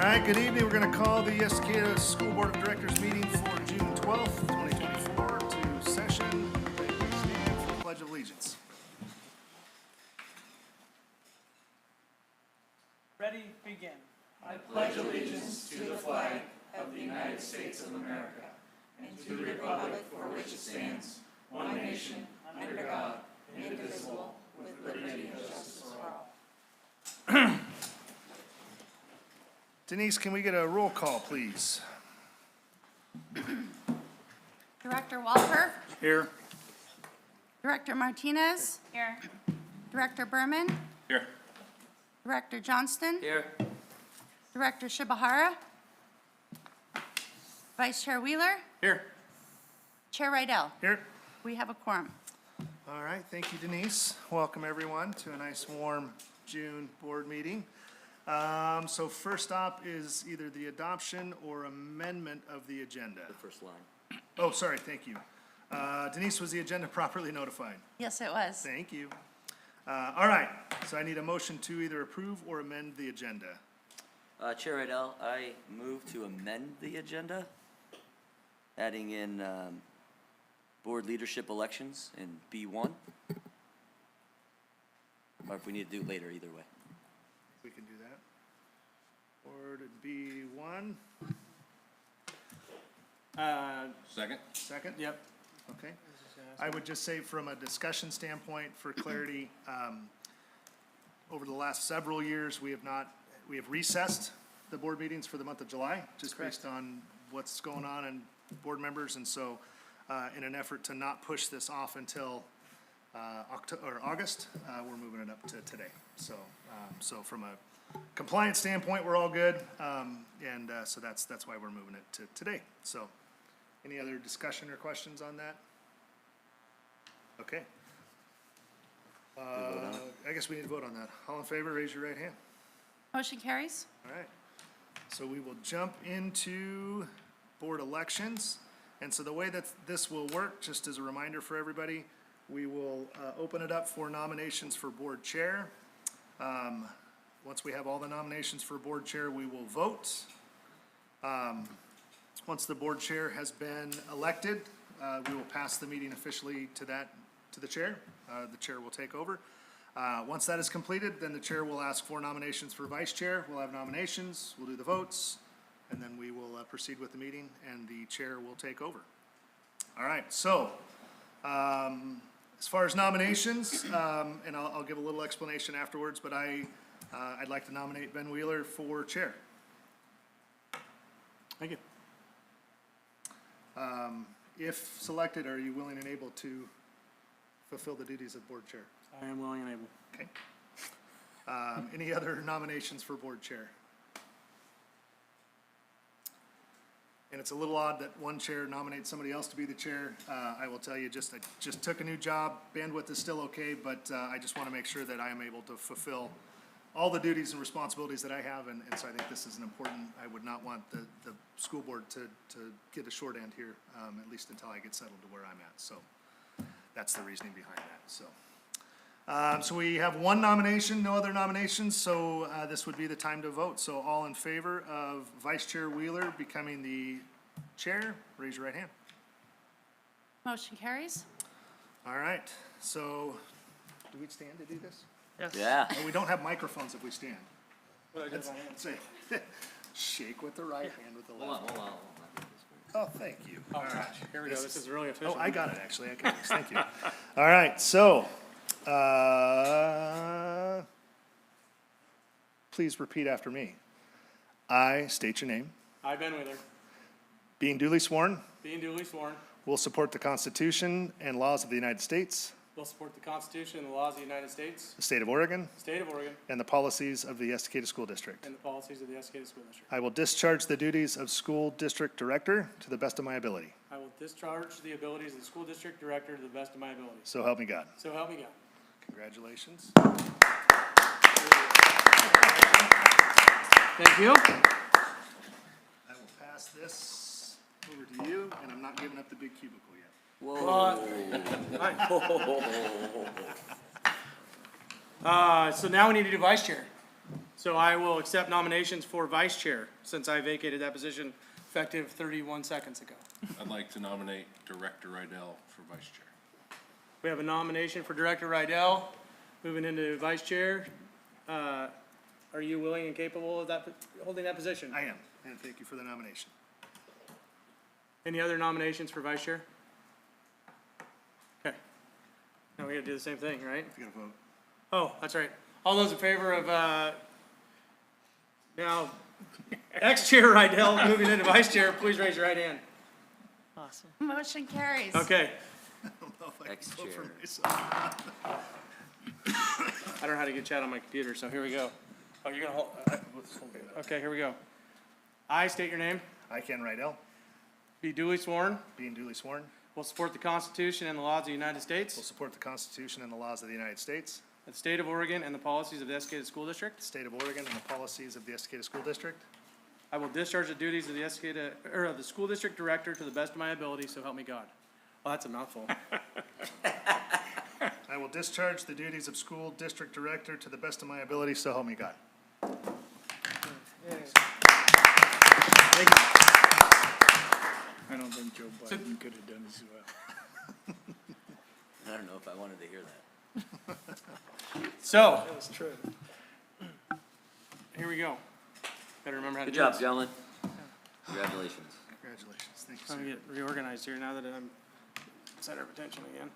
right, good evening. We're going to call the Estacada School Board of Directors meeting for June 12th, 2024 to session. Thank you. Stand for the Pledge of Allegiance. Ready, begin. I pledge allegiance to the flag of the United States of America and to the republic for which it stands, one nation, under God, indivisible, with liberty and justice for all. Denise, can we get a roll call, please? Director Walper, Here. Director Martinez. Here. Director Berman, Here. Director Johnston, Here. Director Shibahara, Vice Chair Wheeler, Here. Chair Rydell. Here. We have a quorum. All right, thank you, Denise. Welcome, everyone, to a nice, warm June board meeting. So first up is either the adoption or amendment of the agenda. The first line. Oh, sorry, thank you. Denise, was the agenda properly notified? Yes, it was. Thank you. All right, so I need a motion to either approve or amend the agenda. Chair Rydell, I move to amend the agenda, adding in board leadership elections in B1. Or if we need to do it later, either way. We can do that. Or to B1, Second. second? Yep. Okay. I would just say from a discussion standpoint, for clarity, over the last several years, we have recessed the board meetings for the month of July, just based on what's going on and board members, and so in an effort to not push this off until August, we're moving it up to today. So from a compliance standpoint, we're all good, and so that's why we're moving it to today. So, any other discussion or questions on that? Okay. I guess we need to vote on that. All in favor, raise your right hand. Motion carries. All right. So we will jump into board elections. And so the way that this will work, just as a reminder for everybody, we will open it up for nominations for board chair. Once we have all the nominations for board chair, we will vote. Once the board chair has been elected, we will pass the meeting officially to the chair. The chair will take over. Once that is completed, then the chair will ask for nominations for vice chair. We'll have nominations, we'll do the votes, and then we will proceed with the meeting, and the chair will take over. All right, so as far as nominations, and I'll give a little explanation afterwards, but I'd like to nominate Ben Wheeler for chair. Thank you. If selected, are you willing and able to fulfill the duties of board chair? I am willing and able. Okay. Any other nominations for board chair? And it's a little odd that one chair nominates somebody else to be the chair. I will tell you, I just took a new job. Bandwidth is still okay, but I just want to make sure that I am able to fulfill all the duties and responsibilities that I have, and so I think this is an important, I would not want the school board to get a short end here, at least until I get settled to where I'm at. So that's the reasoning behind that. So we have one nomination, no other nominations, so this would be the time to vote. So all in favor of Vice Chair Wheeler becoming the chair, raise your right hand. Motion carries. All right, so do we stand to do this? Yeah. Oh, we don't have microphones if we stand. What I did my hand. Say, shake with the right hand with the left. Hold on. Oh, thank you. Oh, All right. gosh. Here we go. This is really official. Oh, I got it, actually. I got this. Thank you. All right, so, please repeat after me. I state your name. I, Ben Wheeler, Being duly sworn, being duly sworn, will support the Constitution and laws of the United States, will support the Constitution and the laws of the United States, the state of Oregon, the state of Oregon, and the policies of the Estacada School District. and the policies of the Estacada School District. I will discharge the duties of school district director to the best of my ability. I will discharge the abilities of the school district director to the best of my abilities. So help me God. So help me God. Congratulations. Thank you. I will pass this over to you, and I'm not giving up the big cubicle yet. Whoa. So now we need to do vice chair. So I will accept nominations for vice chair, since I vacated that position effective 31 seconds ago. I'd like to nominate Director Rydell for vice chair. We have a nomination for Director Rydell. Moving into vice chair. Are you willing and capable of that, holding that position? I am, and thank you for the nomination. Any other nominations for vice chair? Okay. Now we gotta do the same thing, right? You gotta vote. Oh, that's right. All those in favor of, now, ex-chair Rydell moving into vice chair, please raise your right hand. Awesome. Motion carries. Okay. I don't know if I can vote for Ex-chair. myself. I don't know how to get chat on my computer, so here we go. Oh, you're gonna hold, okay, here we go. I state your name, I, Ken Rydell, be duly sworn, being duly sworn, will support the Constitution and the laws of the United will States, support the Constitution and the laws of the United States, the state of Oregon, and the policies of the Escalade School District. the state of Oregon, and the policies of the Estacada School District. I will discharge the duties of the Escalade, or of the school district director to the best of my ability, so help me God. Well, that's a mouthful. I will discharge the duties of school district director to the best of my ability, so help me God. Thank you. I don't think Joe Biden could have done as well. I don't know if I wanted to hear that. So, That's true. here we go. Better remember how to Good do job, this. gentlemen. Congratulations. Congratulations, thank you, Trying sir. to get reorganized here now that I'm center of attention again.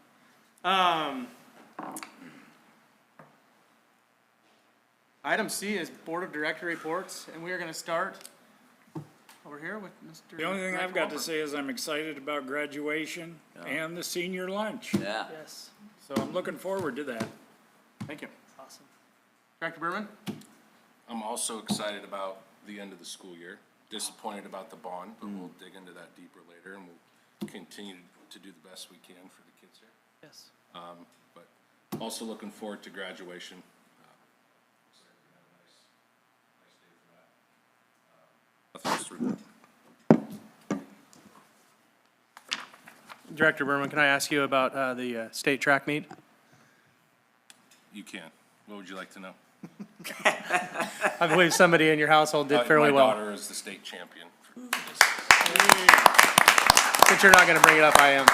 Item C is Board of Director reports, and we are gonna start over here with Mr. The only thing I've Director got to Walper. say is I'm excited about graduation and the senior lunch. Yeah. Yes. So I'm looking forward to that. Thank you. Awesome. Director Berman? I'm also excited about the end of the school year. Disappointed about the bond, but we'll dig into that deeper later, and we'll continue to do the best we can for the kids here. Yes. But also looking forward to graduation. Excited to have a nice day for that. Director Berman, can I ask you about the state track meet? You can. What would you like to know? I believe somebody in your household did fairly My well. daughter is the state champion. Since you're not gonna bring it up, I am.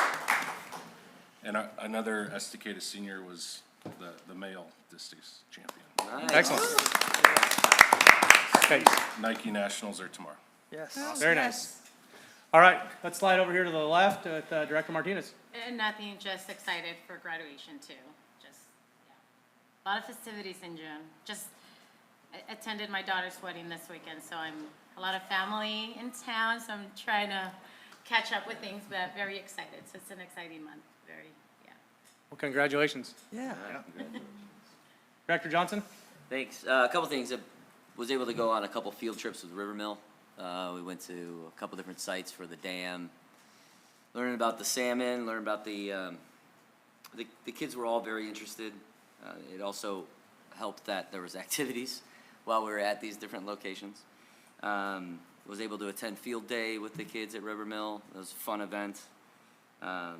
And another Estacada senior was the male district champion. Nice. Excellent. Okay, Nike Nationals are tomorrow. Yes. very nice. All right, let's slide over here to the left with Director Martinez. Nothing, just excited for graduation too. Just, yeah. A lot of festivities in June. Just attended my daughter's wedding this weekend, so I'm a lot of family in town, so I'm trying to catch up with things, but very excited. So it's an exciting month, very, yeah. Well, congratulations. Yeah. Director Johnson? Thanks. A couple things. I was able to go on a couple field trips with Rivermill. We went to a couple different sites for the dam, learning about the salmon, learning about the kids were all very interested. It also helped that there was activities while we were at these different locations. Was able to attend field day with the kids at Rivermill. It was a fun event. I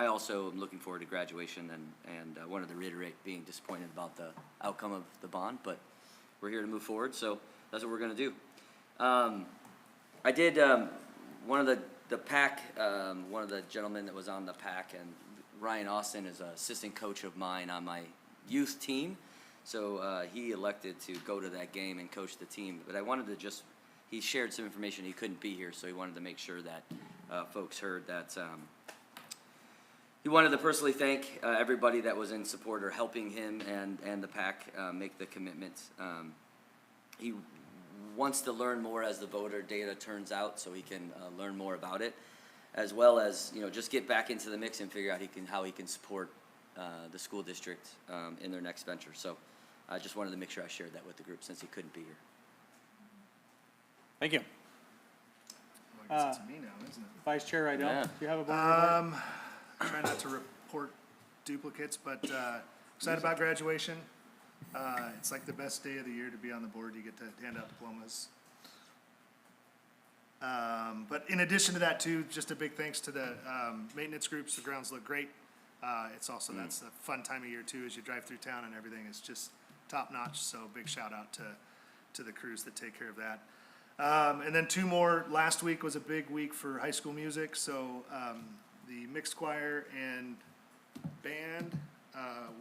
also am looking forward to graduation and wanted to reiterate being disappointed about the outcome of the bond, but we're here to move forward, so that's what we're gonna do. I did, one of the PAC, one of the gentlemen that was on the PAC, and Ryan Austin is an assistant coach of mine on my youth team, so he elected to go to that game and coach the team, but I wanted to just, he shared some information, he couldn't be here, so he wanted to make sure that folks heard that he wanted to personally thank everybody that was in support or helping him and the PAC make the commitment. He wants to learn more as the voter data turns out, so he can learn more about it, as well as just get back into the mix and figure out how he can support the school district in their next venture. So I just wanted to make sure I shared that with the group since he couldn't be here. Thank you. Well, I guess it's me now, isn't it? Vice Chair Rydell, Yeah. do you have a board report? Try not to report duplicates, but excited about graduation. It's like the best day of the year to be on the board. You get to hand out diplomas. But in addition to that too, just a big thanks to the maintenance groups. The grounds look great. It's also, that's a fun time of year too, as you drive through town and everything. It's just top-notch, so big shout-out to the crews that take care of that. And then two more, last week was a big week for high school music, so the mixed choir and band,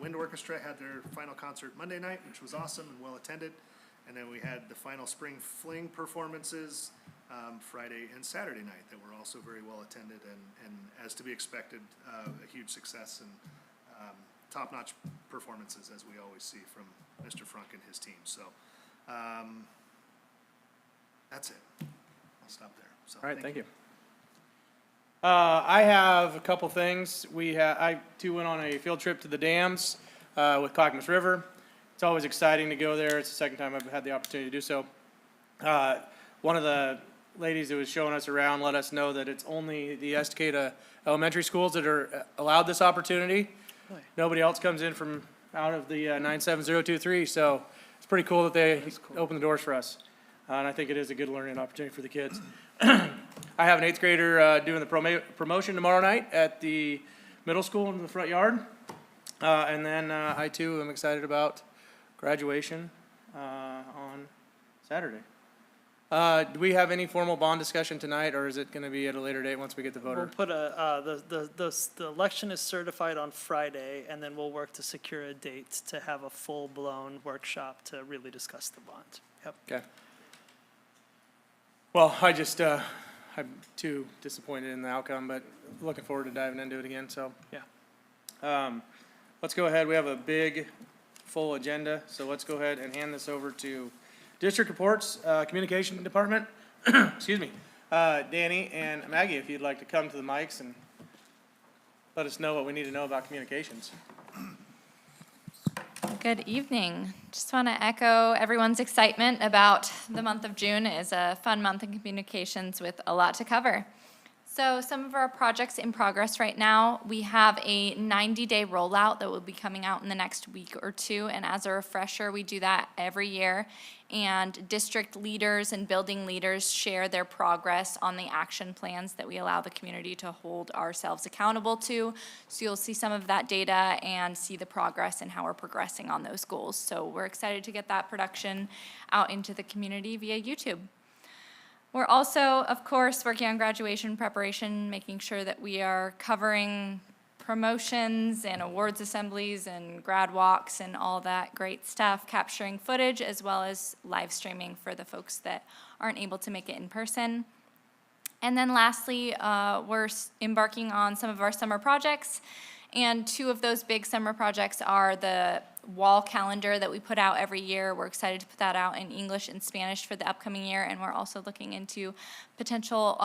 wind orchestra had their final concert Monday night, which was awesome and well-attended. And then we had the final spring fling performances Friday and Saturday night that were also very well-attended and as to be expected, a huge success and top-notch performances, as we always see from Mr. Frunk and his team. So that's it. I'll stop there. So, All right, thank you. I have a couple things. I too went on a field trip to the dams with Clackamas River. It's always exciting to go there. It's the second time I've had the opportunity to do so. One of the ladies that was showing us around let us know that it's only the Estacada elementary schools that are allowed this opportunity. Nobody else comes in from out of the 97023, so it's pretty cool that they open the doors for us. And I think it is a good learning opportunity for the kids. I have an 8th grader doing the promotion tomorrow night at the middle school in the front yard. And then I too am excited about graduation on Saturday. Do we have any formal bond discussion tonight, or is it going to be at a later date once we get the voter? We'll put the election is certified on Friday, and then we'll work to secure a date to have a full-blown workshop to really discuss the bond. Yep. Okay. Well, I'm too disappointed in the outcome, but looking forward to diving into it again, so. Yeah. Let's go ahead. We have a big, full agenda, so let's go ahead and hand this over to District Reports, Communication Department. Excuse me. Danny and Maggie, if you'd like to come to the mics and let us know what we need to know about communications. Good evening. Just want to echo everyone's excitement about the month of June. It is a fun month in communications with a lot to cover. So some of our projects in progress right now, we have a 90-day rollout that will be coming out in the next week or two. And as a refresher, we do that every year. And district leaders and building leaders share their progress on the action plans that we allow the community to hold ourselves accountable to. So you'll see some of that data and see the progress and how we're progressing on those goals. So we're excited to get that production out into the community via YouTube. We're also, of course, working on graduation preparation, making sure that we are covering promotions and awards assemblies and grad walks and all that great stuff, capturing footage as well as live streaming for the folks that aren't able to make it in person. And then lastly, we're embarking on some of our summer projects. And two of those big summer projects are the wall calendar that we put out every year. We're excited to put that out in English and Spanish for the upcoming year, and we're also looking into potential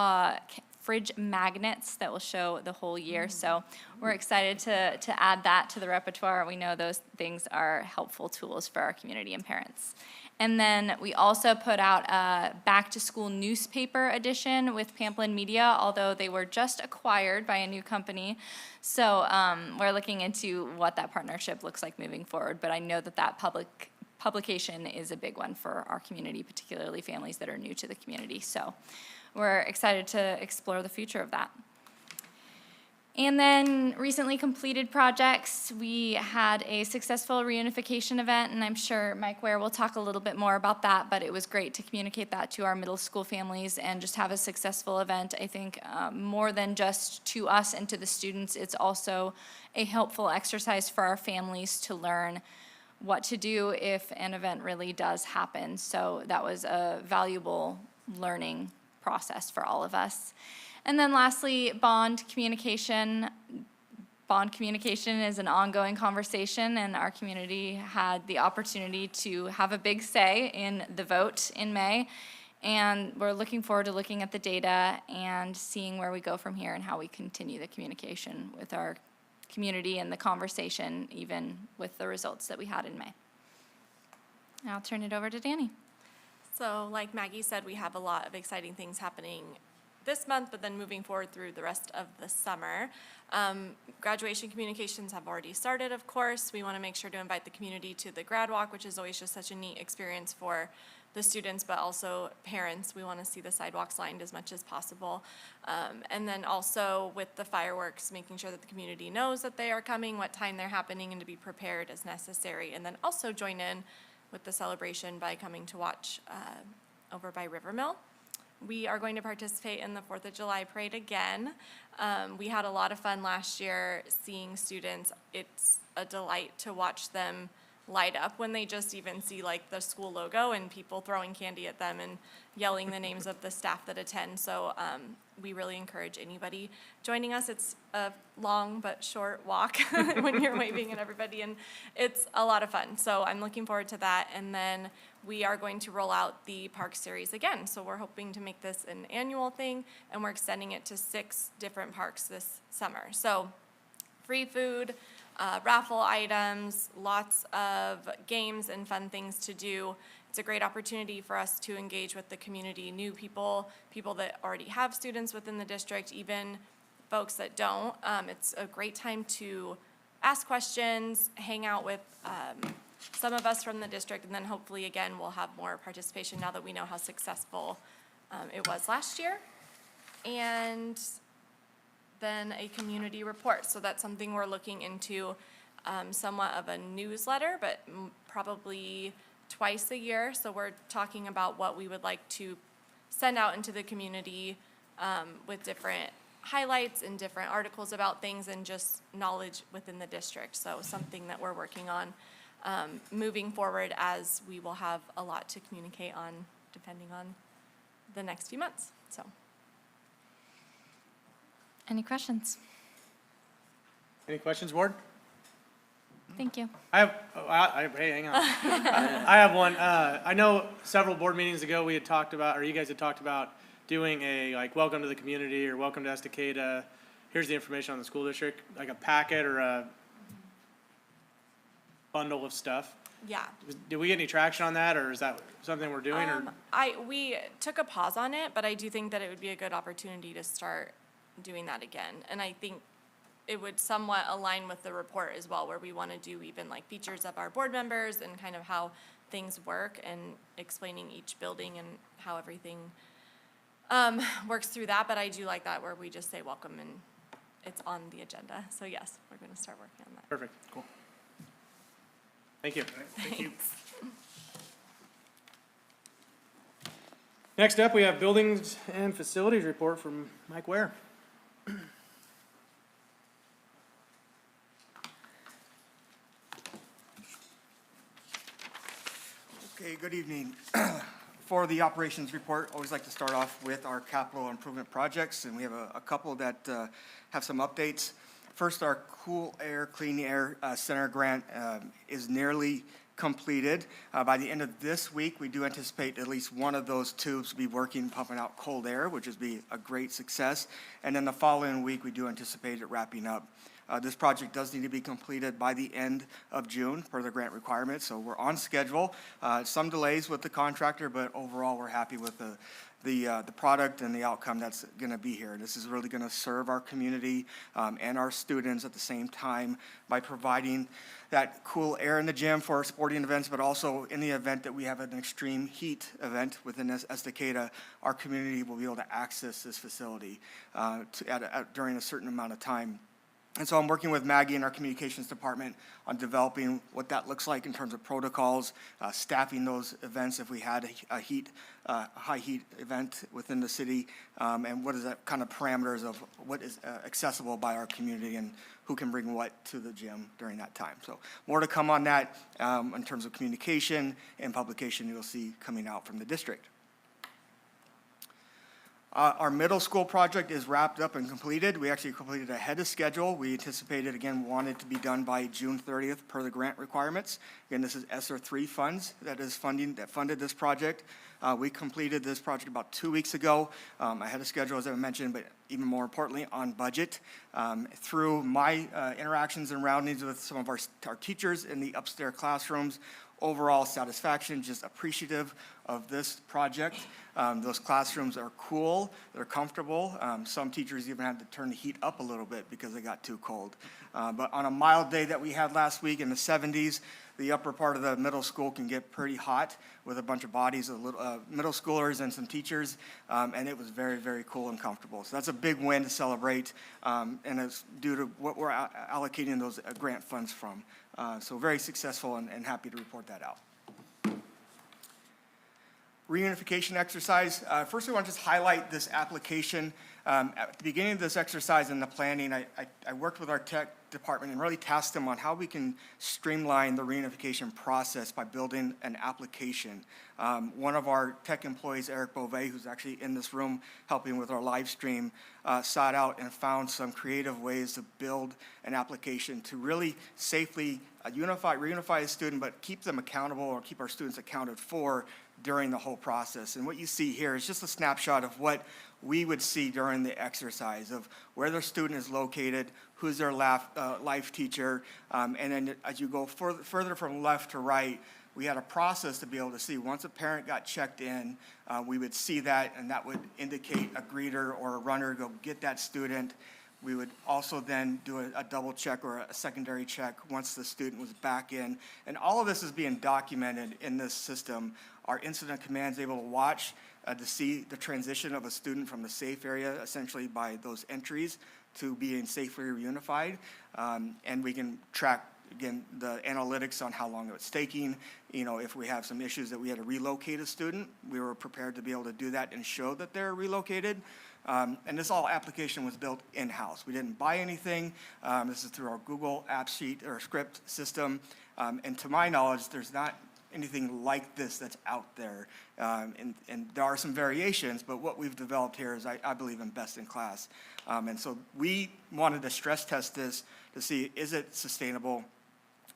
fridge magnets that will show the whole year. So we're excited to add that to the repertoire. We know those things are helpful tools for our community and parents. And then we also put out a back-to-school newspaper edition with Pamplin Media, although they were just acquired by a new company. So we're looking into what that partnership looks like moving forward. But I know that publication is a big one for our community, particularly families that are new to the community. So we're excited to explore the future of that. And then recently completed projects, we had a successful reunification event, and I'm sure Mike Ware will talk a little bit more about that, but it was great to communicate that to our middle school families and just have a successful event. I think more than just to us and to the students, it's also a helpful exercise for our families to learn what to do if an event really does happen. So that was a valuable learning process for all of us. And then lastly, bond communication. Bond communication is an ongoing conversation, and our community had the opportunity to have a big say in the vote in May. And we're looking forward to looking at the data and seeing where we go from here and how we continue the communication with our community and the conversation, even with the results that we had in May. Now I'll turn it over to Danny. So like Maggie said, we have a lot of exciting things happening this month, but then moving forward through the rest of the summer. Graduation communications have already started, of course. We want to make sure to invite the community to the grad walk, which is always just such a neat experience for the students, but also parents. We want to see the sidewalks lined as much as possible. And then also with the fireworks, making sure that the community knows that they are coming, what time they're happening, and to be prepared as necessary. And then also join in with the celebration by coming to watch over by Rivermill. We are going to participate in the 4th of July parade again. We had a lot of fun last year seeing students. It's a delight to watch them light up when they just even see like the school logo and people throwing candy at them and yelling the names of the staff that attend. So we really encourage anybody joining us. It's a long but short walk when you're waving at everybody, and it's a lot of fun. So I'm looking forward to that. And then we are going to roll out the park series again. So we're hoping to make this an annual thing, and we're extending it to 6 different parks this summer. So free food, raffle items, lots of games and fun things to do. It's a great opportunity for us to engage with the community, new people, people that already have students within the district, even folks that don't. It's a great time to ask questions, hang out with some of us from the district, and then hopefully, again, we'll have more participation now that we know how successful it was last year. And then a community report. So that's something we're looking into, somewhat of a newsletter, but probably twice a year. So we're talking about what we would like to send out into the community with different highlights and different articles about things and just knowledge within the district. So something that we're working on moving forward, as we will have a lot to communicate on depending on the next few months. So. Any questions? Any questions, Ward? Thank you. Hey, hang on. I have one. I know several board meetings ago we had talked about, or you guys had talked about doing a like welcome to the community or welcome to Estacada. Here's the information on the school district, like a packet or a bundle of stuff. Yeah. Did we get any traction on that, or is that something we're doing? We took a pause on it, but I do think that it would be a good opportunity to start doing that again. And I think it would somewhat align with the report as well, where we want to do even like features of our board members and kind of how things work and explaining each building and how everything works through that. But I do like that where we just say welcome and it's on the agenda. So yes, we're going to start working on that. Perfect. Cool. Thank you. Thank you. Next up, we have buildings and facilities report from Mike Ware. Okay, good evening. For the operations report, always like to start off with our capital improvement projects, and we have a couple that have some updates. First, our Cool Air, Clean Air Center grant is nearly completed. By the end of this week, we do anticipate at least one of those tubes to be working, pumping out cold air, which would be a great success. And then the following week, we do anticipate it wrapping up. This project does need to be completed by the end of June per the grant requirements, so we're on schedule. Some delays with the contractor, but overall, we're happy with the product and the outcome that's going to be here. This is really going to serve our community and our students at the same time by providing that cool air in the gym for our sporting events, but also in the event that we have an extreme heat event within Estacada, our community will be able to access this facility during a certain amount of time. And so I'm working with Maggie and our communications department on developing what that looks like in terms of protocols, staffing those events if we had a high heat event within the city, and what is that kind of parameters of what is accessible by our community and who can bring what to the gym during that time. So more to come on that in terms of communication and publication you'll see coming out from the district. Our middle school project is wrapped up and completed. We actually completed ahead of schedule. We anticipated, again, wanted to be done by June 30th per the grant requirements. Again, this is ESSER 3 funds that funded this project. We completed this project about 2 weeks ago, ahead of schedule, as I mentioned, but even more importantly, on budget. Through my interactions and roundings with some of our teachers in the upstairs classrooms, overall satisfaction, just appreciative of this project. Those classrooms are cool, they're comfortable. Some teachers even had to turn the heat up a little bit because they got too cold. But on a mild day that we had last week in the 70s, the upper part of the middle school can get pretty hot with a bunch of bodies of middle schoolers and some teachers, and it was very, very cool and comfortable. So that's a big win to celebrate, and it's due to what we're allocating those grant funds from. So very successful and happy to report that out. Reunification exercise. First, we want to just highlight this application. At the beginning of this exercise and the planning, I worked with our tech department and really tasked them on how we can streamline the reunification process by building an application. One of our tech employees, Eric Beauvais, who's actually in this room helping with our live stream, sought out and found some creative ways to build an application to really safely reunify a student, but keep them accountable or keep our students accounted for during the whole process. And what you see here is just a snapshot of what we would see during the exercise of where their student is located, who's their life teacher, and then as you go further from left to right, we had a process to be able to see. Once a parent got checked in, we would see that, and that would indicate a greeter or a runner go get that student. We would also then do a double check or a secondary check once the student was back in. And all of this is being documented in this system. Our incident command is able to watch to see the transition of a student from the safe area, essentially by those entries, to being safely reunified. And we can track, again, the analytics on how long it's taking. You know, if we have some issues that we had to relocate a student, we were prepared to be able to do that and show that they're relocated. And this all application was built in-house. We didn't buy anything. This is through our Google app sheet or script system. And to my knowledge, there's not anything like this that's out there. And there are some variations, but what we've developed here is, I believe, in best in class. And so we wanted to stress test this to see, is it sustainable?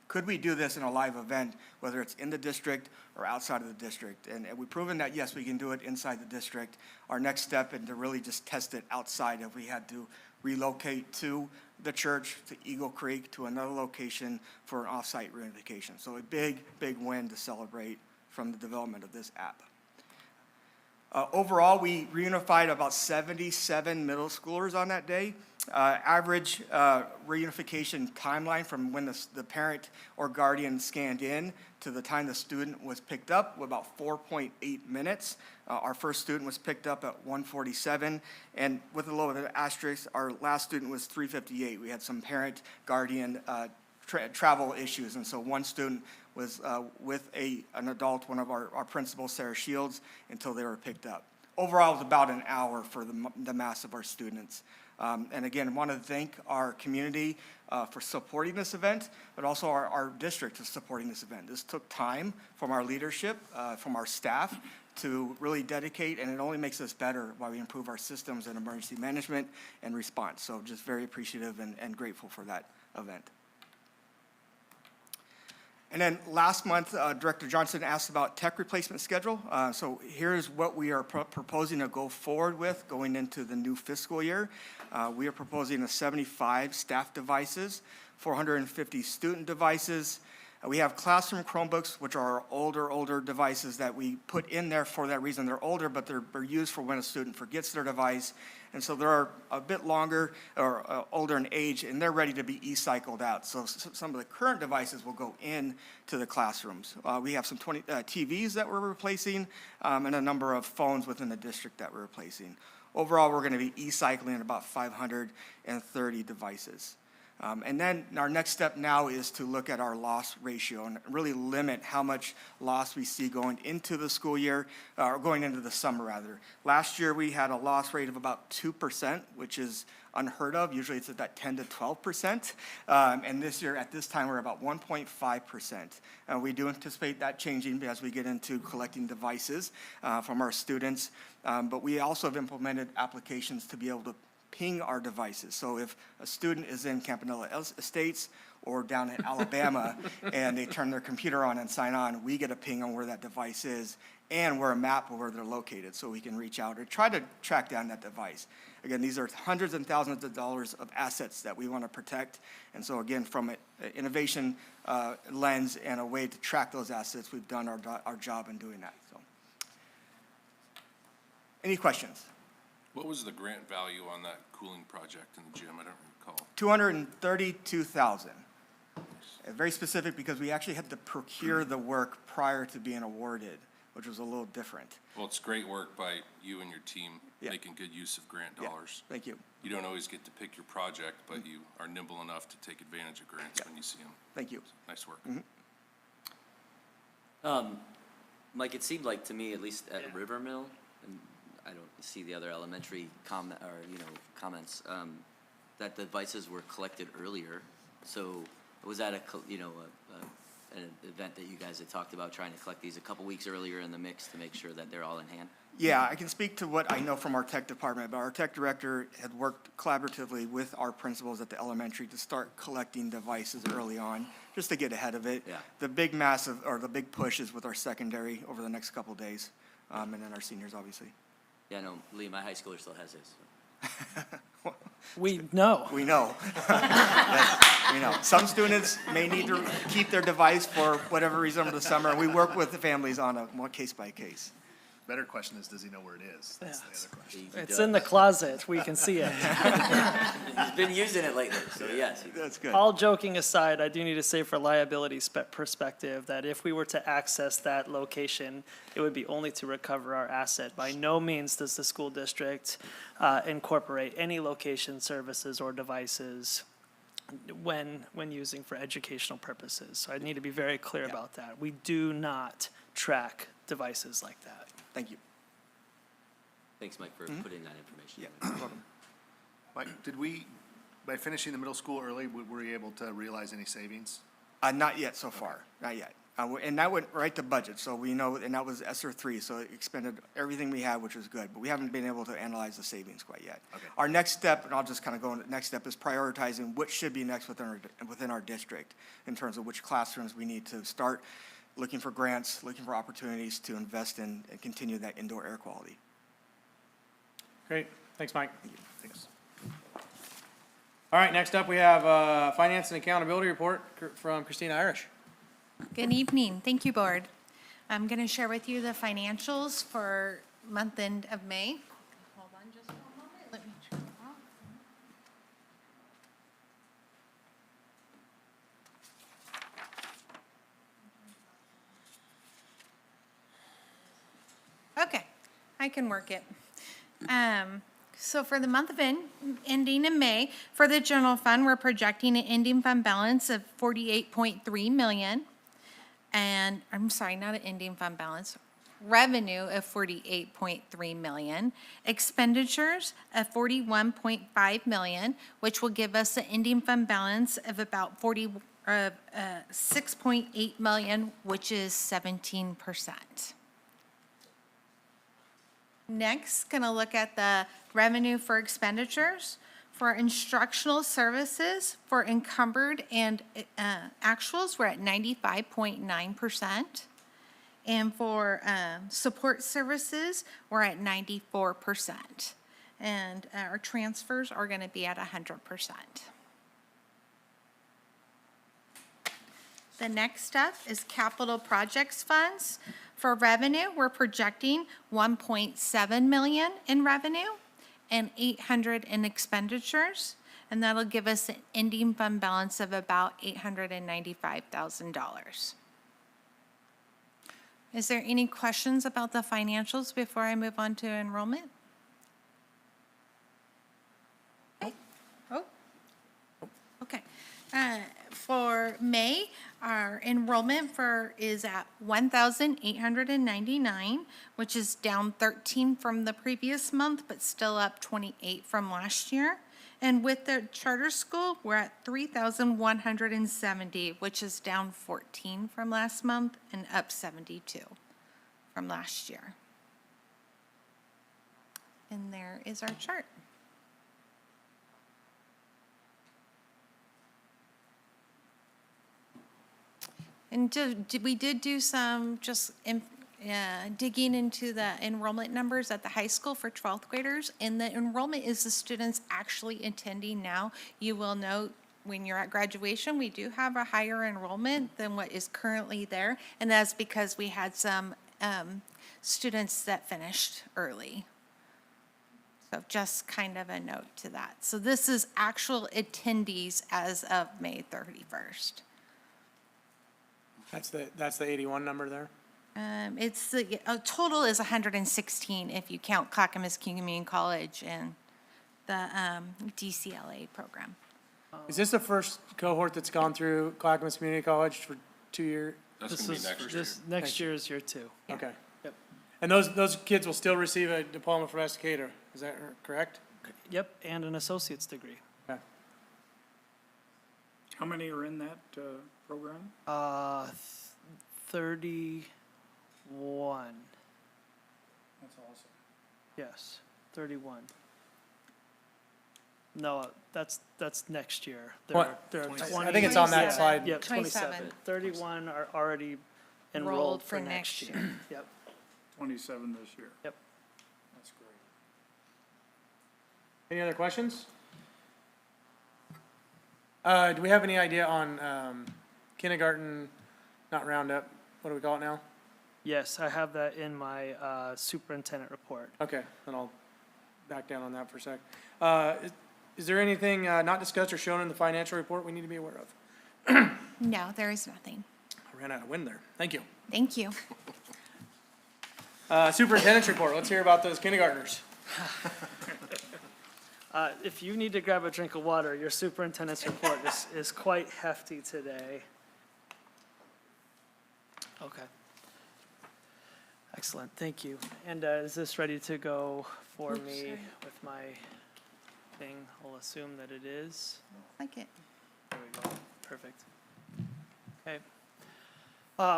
Could we do this in a live event, whether it's in the district or outside of the district? And we've proven that, yes, we can do it inside the district. Our next step is to really just test it outside if we had to relocate to the church, to Eagle Creek, to another location for an off-site reunification. So a big, big win to celebrate from the development of this app. Overall, we reunified about 77 middle schoolers on that day. Average reunification timeline from when the parent or guardian scanned in to the time the student was picked up was about 4.8 minutes. Our first student was picked up at 1:47, and with a little bit of asterisk, our last student was 3:58. We had some parent guardian travel issues, and so one student was with an adult, one of our principals, Sarah Shields, until they were picked up. Overall, it was about an hour for the mass of our students. And again, I want to thank our community for supporting this event, but also our district for supporting this event. This took time from our leadership, from our staff, to really dedicate, and it only makes us better while we improve our systems in emergency management and response. So just very appreciative and grateful for that event. And then last month, Director Johnson asked about tech replacement schedule. So here's what we are proposing to go forward with going into the new fiscal year. We are proposing 75 staff devices, 450 student devices. We have classroom Chromebooks, which are our older devices that we put in there for that reason. They're older, but they're used for when a student forgets their device. And so they're a bit longer or older in age, and they're ready to be e-cycled out. So some of the current devices will go in to the classrooms. We have some TVs that we're replacing, and a number of phones within the district that we're replacing. Overall, we're going to be e-cycling about 530 devices. And then our next step now is to look at our loss ratio and really limit how much loss we see going into the school year, or going into the summer rather. Last year we had a loss rate of about 2%, which is unheard of. Usually it's at that 10 to 12%. And this year at this time we're about 1.5%. We do anticipate that changing as we get into collecting devices from our students. But we also have implemented applications to be able to ping our devices. So if a student is in Campanella Estates or down in Alabama and they turn their computer on and sign on, we get a ping on where that device is, and we're a map of where they're located so we can reach out or try to track down that device. Again, these are hundreds and thousands of dollars of assets that we want to protect. And so again, from an innovation lens and a way to track those assets, we've done our job in doing that, so. Any questions? What was the grant value on that cooling project in the gym? I don't recall. 232,000. Very specific because we actually had to procure the work prior to being awarded, which was a little different. Well, it's great work by you and your team, Yeah. making good use of grant Yeah, dollars. thank you. You don't always get to pick your project, but you are nimble enough to take advantage of grants when you see them. Thank you. Nice work. Mike, it seemed like to me, at least at River Mill, and I don't see the other elementary comment, or, comments, that the devices were collected earlier. So was that an event that you guys had talked about, trying to collect these a couple weeks earlier in the mix to make sure that they're all in hand? Yeah, I can speak to what I know from our tech department, but our tech director had worked collaboratively with our principals at the elementary to start collecting devices early on, just to get ahead of it. Yeah. The big push is with our secondary over the next couple days, and then our seniors, obviously. Yeah, no, Lee, my high schooler still has his. We know. We know. Yes, we know. Some students may need to keep their device for whatever reason over the summer, and we work with the families on a more case by case. Better question is, does he know where it is? That's the other question. It's in the closet. We can see it. He's been using it lately, so yes. That's good. All joking aside, I do need to say for liability perspective that if we were to access that location, it would be only to recover our asset. By no means does the school district incorporate any location services or devices when using for educational purposes. So I need to be very clear about that. We do not track devices like that. Thank you. Thanks, Mike, for putting that information. Yeah, in. you're welcome. Mike, by finishing the middle school early, were you able to realize any savings? Not yet so far, not yet. And that went right to budget, so we know, and that was ESSER 3, so it expended everything we had, which was good, but we haven't been able to analyze the savings quite yet. Okay. Our next step, and I'll just kind of go into the next step, is prioritizing what should be next within our district in terms of which classrooms we need to start looking for grants, looking for opportunities to invest in and continue that indoor air quality. Great, thanks, Mike. Thanks. All right, next up, we have Finance and Accountability Report from Christina Irish. Good evening. Thank you, Board. I'm going to share with you the financials for month end of May. Hold on just one moment. Let me turn it off. Okay, I can work it. So for the month of ending in May, for the general fund, we're projecting an ending fund balance of 48.3 million. And, I'm sorry, not an ending fund balance, revenue of 48.3 million, expenditures of 41.5 million, which will give us an ending fund balance of about 6.8 million, which is 17%. Next, gonna look at the revenue for expenditures. For instructional services, for encumbered and actuals, we're at 95.9%. And for support services, we're at 94%. And our transfers are gonna be at 100%. The next up is capital projects funds. For revenue, we're projecting 1.7 million in revenue and 800 in expenditures, and that'll give us an ending fund balance of about $895,000. Is there any questions about the financials before I move on to enrollment? Okay. For May, our enrollment is at 1,899, which is down 13 from the previous month, but still up 28 from last year. And with the charter school, we're at 3,170, which is down 14 from last month and up 72 from last year. And there is our chart. And we did do some just digging into the enrollment numbers at the high school for 12th graders, and the enrollment is the students actually attending now. You will note when you're at graduation, we do have a higher enrollment than what is currently there, and that's because we had some students that finished early. So just kind of a note to that. So this is actual attendees as of May 31st. That's the 81 number there? It's the total is 116 if you count Clackamas Community College and the DCLA program. Is this the first cohort that's gone through Clackamas Community College for 2 years? That's gonna be next year. Next year is year 2. Yeah. Okay. Yep. And those kids will still receive a diploma from Estacada, is that correct? Yep, and an associate's degree. Okay. How many are in that program? 31. That's awesome. Yes, 31. No, that's next year. What? There are 20. I think it's on that 27. slide. Yep, 27. 27. 31 are already enrolled for next year. Yep, 27 this year. yep. That's great. Any other questions? Do we have any idea on kindergarten, not roundup, what do we call it now? Yes, I have that in my superintendent report. Okay, then I'll back down on that for a sec. Is there anything not discussed or shown in the financial report we need to be aware of? No, there is nothing. I ran out of wind there. Thank you. Thank you. Superintendent's report. Let's hear about those kindergartners. If you need to grab a drink of water, your superintendent's report is quite hefty today. Okay. Excellent, thank you. And is this ready to go for Oops, me sorry. with my thing? I'll assume that it is. Like it. There we go, perfect. Okay.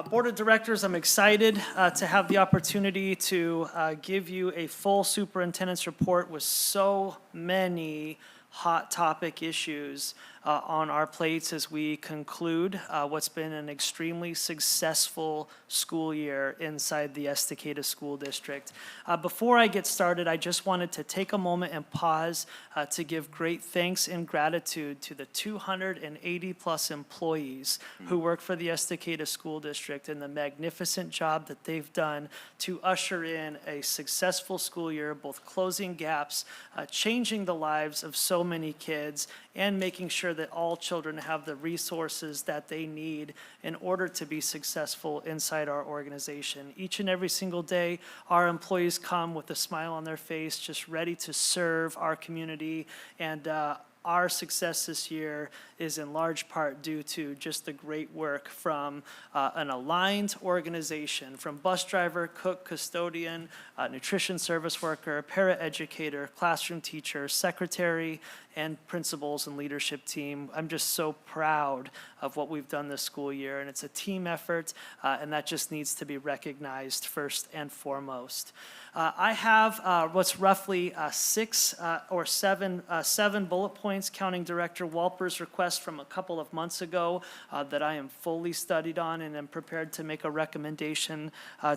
Board of Directors, I'm excited to have the opportunity to give you a full superintendent's report with so many hot topic issues on our plates as we conclude what's been an extremely successful school year inside the Estacada School District. Before I get started, I just wanted to take a moment and pause to give great thanks and gratitude to the 280-plus employees who work for the Estacada School District and the magnificent job that they've done to usher in a successful school year, both closing gaps, changing the lives of so many kids, and making sure that all children have the resources that they need in order to be successful inside our organization. Each and every single day, our employees come with a smile on their face, just ready to serve our community, and our success this year is in large part due to just the great work from an aligned organization, from bus driver, cook, custodian, nutrition service worker, paraeducator, classroom teacher, secretary, and principals and leadership team. I'm just so proud of what we've done this school year, and it's a team effort, and that just needs to be recognized first and foremost. I have what's roughly 6 or 7 bullet points, counting Director Walper's request from a couple of months ago that I am fully studied on and am prepared to make a recommendation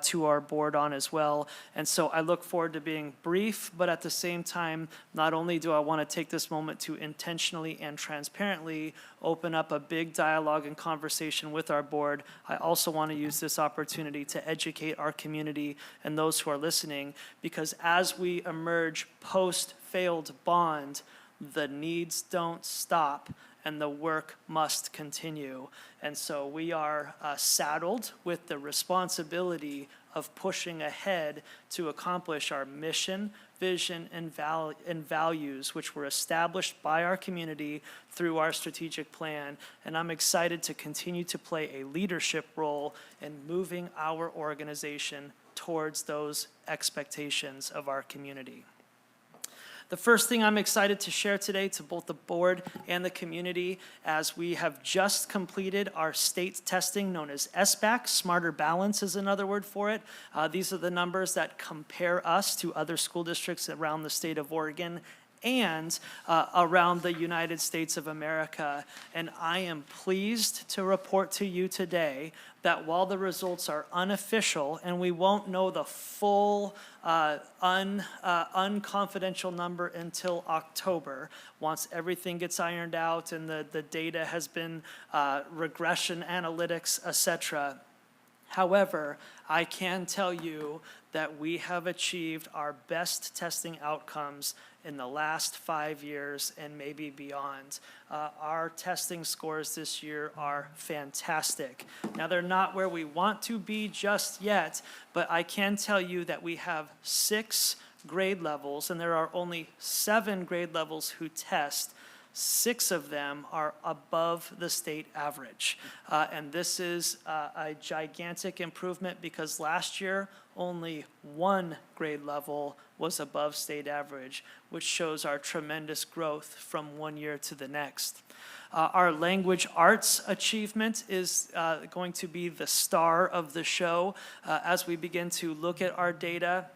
to our board on as well. And so I look forward to being brief, but at the same time, not only do I want to take this moment to intentionally and transparently open up a big dialogue and conversation with our board, I also want to use this opportunity to educate our community and those who are listening, because as we emerge post-failed bond, the needs don't stop and the work must continue. And so we are saddled with the responsibility of pushing ahead to accomplish our mission, vision, and values, which were established by our community through our strategic plan. And I'm excited to continue to play a leadership role in moving our organization towards those expectations of our community. The first thing I'm excited to share today to both the board and the community, as we have just completed our state testing known as SBAC, Smarter Balance is another word for it. These are the numbers that compare us to other school districts around the state of Oregon and around the United States of America. And I am pleased to report to you today that while the results are unofficial and we won't know the full unconfidential number until October, once everything gets ironed out and the data has been regression analytics, etc. However, I can tell you that we have achieved our best testing outcomes in the last 5 years and maybe beyond. Our testing scores this year are fantastic. Now, they're not where we want to be just yet, but I can tell you that we have 6 grade levels, and there are only 7 grade levels who test. 6 of them are above the state average. And this is a gigantic improvement because last year, only 1 grade level was above state average, which shows our tremendous growth from one year to the next. Our language arts achievement is going to be the star of the show as we begin to look at our data.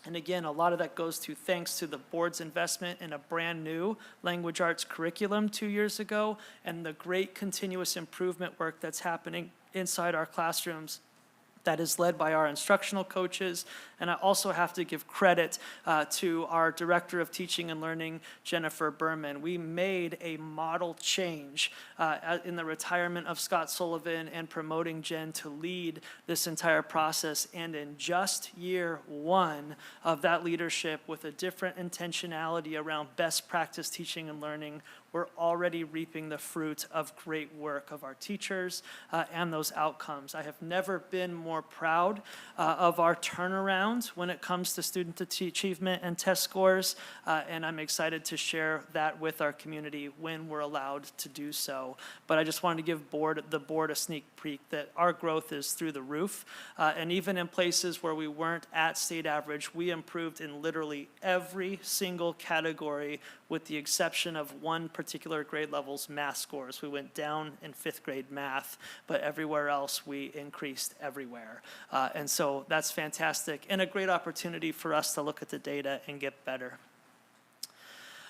And again, a lot of that goes to thanks to the board's investment in a brand new language arts curriculum 2 years ago and the great continuous improvement work that's happening inside our classrooms that is led by our instructional coaches. And I also have to give credit to our Director of Teaching and Learning, Jennifer Berman. We made a model change in the retirement of Scott Sullivan and promoting Jen to lead this entire process. And in just year 1 of that leadership, with a different intentionality around best practice teaching and learning, we're already reaping the fruit of great work of our teachers and those outcomes. I have never been more proud of our turnaround when it comes to student achievement and test scores, and I'm excited to share that with our community when we're allowed to do so. But I just wanted to give the board a sneak peek that our growth is through the roof, and even in places where we weren't at state average, we improved in literally every single category with the exception of one particular grade level's math scores. We went down in 5th grade math, but everywhere else we increased everywhere. And so that's fantastic and a great opportunity for us to look at the data and get better.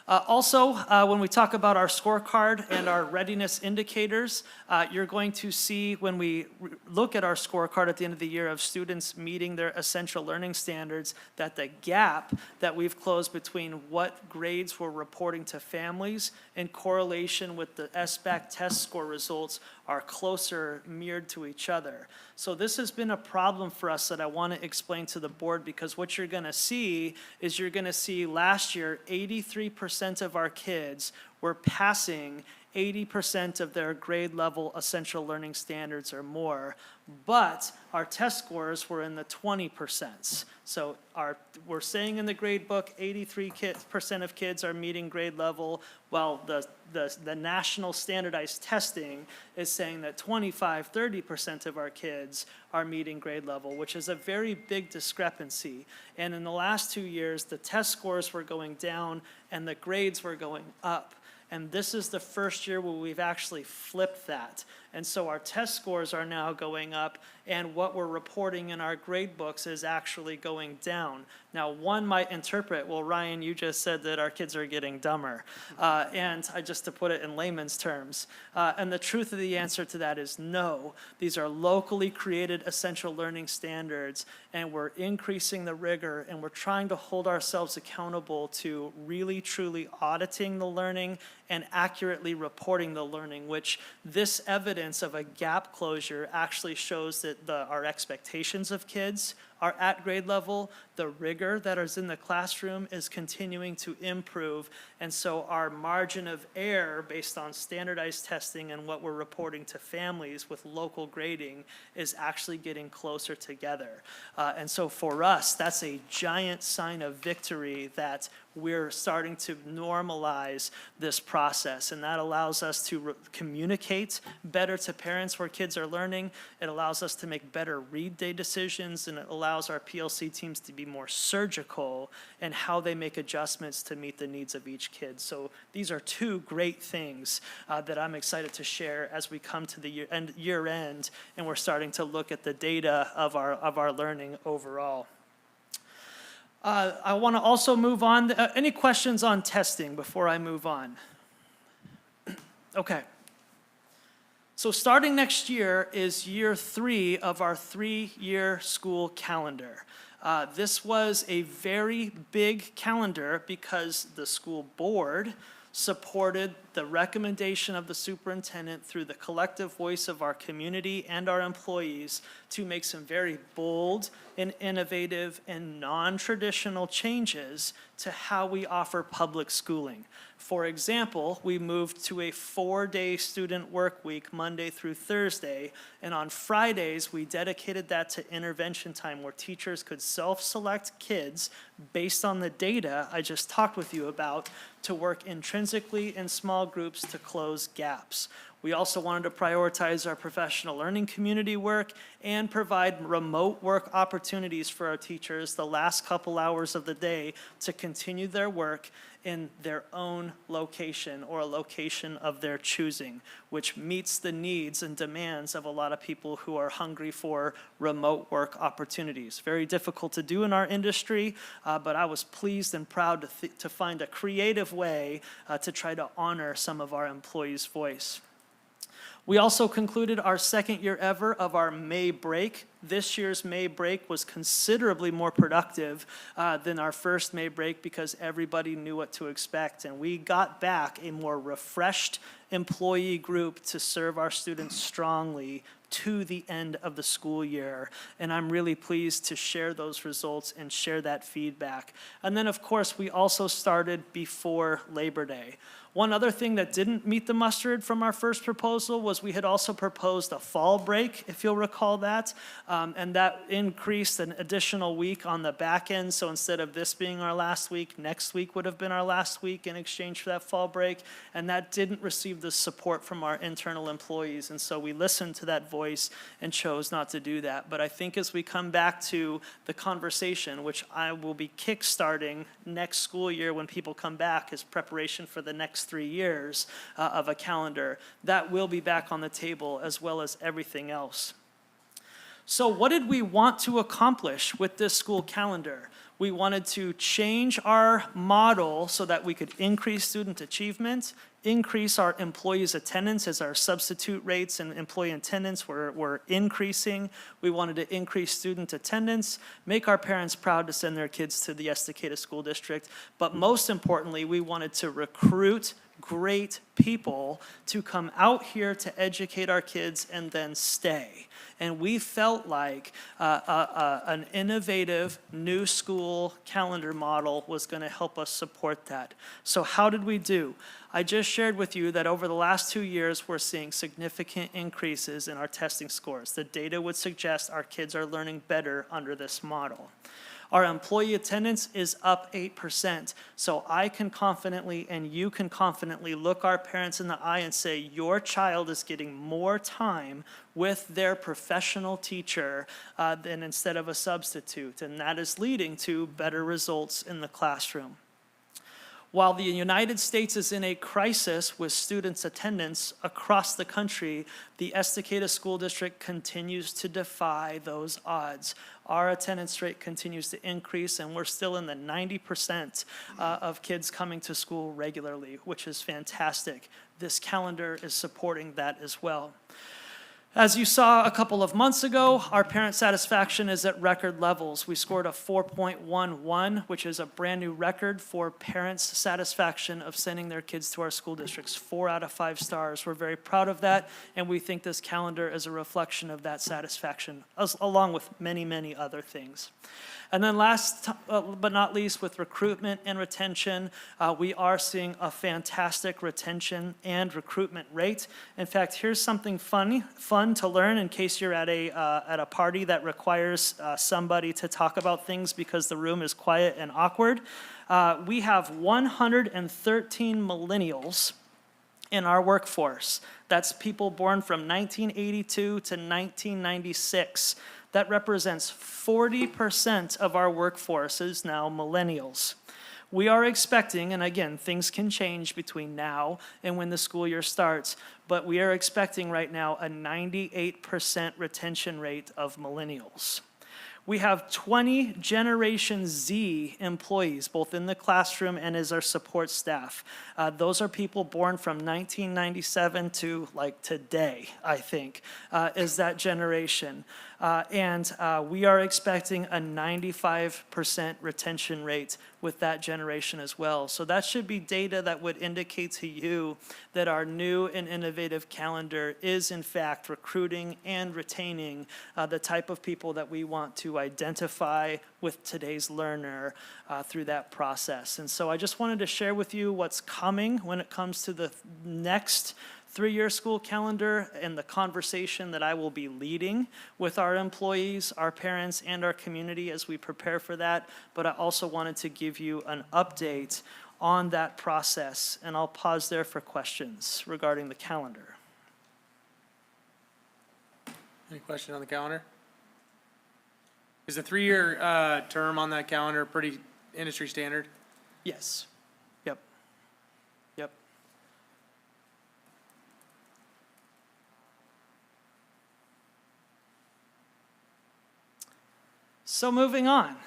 Also, when we talk about our scorecard and our readiness indicators, you're going to see when we look at our scorecard at the end of the year of students meeting their essential learning standards, that the gap that we've closed between what grades we're reporting to families in correlation with the SBAC test score results are closer mirrored to each other. So this has been a problem for us that I want to explain to the board, because what you're going to see is you're going to see last year 83% of our kids were passing 80% of their grade level essential learning standards or more, but our test scores were in the 20%. So we're saying in the grade book 83% of kids are meeting grade level, while the national standardized testing is saying that 25-30% of our kids are meeting grade level, which is a very big discrepancy. And in the last 2 years, the test scores were going down and the grades were going up. And this is the first year where we've actually flipped that. And so our test scores are now going up, and what we're reporting in our grade books is actually going down. Now, one might interpret, well, Ryan, you just said that our kids are getting dumber. And just to put it in layman's terms. And the truth of the answer to that is no. These are locally created essential learning standards, and we're increasing the rigor, and we're trying to hold ourselves accountable to really, truly auditing the learning and accurately reporting the learning, which this evidence of a gap closure actually shows that our expectations of kids are at grade level, the rigor that is in the classroom is continuing to improve, and so our margin of error based on standardized testing and what we're reporting to families with local grading is actually getting closer together. And so for us, that's a giant sign of victory that we're starting to normalize this process, and that allows us to communicate better to parents where kids are learning. It allows us to make better read day decisions, and it allows our PLC teams to be more surgical in how they make adjustments to meet the needs of each kid. So these are 2 great things that I'm excited to share as we come to the year end, and we're starting to look at the data of our learning overall. I want to also move on. Any questions on testing before I move on? Okay. So starting next year is year 3 of our 3-year school calendar. This was a very big calendar because the school board supported the recommendation of the superintendent through the collective voice of our community and our employees to make some very bold and innovative and non-traditional changes to how we offer public schooling. For example, we moved to a 4-day student work week, Monday through Thursday, and on Fridays, we dedicated that to intervention time where teachers could self-select kids based on the data I just talked with you about to work intrinsically in small groups to close gaps. We also wanted to prioritize our professional learning community work and provide remote work opportunities for our teachers the last couple hours of the day to continue their work in their own location or a location of their choosing, which meets the needs and demands of a lot of people who are hungry for remote work opportunities. Very difficult to do in our industry, but I was pleased and proud to find a creative way to try to honor some of our employees' voice. We also concluded our 2nd year ever of our May break. This year's May break was considerably more productive than our first May break because everybody knew what to expect. And we got back a more refreshed employee group to serve our students strongly to the end of the school year. And I'm really pleased to share those results and share that feedback. And then, of course, we also started before Labor Day. One other thing that didn't meet the mustard from our first proposal was we had also proposed a fall break, if you'll recall that, and that increased an additional week on the back end. So instead of this being our last week, next week would have been our last week in exchange for that fall break, and that didn't receive the support from our internal employees, and so we listened to that voice and chose not to do that. But I think as we come back to the conversation, which I will be kickstarting next school year when people come back as preparation for the next 3 years of a calendar, that will be back on the table as well as everything else. So what did we want to accomplish with this school calendar? We wanted to change our model so that we could increase student achievement, increase our employees' attendance as our substitute rates and employee attendance were increasing. We wanted to increase student attendance, make our parents proud to send their kids to the Estacada School District, but most importantly, we wanted to recruit great people to come out here to educate our kids and then stay. And we felt like an innovative new school calendar model was going to help us support that. So how did we do? I just shared with you that over the last 2 years, we're seeing significant increases in our testing scores. The data would suggest our kids are learning better under this model. Our employee attendance is up 8%. So I can confidently and you can confidently look our parents in the eye and say, your child is getting more time with their professional teacher than instead of a substitute. And that is leading to better results in the classroom. While the United States is in a crisis with students' attendance across the country, the Estacada School District continues to defy those odds. Our attendance rate continues to increase, and we're still in the 90% of kids coming to school regularly, which is fantastic. This calendar is supporting that as well. As you saw a couple of months ago, our parent satisfaction is at record levels. We scored a 4.11, which is a brand new record for parents' satisfaction of sending their kids to our school districts. 4 out of 5 stars. We're very proud of that, and we think this calendar is a reflection of that satisfaction, along with many, many other things. And then last but not least, with recruitment and retention, we are seeing a fantastic retention and recruitment rate. In fact, here's something fun to learn in case you're at a party that requires somebody to talk about things because the room is quiet and awkward. We have 113 millennials in our workforce. That's people born from 1982 to 1996. That represents 40% of our workforce is now millennials. We are expecting, and again, things can change between now and when the school year starts, but we are expecting right now a 98% retention rate of millennials. We have 20 Generation Z employees, both in the classroom and as our support staff. Those are people born from 1997 to like today, I think, is that generation. We are expecting a 95% retention rate with that generation as well. So that should be data that would indicate to you that our new and innovative calendar is in fact recruiting and retaining the type of people that we want to identify with today's learner through that process. And so I just wanted to share with you what's coming when it comes to the next three-year school calendar and the conversation that I will be leading with our employees, our parents, and our community as we prepare for that. But I also wanted to give you an update on that process, and I'll pause there for questions regarding the calendar. Any question on the calendar? Is the three-year term on that calendar pretty industry standard? Yes. Yep. Yep. So moving on.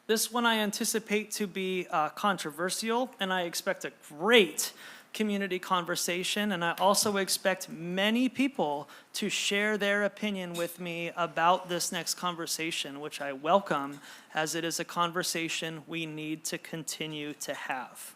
This one I anticipate to be controversial, and I expect a great community conversation, and I also expect many people to share their opinion with me about this next conversation, which I welcome, as it is a conversation we need to continue to have.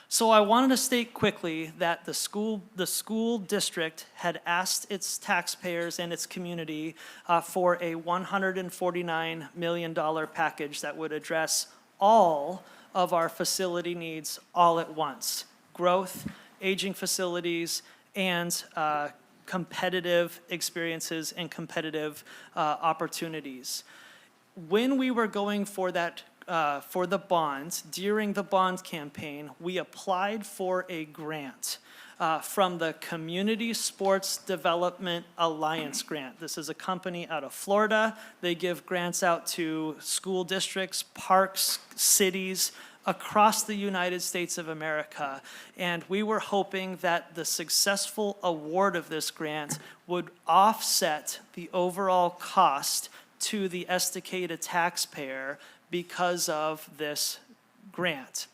So I wanted to state quickly that the school district had asked its taxpayers and its community for a $149 million package that would address all of our facility needs all at once: growth, aging facilities, and competitive experiences and competitive opportunities. When we were going for that for the bonds, during the bond campaign, we applied for a grant from the Community Sports Development Alliance grant. This is a company out of Florida. They give grants out to school districts, parks, cities across the United States of America. And we were hoping that the successful award of this grant would offset the overall cost to the Estacada taxpayer because of this grant.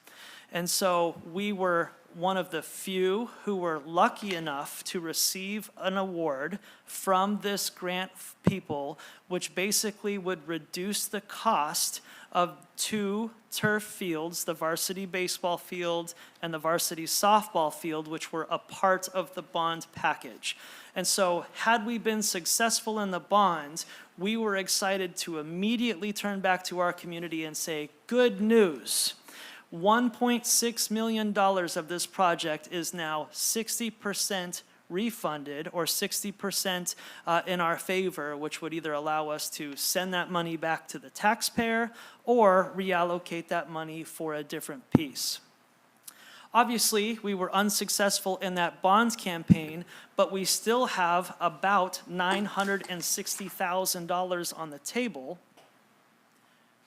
And so we were one of the few who were lucky enough to receive an award from this grant people, which basically would reduce the cost of 2 turf fields, the varsity baseball field and the varsity softball field, which were a part of the bond package. And so had we been successful in the bond, we were excited to immediately turn back to our community and say, good news. $1.6 million of this project is now 60% refunded, or 60% in our favor, which would either allow us to send that money back to the taxpayer or reallocate that money for a different piece. Obviously, we were unsuccessful in that bonds campaign, but we still have about $960,000 on the table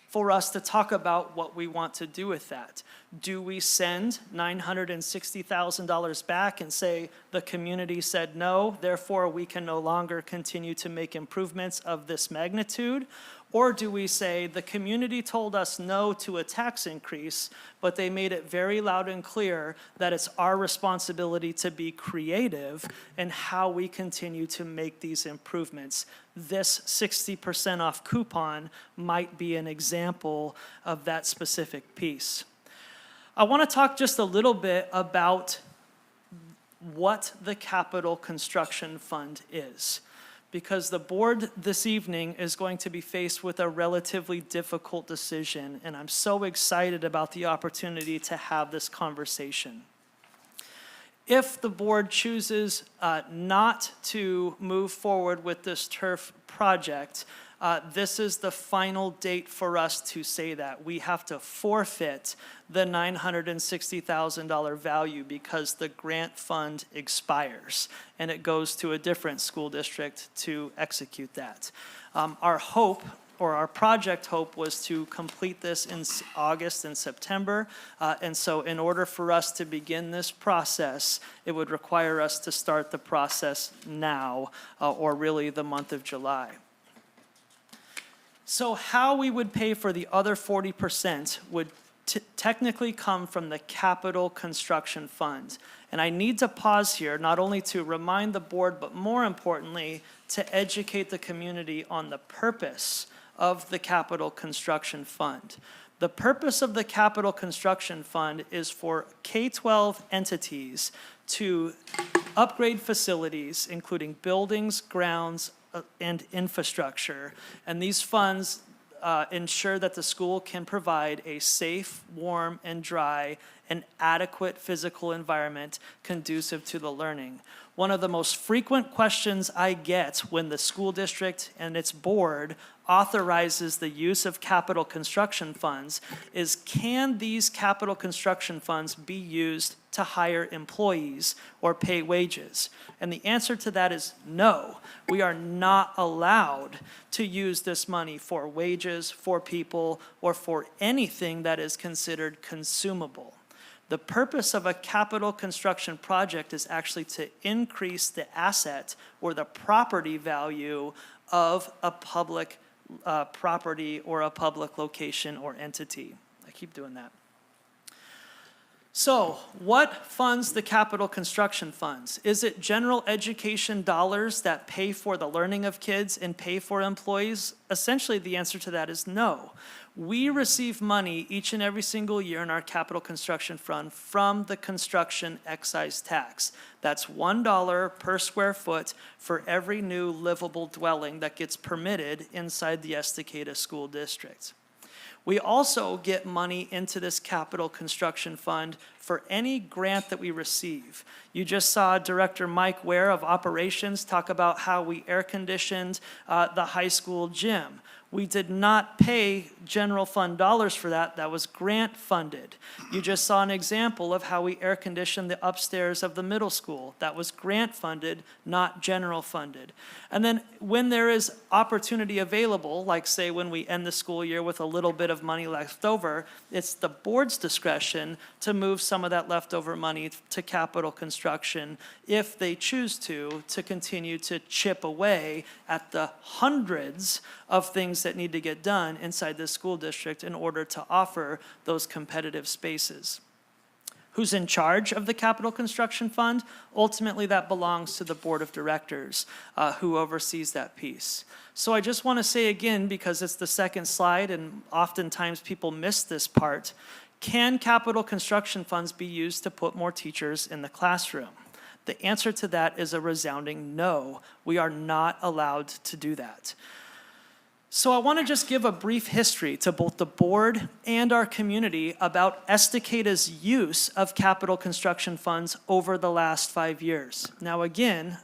for us to talk about what we want to do with that. Do we send $960,000 back and say the community said no, therefore we can no longer continue to make improvements of this magnitude? Or do we say the community told us no to a tax increase, but they made it very loud and clear that it's our responsibility to be creative in how we continue to make these improvements? This 60% off coupon might be an example of that specific piece. I want to talk just a little bit about what the Capital Construction Fund is, because the board this evening is going to be faced with a relatively difficult decision, and I'm so excited about the opportunity to have this conversation. If the board chooses not to move forward with this turf project, this is the final date for us to say that. We have to forfeit the $960,000 value because the grant fund expires and it goes to a different school district to execute that. Our hope, or our project hope, was to complete this in August and September. And so in order for us to begin this process, it would require us to start the process now, or really the month of July. So how we would pay for the other 40% would technically come from the capital construction fund. And I need to pause here, not only to remind the board, but more importantly, to educate the community on the purpose of the capital construction fund. The purpose of the capital construction fund is for K-12 entities to upgrade facilities, including buildings, grounds, and infrastructure. And these funds ensure that the school can provide a safe, warm, and dry and adequate physical environment conducive to the learning. One of the most frequent questions I get when the school district and its board authorizes the use of capital construction funds is, can these capital construction funds be used to hire employees or pay wages? And the answer to that is no. We are not allowed to use this money for wages, for people, or for anything that is considered consumable. The purpose of a capital construction project is actually to increase the asset or the property value of a public property or a public location or entity. I keep doing that. So, what funds the capital construction funds? Is it general education dollars that pay for the learning of kids and pay for employees? Essentially, the answer to that is no. We receive money each and every single year in our capital construction fund from the construction excise tax. That's $1 per square foot for every new livable dwelling that gets permitted inside the Estacada School District. We also get money into this capital construction fund for any grant that we receive. You just saw Director Mike Ware of Operations talk about how we air conditioned the high school gym. We did not pay general fund dollars for that. That was grant funded. You just saw an example of how we air conditioned the upstairs of the middle school. That was grant funded, not general funded. And then when there is opportunity available, like say when we end the school year with a little bit of money left over, it's the board's discretion to move some of that leftover money to capital construction if they choose to continue to chip away at the hundreds of things that need to get done inside the school district in order to offer those competitive spaces. Who's in charge of the capital construction fund? Ultimately, that belongs to the board of directors who oversees that piece. So I just want to say again, because it's the second slide and oftentimes people miss this part, can capital construction funds be used to put more teachers in the classroom? The answer to that is a resounding no. We are not allowed to do that. So I want to just give a brief history to both the board and our community about Estacada's use of capital construction funds over the last 5 years. Now again,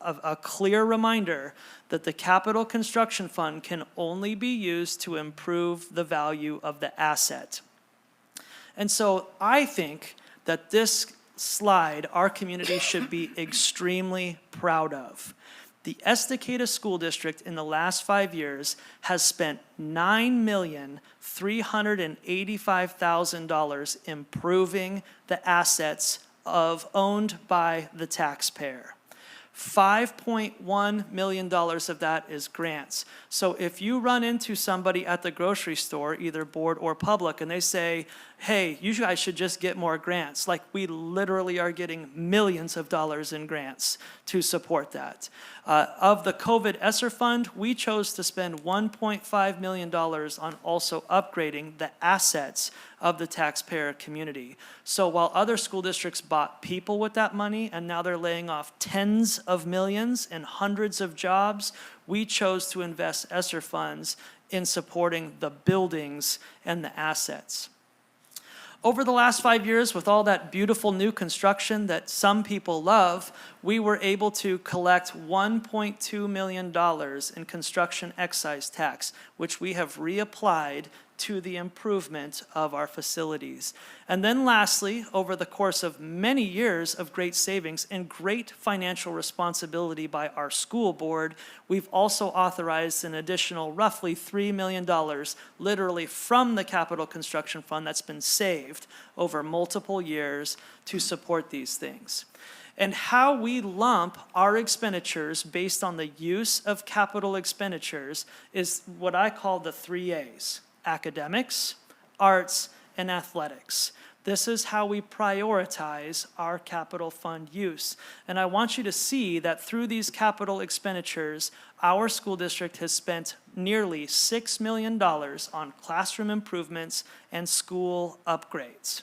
a clear reminder that the capital construction fund can only be used to improve the value of the asset. And so I think that this slide our community should be extremely proud of. The Estacada School District in the last 5 years has spent $9,385,000 improving the assets owned by the taxpayer. $5.1 million of that is grants. So if you run into somebody at the grocery store, either board or public, and they say, hey, you guys should just get more grants, like we literally are getting millions of dollars in grants to support that. Of the COVID ESSER fund, we chose to spend $1.5 million on also upgrading the assets of the taxpayer community. So while other school districts bought people with that money and now they're laying off tens of millions and hundreds of jobs, we chose to invest ESSER funds in supporting the buildings and the assets. Over the last 5 years, with all that beautiful new construction that some people love, we were able to collect $1.2 million in construction excise tax, which we have reapplied to the improvement of our facilities. And then lastly, over the course of many years of great savings and great financial responsibility by our school board, we've also authorized an additional roughly $3 million literally from the capital construction fund that's been saved over multiple years to support these things. And how we lump our expenditures based on the use of capital expenditures is what I call the 3 A's: academics, arts, and athletics. This is how we prioritize our capital fund use. And I want you to see that through these capital expenditures, our school district has spent nearly $6 million on classroom improvements and school upgrades.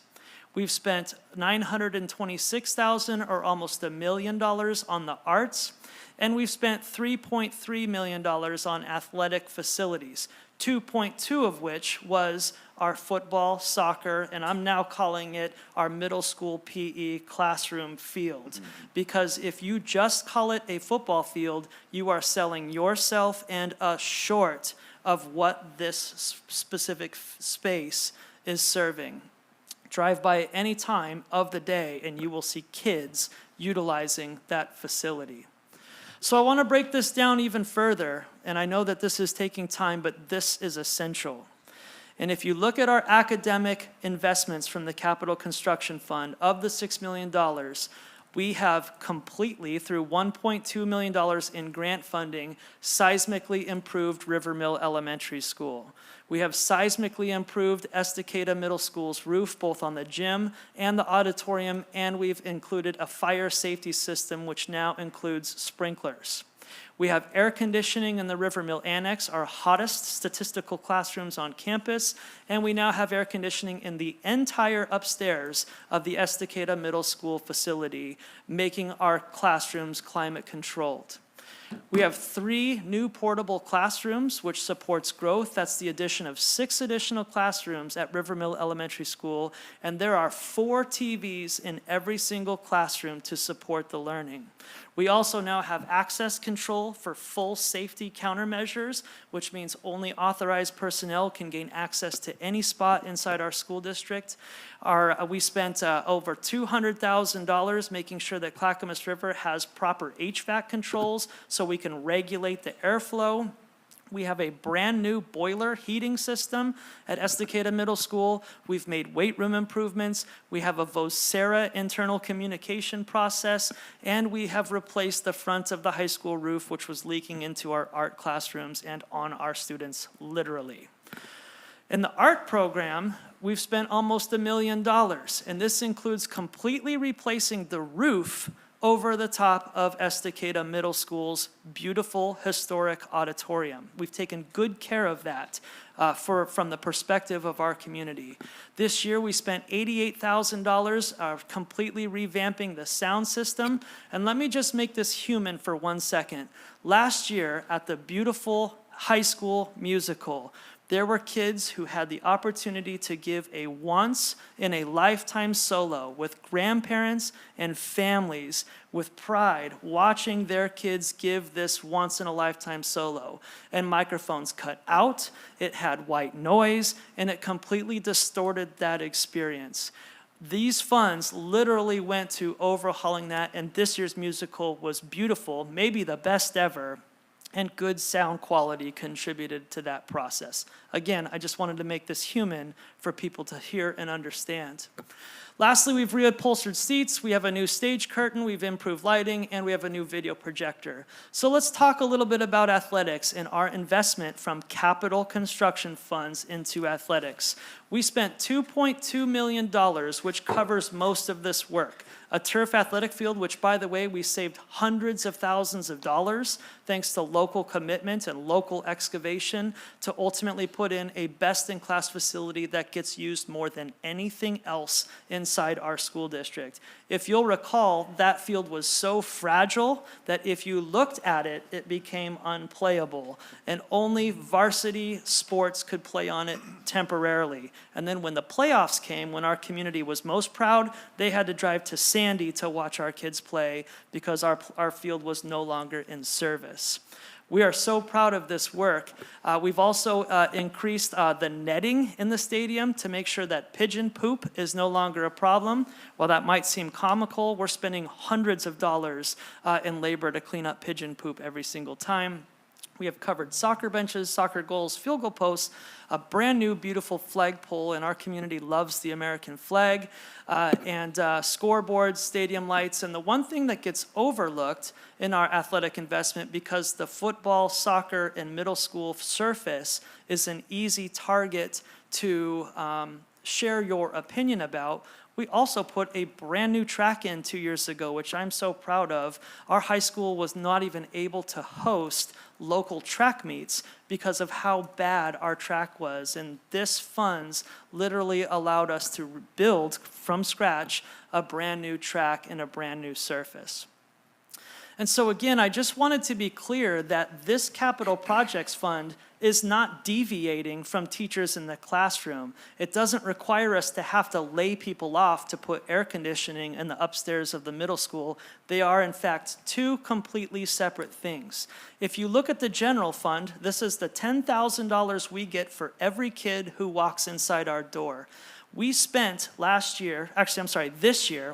We've spent $926,000, or almost $1 million, on the arts, and we've spent $3.3 million on athletic facilities, 2.2 of which was our football, soccer, and I'm now calling it our middle school PE classroom field. Because if you just call it a football field, you are selling yourself and us short of what this specific space is serving. Drive by any time of the day and you will see kids utilizing that facility. So I want to break this down even further, and I know that this is taking time, but this is essential. And if you look at our academic investments from the Capital Construction Fund, of the $6 million, we have completely, through $1.2 million in grant funding, seismically improved River Mill Elementary School. We have seismically improved Estacada Middle School's roof, both on the gym and the auditorium, and we've included a fire safety system, which now includes sprinklers. We have air conditioning in the River Mill Annex, our hottest statistical classrooms on campus, and we now have air conditioning in the entire upstairs of the Estacada Middle School facility, making our classrooms climate controlled. We have 3 new portable classrooms, which supports growth. That's the addition of 6 additional classrooms at River Mill Elementary School, and there are 4 TVs in every single classroom to support the learning. We also now have access control for full safety countermeasures, which means only authorized personnel can gain access to any spot inside our school district. We spent over $200,000 making sure that Clackamas River has proper HVAC controls so we can regulate the airflow. We have a brand new boiler heating system at Estacada Middle School. We've made weight room improvements. We have a Vocera internal communication process, and we have replaced the front of the high school roof, which was leaking into our art classrooms and on our students, literally. In the art program, we've spent almost $1 million, and this includes completely replacing the roof over the top of Estacada Middle School's beautiful historic auditorium. We've taken good care of that from the perspective of our community. This year we spent $88,000 completely revamping the sound system. And let me just make this human for 1 second. Last year at the beautiful high school musical, there were kids who had the opportunity to give a once-in-a-lifetime solo with grandparents and families with pride watching their kids give this once-in-a-lifetime solo. And microphones cut out, it had white noise, and it completely distorted that experience. These funds literally went to overhauling that, and this year's musical was beautiful, maybe the best ever, and good sound quality contributed to that process. Again, I just wanted to make this human for people to hear and understand. Lastly, we've reupholstered seats, we have a new stage curtain, we've improved lighting, and we have a new video projector. So let's talk a little bit about athletics and our investment from capital construction funds into athletics. We spent $2.2 million, which covers most of this work. A turf athletic field, which, by the way, we saved hundreds of thousands of dollars thanks to local commitment and local excavation to ultimately put in a best-in-class facility that gets used more than anything else inside our school district. If you'll recall, that field was so fragile that if you looked at it, it became unplayable, and only varsity sports could play on it temporarily. And then when the playoffs came, when our community was most proud, they had to drive to Sandy to watch our kids play because our field was no longer in service. We are so proud of this work. We've also increased the netting in the stadium to make sure that pigeon poop is no longer a problem. While that might seem comical, we're spending hundreds of dollars in labor to clean up pigeon poop every single time. We have covered soccer benches, soccer goals, field goal posts, a brand-new beautiful flagpole, and our community loves the American flag, and scoreboards, stadium lights, and the one thing that gets overlooked in our athletic investment, because the football, soccer, and middle school surface is an easy target to share your opinion about, we also put a brand new track in 2 years ago, which I'm so proud of. Our high school was not even able to host local track meets because of how bad our track was. And this funds literally allowed us to build from scratch a brand new track and a brand new surface. And so again, I just wanted to be clear that this capital projects fund is not deviating from teachers in the classroom. It doesn't require us to have to lay people off to put air conditioning in the upstairs of the middle school. They are, in fact, two completely separate things. If you look at the general fund, this is the $10,000 we get for every kid who walks inside our door. We spent this year,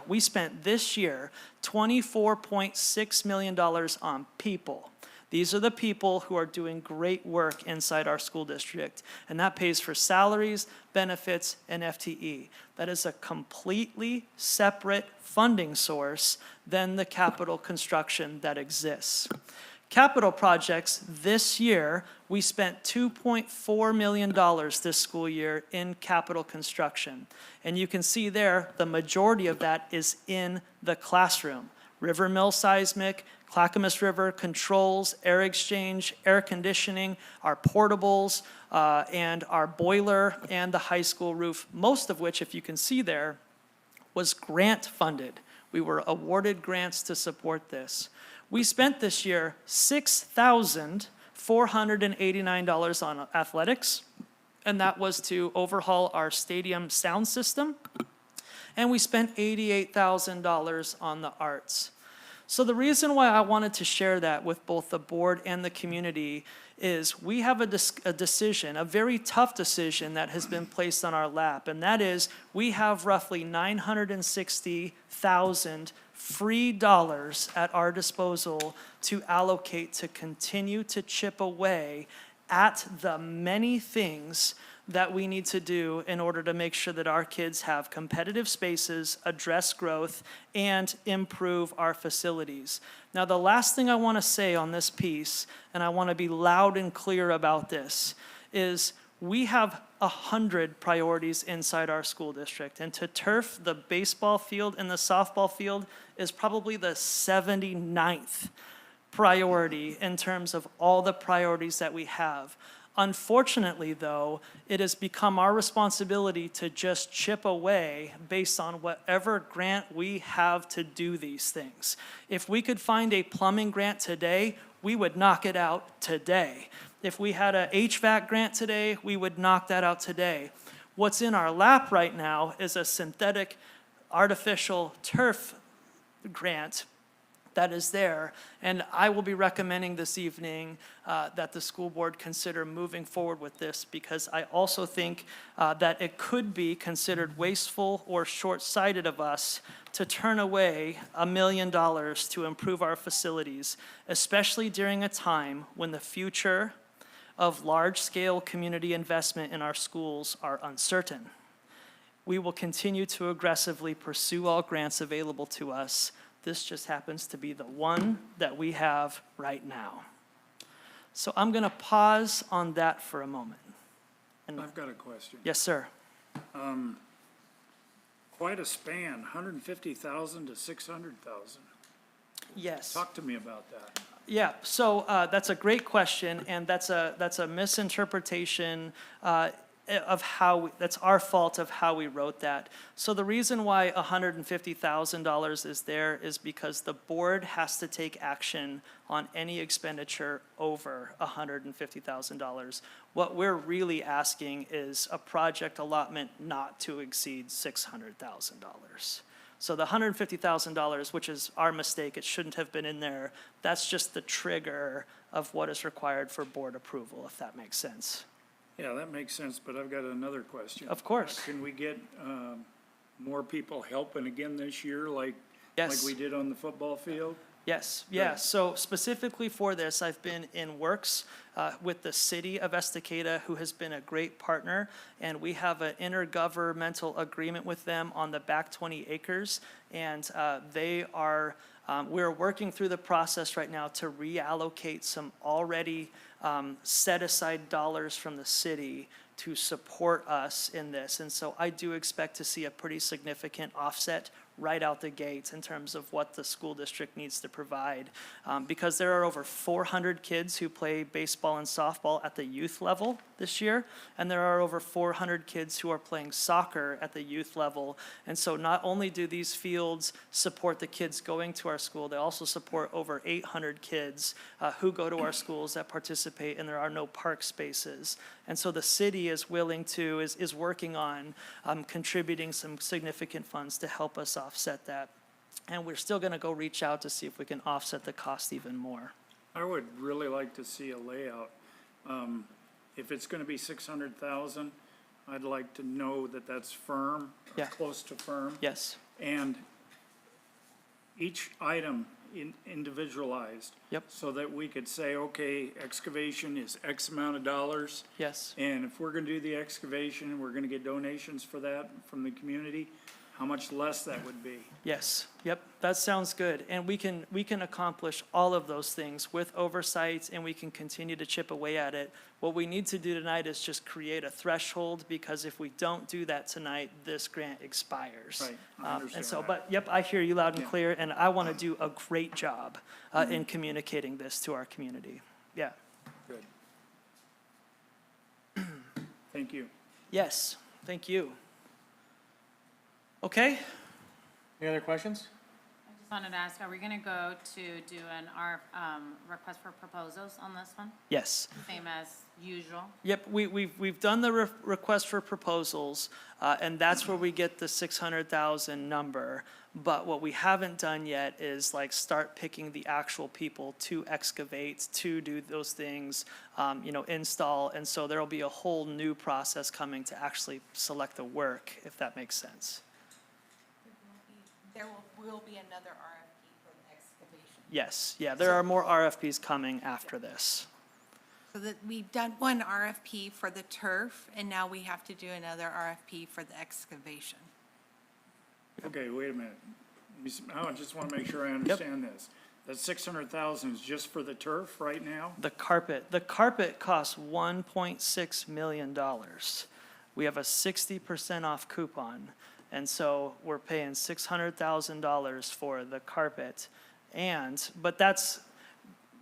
we spent this year $24.6 million on people. These are the people who are doing great work inside our school district, and that pays for salaries, benefits, and FTE. That is a completely separate funding source than the capital construction that exists. Capital projects, this year, we spent $2.4 million this school year in capital construction. And you can see there, the majority of that is in the classroom. River Mill seismic, Clackamas River controls, air exchange, air conditioning, our portables, and our boiler and the high school roof, most of which, if you can see there, was grant funded. We were awarded grants to support this. We spent this year $6,489 on athletics, and that was to overhaul our stadium sound system. And we spent $88,000 on the arts. So the reason why I wanted to share that with both the board and the community is we have a decision, a very tough decision that has been placed on our lap, and that is we have roughly $960,000 free dollars at our disposal to allocate to continue to chip away at the many things that we need to do in order to make sure that our kids have competitive spaces, address growth, and improve our facilities. Now, the last thing I want to say on this piece, and I want to be loud and clear about this, is we have 100 priorities inside our school district, and to turf the baseball field and the softball field is probably the 79th priority in terms of all the priorities that we have. Unfortunately, though, it has become our responsibility to just chip away based on whatever grant we have to do these things. If we could find a plumbing grant today, we would knock it out today. If we had an HVAC grant today, we would knock that out today. What's in our lap right now is a synthetic artificial turf grant that is there, and I will be recommending this evening that the school board consider moving forward with this, because I also think that it could be considered wasteful or short-sighted of us to turn away $1 million to improve our facilities, especially during a time when the future of large-scale community investment in our schools are uncertain. We will continue to aggressively pursue all grants available to us. This just happens to be the one that we have right now. So I'm going to pause on that for a moment. And I've got a question. yes, sir. Quite a span, 150,000 to 600,000. Yes. Talk to me about that. Yeah, so that's a great question, and that's a misinterpretation of how, that's our fault of how we wrote that. So the reason why $150,000 is there is because the board has to take action on any expenditure over $150,000. What we're really asking is a project allotment not to exceed $600,000. So the $150,000, which is our mistake, it shouldn't have been in there, that's just the trigger of what is required for board approval, if that makes sense. Yeah, that makes sense, but I've got another question. Of course. Can we get more people helping again this year like Yes. we did on the football field? Yes, yeah. So specifically for this, I've been in works with the city of Estacada, who has been a great partner, and we have an intergovernmental agreement with them on the back 20 acres, and we're working through the process right now to reallocate some already set-aside dollars from the city to support us in this. And so I do expect to see a pretty significant offset right out the gate in terms of what the school district needs to provide. Because there are over 400 kids who play baseball and softball at the youth level this year, and there are over 400 kids who are playing soccer at the youth level. And so not only do these fields support the kids going to our school, they also support over 800 kids who go to our schools that participate, and there are no park spaces. And so the city is working on contributing some significant funds to help us offset that. And we're still gonna go reach out to see if we can offset the cost even more. I would really like to see a layout. If it's gonna be 600,000, I'd like to know that that's firm, or Yeah. close to firm. Yes, And each item individualized. Yep. So that we could say, okay, excavation is X amount of dollars. yes, And if we're gonna do the excavation, we're gonna get donations for that from the community, how much less that would be. yes, yep, that sounds good. And we can accomplish all of those things with oversight, and we can continue to chip away at it. What we need to do tonight is just create a threshold, because if we don't do that tonight, this grant expires. Right, I And understand so, that. but, yep, I hear you loud and Yeah. clear, and I want to do a great job in communicating this to our community. Yeah, Good. Thank you. yes, thank you. Okay, Any other questions? I just wanted to ask, are we gonna go to do an request for proposals on this one? yes. Same as usual? Yep, we've done the request for proposals, and that's where we get the 600,000 number. But what we haven't done yet is like start picking the actual people to excavate, to do those things, install. And so there'll be a whole new process coming to actually select the work, if that makes sense. There will be another RFP for the excavation. Yes, yeah, there are more RFPs coming after this. So that we've done one RFP for the turf, and now we have to do another RFP for the excavation. Okay, wait a minute. I just wanna make sure I understand this. That 600,000 is just for the turf right now? The carpet costs $1.6 million. We have a 60% off coupon. And so we're paying $600,000 for the carpet, but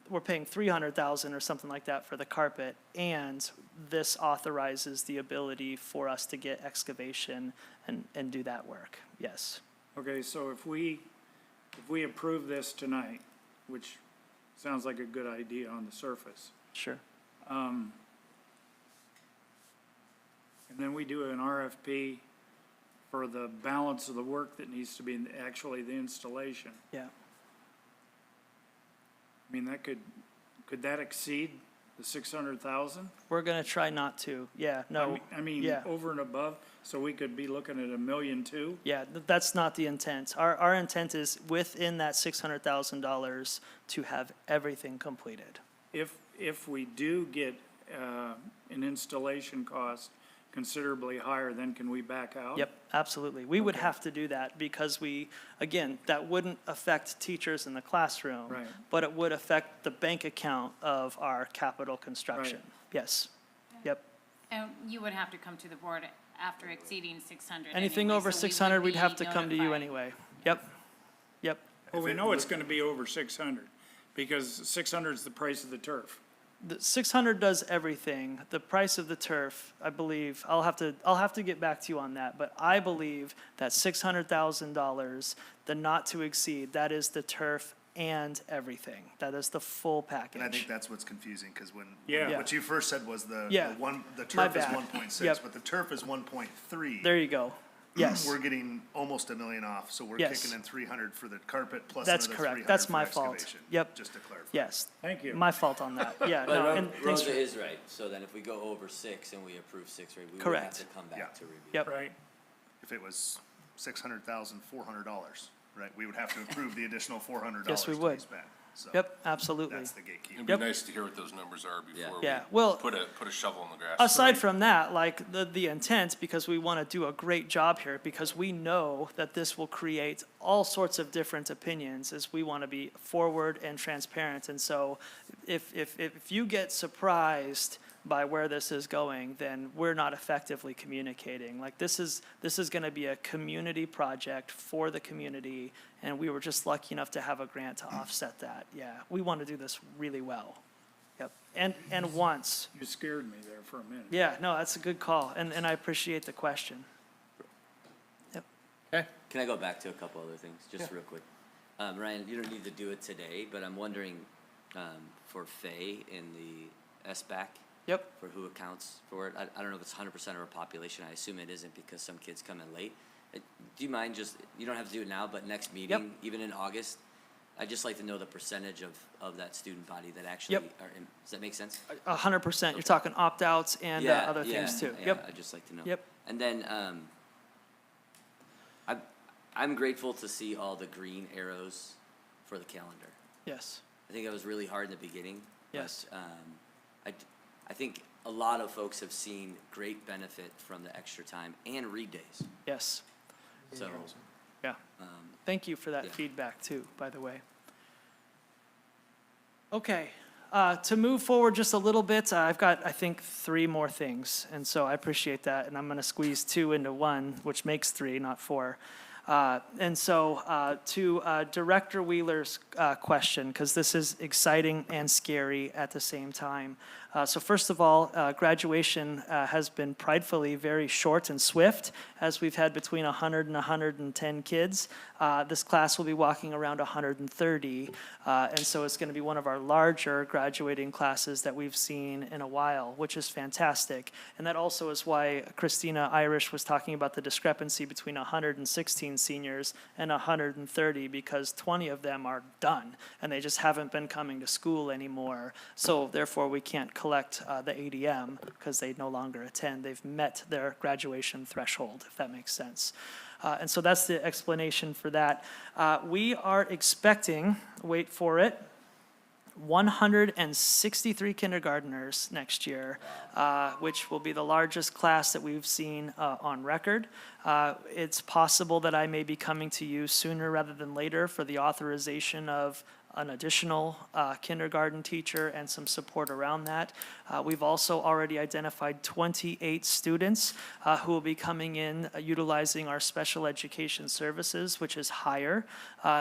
we're paying $300,000 or something like that for the carpet, and this authorizes the ability for us to get excavation and do that work, yes. Okay, so if we approve this tonight, which sounds like a good idea on the surface, Sure, and then we do an RFP for the balance of the work that needs to be actually the installation. yeah. I mean, could that exceed the 600,000? We're gonna try not to, yeah, no. I mean, yeah. over and above, so we could be looking at $1.2 million? Yeah, that's not the intent. Our intent is within that $600,000 to have everything completed. If we do get an installation cost considerably higher, then can we back out? Yep, absolutely. We would have to do that because that wouldn't affect teachers in the classroom. Right. But it would affect the bank account of our capital construction. Right. Yes, yep. And you would have to come to the board after exceeding 600 Anything anyway, over so we would 600, we'd be have to come to you notified. anyway. Yep, yep. Well, we know it's gonna be over 600, because 600 is the price of the turf. The 600 does everything. The price of the turf, I believe, I'll have to get back to you on that, but I believe that $600,000, the not to exceed, that is the turf and everything. That is the full package. And I think that's what's confusing, because Yeah. what you first said was the Yeah. the My turf is bad. 1.6, Yep. but the turf is 1.3. There you go. Yes. We're getting almost $1 million off, so we're Yes. kicking in 300 for the carpet plus That's another correct. 300 That's for my fault. excavation. Yep. Just to clarify. Yes. Thank you. My fault on that. Yeah, But no, and thanks Rosa for, is right, so then if we go over 6 and we approve 6, right, we would have Correct. to come Yeah. back to review. yep, Right, If it was $600,400, right? We would have to approve the additional $400 Yes, we to be would. spent. So Yep, absolutely. that's the gatekeeper. It'd be Yep. nice to hear what those numbers are before we Yeah, well, put a shovel in the grass. aside from that, like the intent, because we want to do a great job here, because we know that this will create all sorts of different opinions, is we want to be forward and transparent. And so if you get surprised by where this is going, then we're not effectively communicating. Like this is going to be a community project for the community, and we were just lucky enough to have a grant to offset that. Yeah, we want to do this really well. Yep, and once. You scared me there for a minute. Yeah, no, that's a good call, and I appreciate the question. Yep. Okay. Can I go back to a couple other things, just Yeah. real quick? Ryan, you don't need to do it today, but I'm wondering, for Faye in the SBAC, Yep. for who accounts for it. I don't know if it's 100% of our population. I assume it isn't because some kids come in late. Do you mind just, you don't have to do it now, but next meeting, even in August, I'd just like to know the percentage of that student body that actually Yep. are in, does that make sense? 100%. You're talking opt-outs and other things too. Yeah, Yep. I'd just like to know. Yep. And then, I'm grateful to see all the green arrows for the calendar. Yes. I think that was really hard in the beginning. Yes. But, I think a lot of folks have seen great benefit from the extra time and read days. Yes. So, Yeah. Thank you for that yeah. feedback too, by the way. Okay, to move forward just a little bit, I've got, I think, 3 more things, and so I appreciate that, and I'm going to squeeze 2 into 1, which makes 3, not 4. And so to Director Wheeler's question, because this is exciting and scary at the same time. So first of all, graduation has been pridefully very short and swift, as we've had between 100 and 110 kids. This class will be walking around 130, and so it's going to be one of our larger graduating classes that we've seen in a while, which is fantastic. And that also is why Christina Irish was talking about the discrepancy between 116 seniors and 130, because 20 of them are done, and they just haven't been coming to school anymore. So therefore, we can't collect the ADM because they no longer attend. They've met their graduation threshold, if that makes sense. And so that's the explanation for that. We are expecting, wait for it, 163 kindergartners next year, which will be the largest class that we've seen on record. It's possible that I may be coming to you sooner rather than later for the authorization of an additional kindergarten teacher and some support around that. We've also already identified 28 students who will be coming in utilizing our special education services, which is higher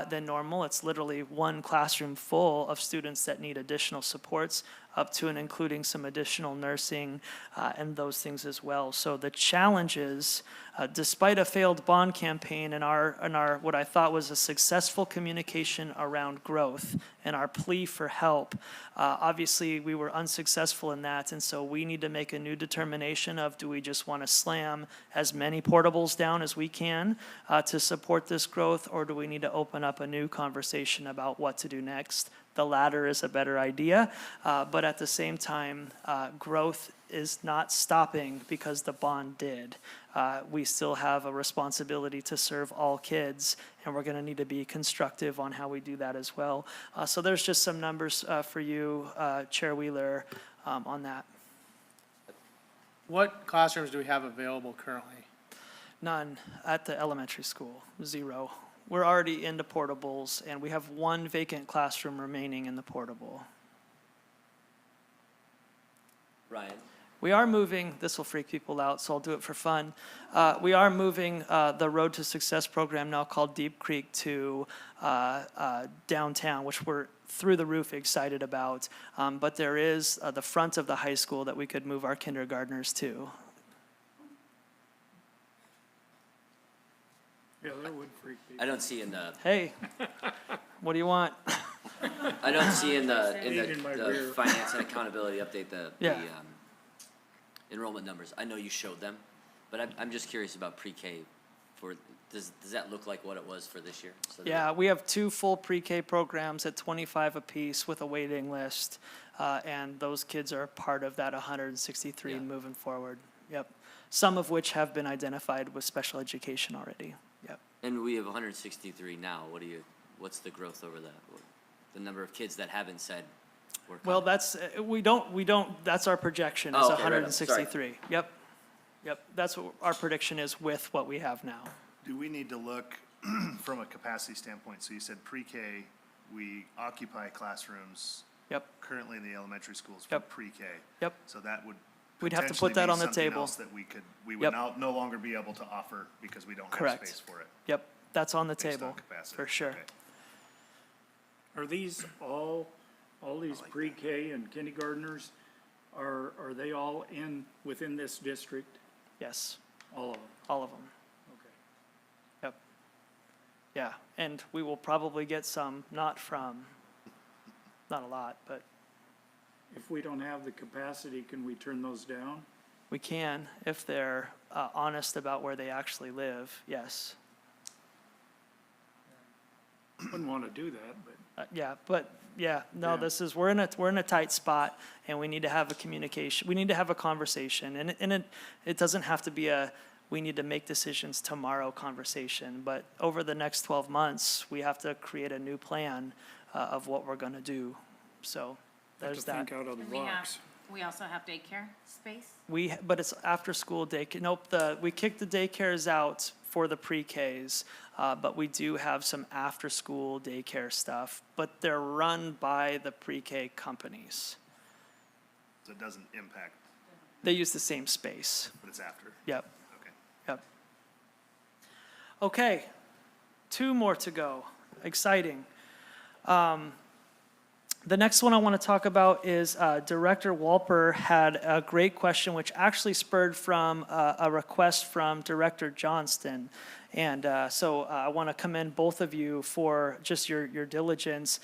than normal. It's literally one classroom full of students that need additional supports, up to and including some additional nursing and those things as well. So the challenge is, despite a failed bond campaign and our what I thought was a successful communication around growth and our plea for help, obviously we were unsuccessful in that, and so we need to make a new determination of, do we just want to slam as many portables down as we can to support this growth, or do we need to open up a new conversation about what to do next? The latter is a better idea, but at the same time, growth is not stopping because the bond did. We still have a responsibility to serve all kids, and we're going to need to be constructive on how we do that as well. So there's just some numbers for you, Chair Wheeler, on that. What classrooms do we have available currently? None at the elementary school, 0. We're already into portables, and we have 1 vacant classroom remaining in the portable. Ryan? We are moving, this will freak people out, so I'll do it for fun. We are moving the Road to Success program, now called Deep Creek, to downtown, which we're through the roof excited about. But there is the front of the high school that we could move our kindergartners to. Yeah, that would freak people. I don't see in the, Hey, what do you want? I don't see in Being in my the rear. finance and accountability update, the Yeah. enrollment numbers. I know you showed them, but I'm just curious about pre-K. Does that look like what it was for this year? So that- Yeah, we have 2 full pre-K programs at 25 apiece with a waiting list, and those kids are part of that 163 Yeah. moving forward. Yep. Some of which have been identified with special education already. Yep. And we have 163 now. What's the growth over that? The number of kids that haven't said we're coming? Well, that's, we don't, that's our projection, is Oh, okay, right on. 163. Yep. That's what our prediction is with what we have now. Do we need to look from a capacity standpoint? So you said pre-K, we occupy classrooms Yep, currently in the elementary schools for Yep. pre-K. Yep. So that would We'd have to potentially put that be on the something table. else that we would Yep. now no longer be able to offer because we don't have Correct. space for it. Yep, that's on the based on table, capacity. for sure. Okay. Are these all these pre-K and kindergartners, are they all within this district? Yes, All of them? all of them. Okay. Yep. Yeah, and we will probably get some, not a lot, but If we don't have the capacity, can we turn those down? we can if they're honest about where they actually live, yes. Wouldn't want to do that, but No, Yeah. we're in a tight spot, and we need to have a conversation, and it doesn't have to be we need to make decisions tomorrow conversation, but over the next 12 months, we have to create a new plan of what we're gonna do, so have there's to think that. out of the And box. we also have daycare space. But it's after-school daycare, nope, we kicked the daycares out for the pre-Ks, but we do have some after-school daycare stuff, but they're run by the pre-K companies. So it doesn't impact, They use the same space. but it's after. Yep, Okay. yep. Okay, 2 more to go. Exciting. The next one I want to talk about is Director Walper had a great question, which actually spurred from a request from Director Johnston. And so I want to commend both of you for just your diligence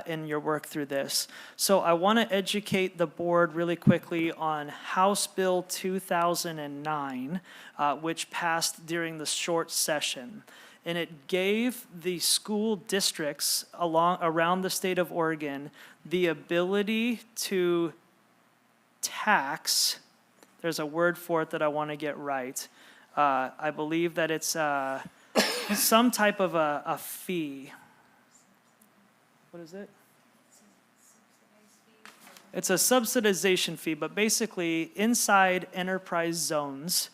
in your work through this. So I want to educate the board really quickly on House Bill 2009, which passed during the short session. And it gave the school districts around the state of Oregon the ability to tax, there's a word for it that I want to get right. I believe that it's some type of a fee. What is it? It's a subsidization fee, but basically inside enterprise zones,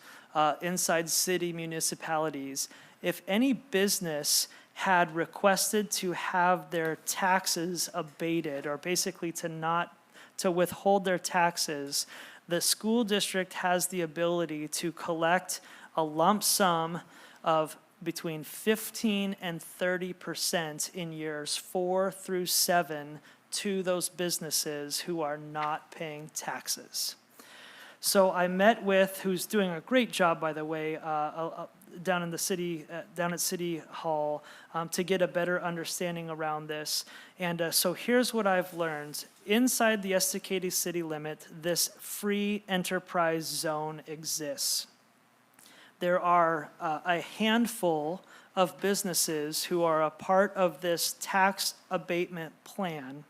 inside city municipalities, if any business had requested to have their taxes abated, or basically to withhold their taxes, the school district has the ability to collect a lump sum of between 15 and 30% in years 4 through 7 to those businesses who are not paying taxes. So I met with, who's doing a great job, by the way, down in the city, down at City Hall, to get a better understanding around this. And so here's what I've learned. Inside the Estacada city limit, this free enterprise zone exists. There are a handful of businesses who are a part of this tax abatement plan,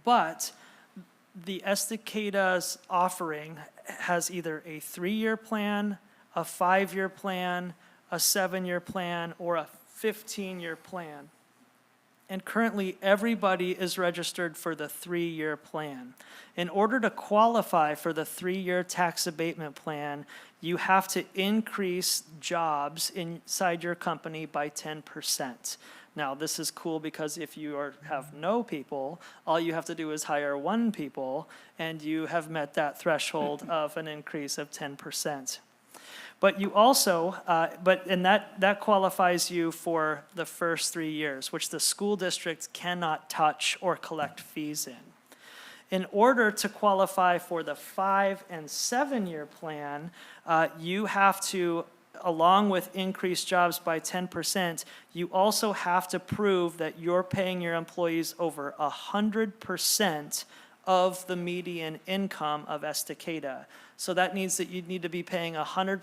but the Estacada's offering has either a 3-year plan, a 5-year plan, a 7-year plan, or a 15-year plan. And currently, everybody is registered for the 3-year plan. In order to qualify for the 3-year tax abatement plan, you have to increase jobs inside your company by 10%. Now, this is cool because if you have no people, all you have to do is hire 1 people, and you have met that threshold of an increase of 10%. But you also, that qualifies you for the first 3 years, which the school district cannot touch or collect fees in. In order to qualify for the 5 and 7-year plan, you have to, along with increased jobs by 10%, you also have to prove that you're paying your employees over 100% of the median income of Estacada. So that means that you need to be paying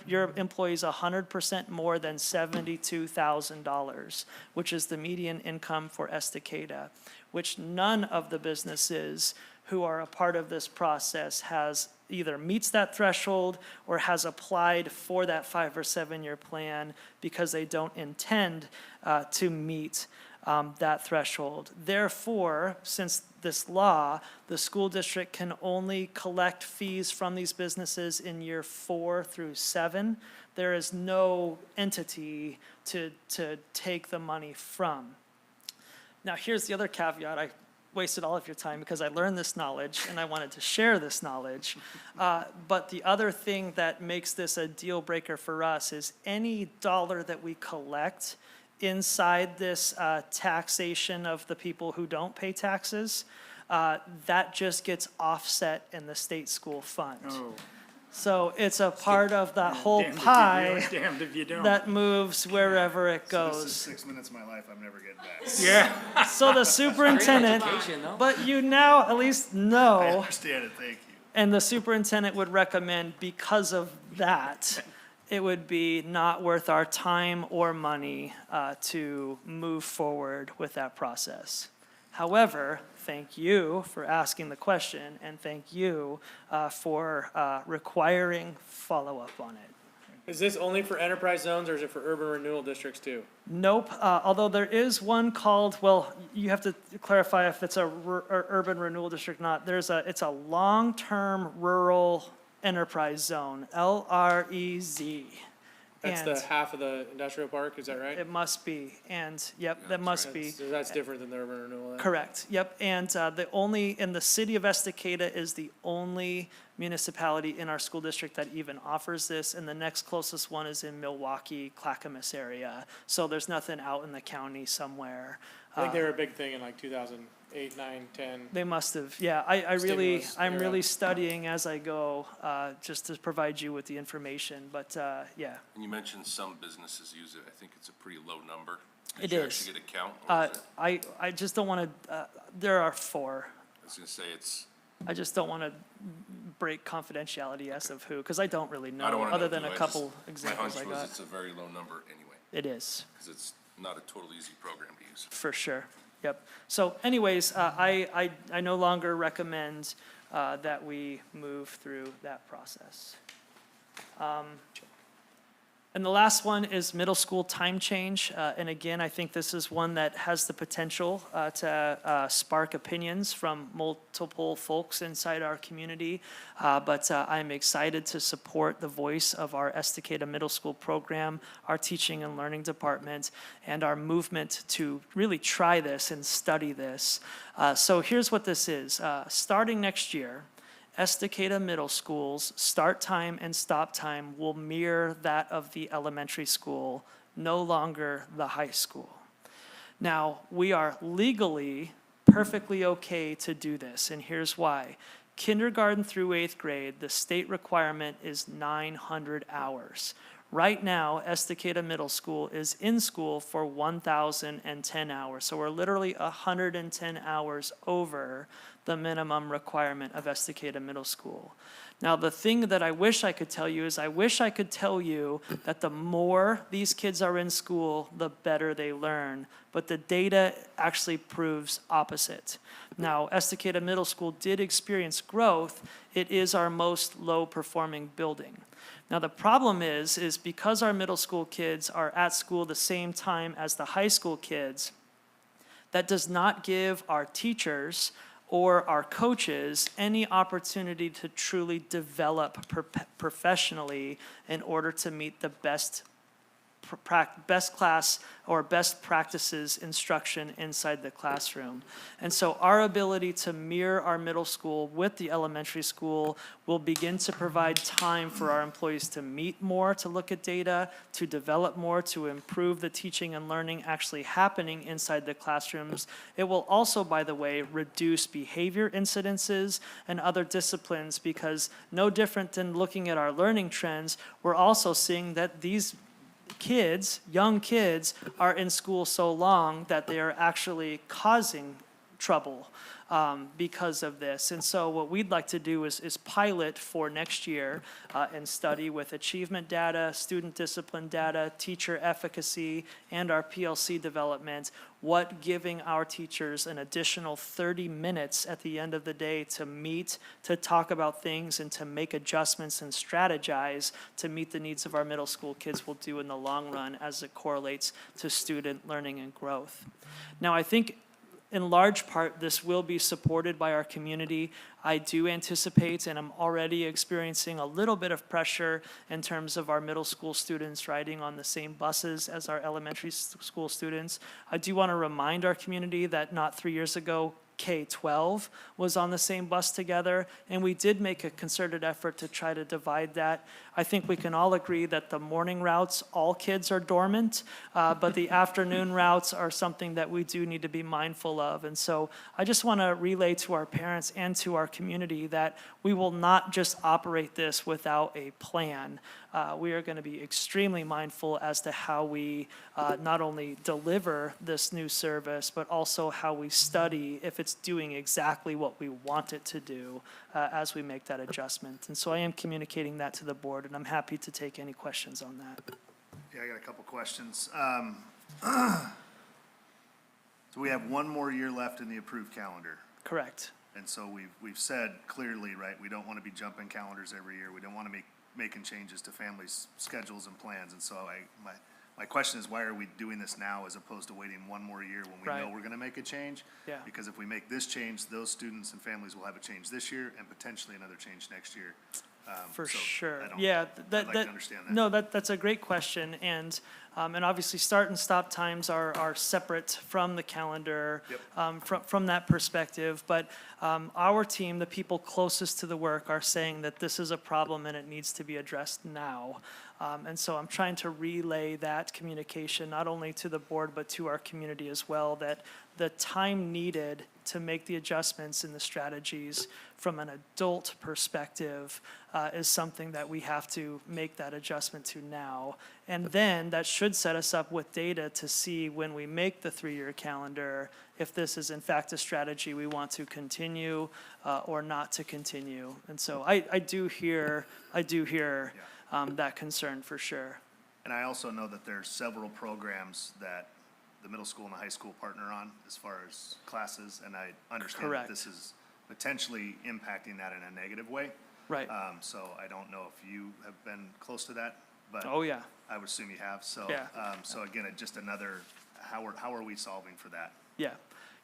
your employees 100% more than $72,000, which is the median income for Estacada, which none of the businesses who are a part of this process has either meets that threshold or has applied for that 5 or 7 year plan because they don't intend to meet that threshold. Therefore, since this law, the school district can only collect fees from these businesses in year 4 through 7. There is no entity to take the money from. Now, here's the other caveat. I wasted all of your time because I learned this knowledge and I wanted to share this knowledge. But the other thing that makes this a deal breaker for us is any dollar that we collect inside this taxation of the people who don't pay taxes, that just gets offset in the state school fund. Oh. So it's a part of that whole Damned if you do pie and damned if you don't. that moves wherever it So this is goes. 6 minutes of my life I'm never getting back. Yeah. So the superintendent, Education, though. but you now at least I know, understand it, thank you. and the superintendent would recommend because of that, it would be not worth our time or money to move forward with that process. However, thank you for asking the question, and thank you for requiring follow-up on it. Is this only for enterprise zones or is it for urban renewal districts too? Nope, although there is one called, well, you have to clarify if it's a urban renewal district or not. It's a long-term rural enterprise zone, LREZ. That's the half of the industrial park, is that right? It must be, and, yep, that must be. So that's different than the urban renewal then? Correct, yep, and in the city of Estacada is the only municipality in our school district that even offers this, and the next closest one is in Milwaukee, Clackamas area. So there's nothing out in the county somewhere. I think they were a big thing in like 2008, 9, 10. They must have, yeah, I'm Stimulus really era. studying as I go, just to provide you with the information, but, yeah. And you mentioned some businesses use it. I think it's a pretty low number. It Did you is. actually get a count? Or is it- I just don't want to, there are 4. I was gonna say it's, I just don't want to break confidentiality as of who, because I don't really I don't know, wanna know other than too. a I couple just- examples I My hunch was got. it's a very low number anyway, It is, because it's not a total easy program to use. for sure. Yep. So anyways, I no longer recommend that we move through that process. And the last one is middle school time change. And again, I think this is one that has the potential to spark opinions from multiple folks inside our community. But I'm excited to support the voice of our Estacada Middle School program, our teaching and learning department, and our movement to really try this and study this. So here's what this is. Starting next year, Estacada Middle School's start time and stop time will mirror that of the elementary school, no longer the high school. Now, we are legally perfectly okay to do this, and here's why. Kindergarten through 8th grade, the state requirement is 900 hours. Right now, Estacada Middle School is in school for 1,010 hours. So we're literally 110 hours over the minimum requirement of Estacada Middle School. Now, the thing that I wish I could tell you is I wish I could tell you that the more these kids are in school, the better they learn. But the data actually proves opposite. Now, Estacada Middle School did experience growth. It is our most low-performing building. Now, the problem is because our middle school kids are at school the same time as the high school kids, that does not give our teachers or our coaches any opportunity to truly develop professionally in order to meet the best class or best practices instruction inside the classroom. And so our ability to mirror our middle school with the elementary school will begin to provide time for our employees to meet more, to look at data, to develop more, to improve the teaching and learning actually happening inside the classrooms. It will also, by the way, reduce behavior incidences and other disciplines, because no different than looking at our learning trends, we're also seeing that these kids, young kids, are in school so long that they are actually causing trouble because of this. And so what we'd like to do is pilot for next year and study with achievement data, student discipline data, teacher efficacy, and our PLC development, what giving our teachers an additional 30 minutes at the end of the day to meet, to talk about things, and to make adjustments and strategize to meet the needs of our middle school kids will do in the long run as it correlates to student learning and growth. Now, I think in large part, this will be supported by our community. I do anticipate, and I'm already experiencing a little bit of pressure in terms of our middle school students riding on the same buses as our elementary school students. I do want to remind our community that not 3 years ago, K-12 was on the same bus together, and we did make a concerted effort to try to divide that. I think we can all agree that the morning routes, all kids are dormant, but the afternoon routes are something that we do need to be mindful of. And so I just want to relay to our parents and to our community that we will not just operate this without a plan. We are going to be extremely mindful as to how we not only deliver this new service, but also how we study if it's doing exactly what we want it to do as we make that adjustment. And so I am communicating that to the board, and I'm happy to take any questions on that. Yeah, I got a couple questions. So we have one more year left in the approved calendar. Correct. And so we've said clearly, right, we don't want to be jumping calendars every year. We don't want to be making changes to families' schedules and plans. And so my question is, why are we doing this now as opposed to waiting one more year when we know Right. we're going to make a change? Yeah. Because if we make this change, those students and families will have a change this year and potentially another change next year. For So sure. I don't- Yeah, I'd like to understand that. No, that's a great question, and obviously start and stop times are separate from the calendar, from that perspective. But our team, the people closest to the work, are saying that this is a problem and it needs to be addressed now. And so I'm trying to relay that communication not only to the board but to our community as well, that the time needed to make the adjustments in the strategies from an adult perspective is something that we have to make that adjustment to now. And then that should set us up with data to see when we make the 3-year calendar, if this is in fact a strategy we want to continue or not to continue. And so I do hear that concern for sure. And I also know that there's several programs that the middle school and the high school partner on as far as classes, and I understand that Correct. this is potentially impacting that in a negative way. Right. So I don't know if you have been close to that, but Oh, yeah. I would assume you have. So, Yeah. So again, just another, how are we solving for that? Yeah,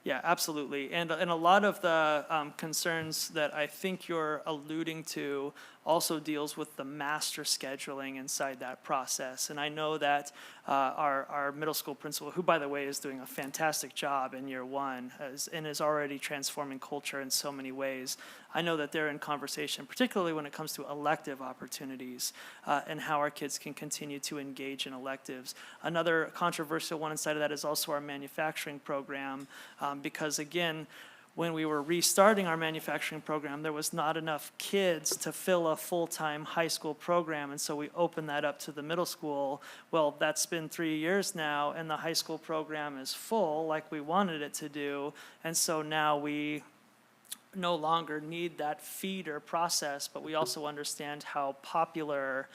yeah, absolutely. And a lot of the concerns that I think you're alluding to also deals with the master scheduling inside that process. And I know that our middle school principal, who by the way is doing a fantastic job in year one and is already transforming culture in so many ways, I know that they're in conversation, particularly when it comes to elective opportunities and how our kids can continue to engage in electives. Another controversial one inside of that is also our manufacturing program, because again, when we were restarting our manufacturing program, there was not enough kids to fill a full-time high school program, and so we opened that up to the middle school. Well, that's been 3 years now, and the high school program is full like we wanted it to do, and so now we no longer need that feeder process, but we also understand how popular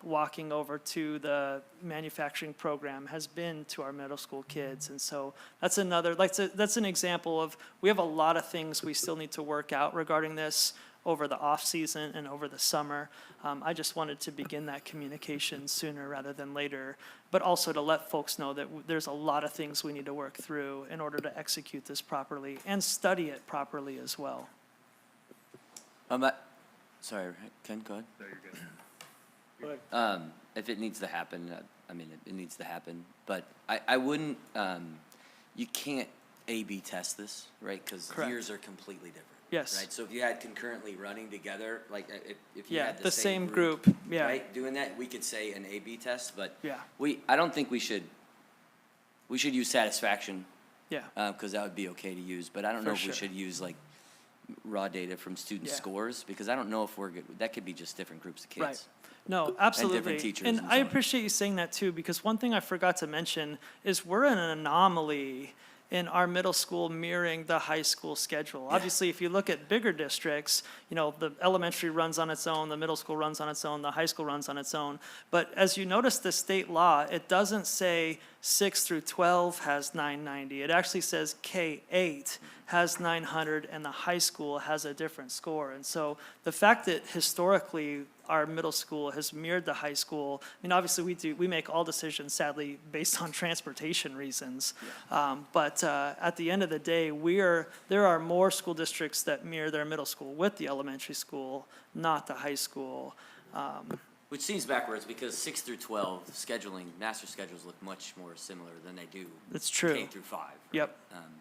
walking over to the manufacturing program has been to our middle school kids. And so that's that's an example of, we have a lot of things we still need to work out regarding this over the off season and over the summer. I just wanted to begin that communication sooner rather than later, but also to let folks know that there's a lot of things we need to work through in order to execute this properly and study it properly as well. Sorry, Ken, go ahead. There, you're good. If it needs to happen, I mean, it needs to happen, but I wouldn't, you can't A/B test this, right? Because Correct. years are completely different. Yes. Right, so if you had concurrently running together, like if you Yeah, had the same group, yeah. right, doing that, we could say an A/B test, but Yeah. I don't think we should use satisfaction, Yeah. because that would be okay to use, but I don't know For if we sure. should use like raw data from student Yeah. scores, because I don't know if we're good, that could be just different groups of kids. Right. No, absolutely. teachers And and I so on. appreciate you saying that too, because one thing I forgot to mention is we're in an anomaly in our middle school mirroring the high school schedule. Obviously, if you look at bigger districts, you know, the elementary runs on its own, the middle school runs on its own, the high school runs on its own. But as you notice the state law, it doesn't say 6 through 12 has 990. It actually says K-8 has 900 and the high school has a different score. And so the fact that historically our middle school has mirrored the high school, I mean, obviously we make all decisions sadly based on transportation reasons. But at the end of the day, there are more school districts that mirror their middle school with the elementary school, not the high school. Which seems backwards because 6 through 12 scheduling, master schedules look much more similar than they do It's true. K through 5. Right? Yep.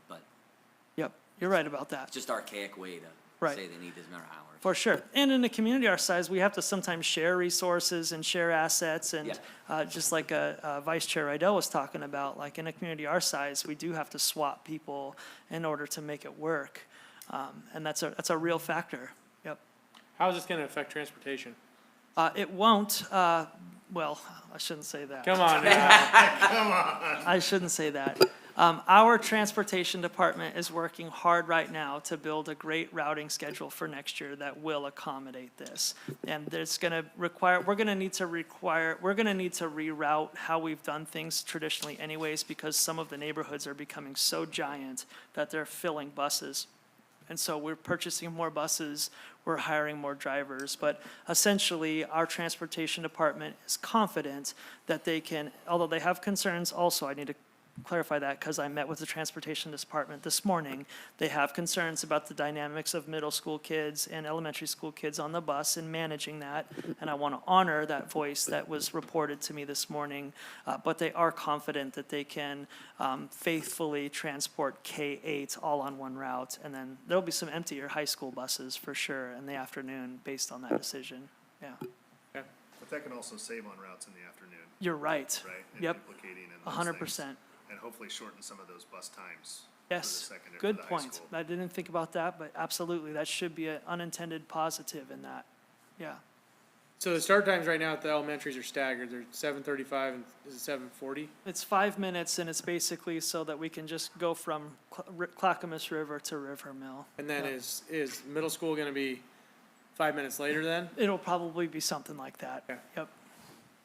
But Yep, you're right about that. it's just archaic way to Right. say they need this amount of hours. For sure. And in a community our size, we have to sometimes share resources and share assets. And just like Vice Chair Rydell was talking about, like in a community our size, we do have to swap people in order to make it work. And that's a real factor. Yep. How is this going to affect transportation? It won't, well, I shouldn't say that. Come on now. I shouldn't say that. Our transportation department is working hard right now to build a great routing schedule for next year that will accommodate this. And there's gonna require, we're gonna need to reroute how we've done things traditionally anyways, because some of the neighborhoods are becoming so giant that they're filling buses. And so we're purchasing more buses, we're hiring more drivers, but essentially our transportation department is confident that they can, although they have concerns also, I need to clarify that because I met with the transportation department this morning. They have concerns about the dynamics of middle school kids and elementary school kids on the bus and managing that. And I want to honor that voice that was reported to me this morning. But they are confident that they can faithfully transport K-8 all on one route. And then there'll be some emptier high school buses for sure in the afternoon based on that decision. Yeah. But that can also save on routes in the afternoon, You're right. right? And Yep. duplicating and those 100%. things. And hopefully shorten some of those bus times. Yes, For the secondary, good for the high point. school. I didn't think about that, but absolutely, that should be an unintended positive in that. Yeah. So the start times right now at the elementaries are staggered. They're 7:35 and is it 7:40? It's 5 minutes, and it's basically so that we can just go from Clackamas River to River Mill. And then Yeah. is middle school going to be 5 minutes later then? It'll probably be something like that. Okay. Yep.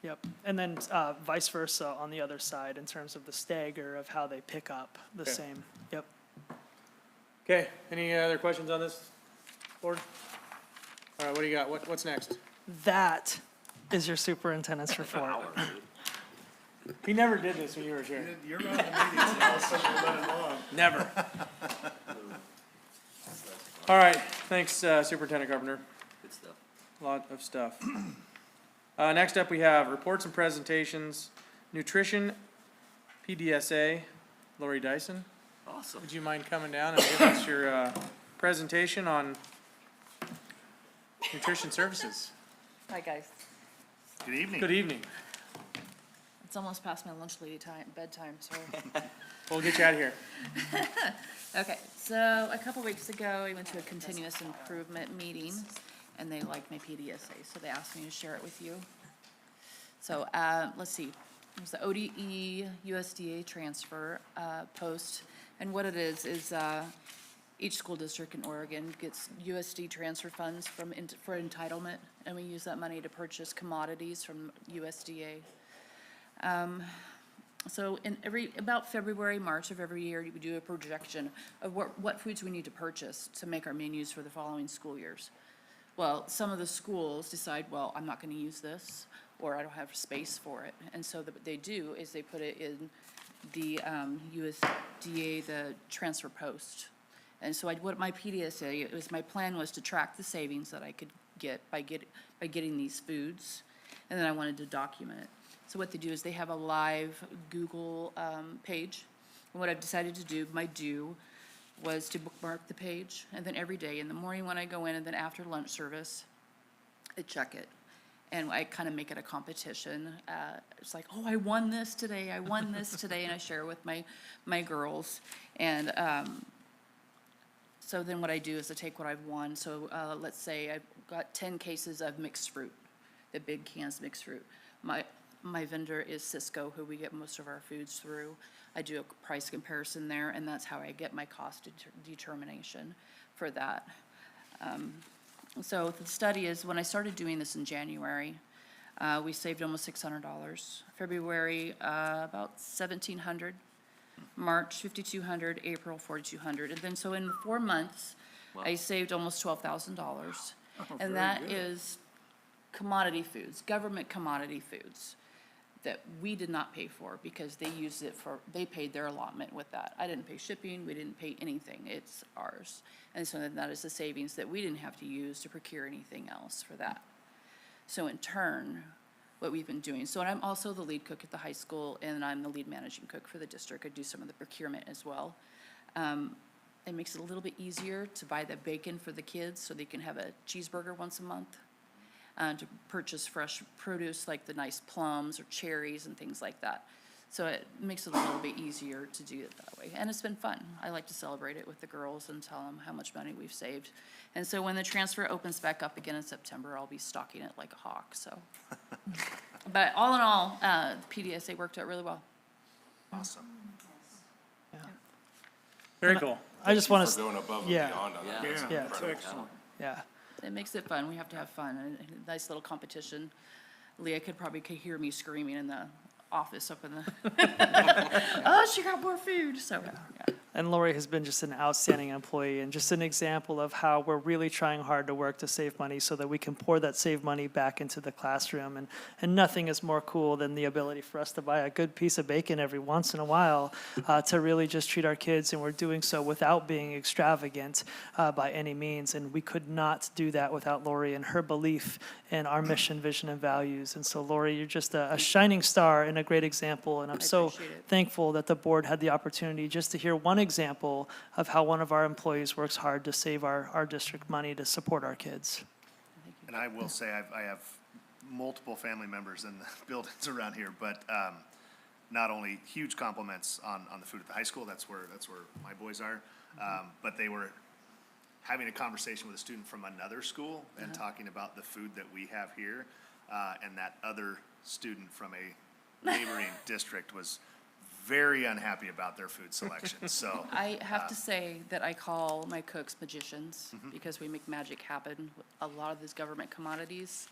Yep. And then vice versa on the other side in terms of the stagger of how they pick up the Okay. same. Yep. Okay, any other questions on this, board? All right, what do you got? What's next? That is your superintendent's report. He never did this when you were chair. You're running the meetings and all of a sudden you're running along. Never. All right, thanks Superintendent Carpenter. Good stuff. A lot of stuff. Next up, we have reports and presentations, nutrition, PDSA, Lori Dyson. Awesome. Would you mind coming down and give us your presentation on nutrition services? Hi, guys. Good evening. Good evening. It's almost past my lunch lady time, bedtime, so. We'll get you out of here. Okay, so a couple weeks ago, I went to a continuous improvement meeting, and they liked my PDSA, so they asked me to share it with you. So, let's see, there's the ODE USDA transfer, post, and what it is, each school district in Oregon gets USD transfer funds for entitlement, and we use that money to purchase commodities from USDA. So in about February, March of every year, we do a projection of what foods we need to purchase to make our menus for the following school years. Well, some of the schools decide, well, I'm not gonna use this, or I don't have space for it. And so what they do is they put it in the USDA, the transfer post. And so what my PDSA, my plan was to track the savings that I could get by getting these foods, and then I wanted to document it. So what they do is they have a live Google page. And what I've decided to do, my was to bookmark the page. And then every day in the morning when I go in and then after lunch service, I check it. And I kind of make it a competition. It's like, oh, I won this today, I won this today, and I share it with my girls. And so then what I do is I take what I've won. So let's say I've got 10 cases of mixed fruit, the big cans of mixed fruit. My vendor is Cisco, who we get most of our foods through. I do a price comparison there, and that's how I get my cost determination for that. So the study is, when I started doing this in January, we saved almost $600. February, about $1,700. March, $5,200. April, $4,200. And then, so in 4 months, I saved almost $12,000. And that is commodity foods, government commodity foods that we did not pay for because they used it for, they paid their allotment with that. I didn't pay shipping, we didn't pay anything, it's ours. And so then that is the savings that we didn't have to use to procure anything else for that. So in turn, what we've been doing, so I'm also the lead cook at the high school, and I'm the lead managing cook for the district. I do some of the procurement as well. It makes it a little bit easier to buy the bacon for the kids so they can have a cheeseburger once a month. To purchase fresh produce like the nice plums or cherries and things like that. So it makes it a little bit easier to do it that way. And it's been fun. I like to celebrate it with the girls and tell them how much money we've saved. And so when the transfer opens back up again in September, I'll be stocking it like a hawk, so. But all in all, the PDSA worked out really well. Awesome. Very cool. I just want For to, going above and yeah. beyond on that. That's Yeah. incredible. Excellent. yeah. It makes it fun. We have to have fun. And a nice little competition. Leah could probably hear me screaming in the office up in the, oh, she got more food, so, yeah. And Lori has been just an outstanding employee and just an example of how we're really trying hard to work to save money so that we can pour that saved money back into the classroom. And nothing is more cool than the ability for us to buy a good piece of bacon every once in a while to really just treat our kids. And we're doing so without being extravagant by any means. And we could not do that without Lori and her belief in our mission, vision, and values. And so, Lori, you're just a shining star and a great example. And I'm so appreciate it. thankful that the board had the opportunity just to hear one example of how one of our employees works hard to save our district money to support our kids. And I will say, I have multiple family members in the buildings around here, but not only huge compliments on the food at the high school, that's where my boys are, but they were having a conversation with a student from another school and talking about the food that we have here, and that other student from a neighboring district was very unhappy about their food selection, so. I have to say that I call my cooks magicians because we make magic happen. With a lot of these government commodities,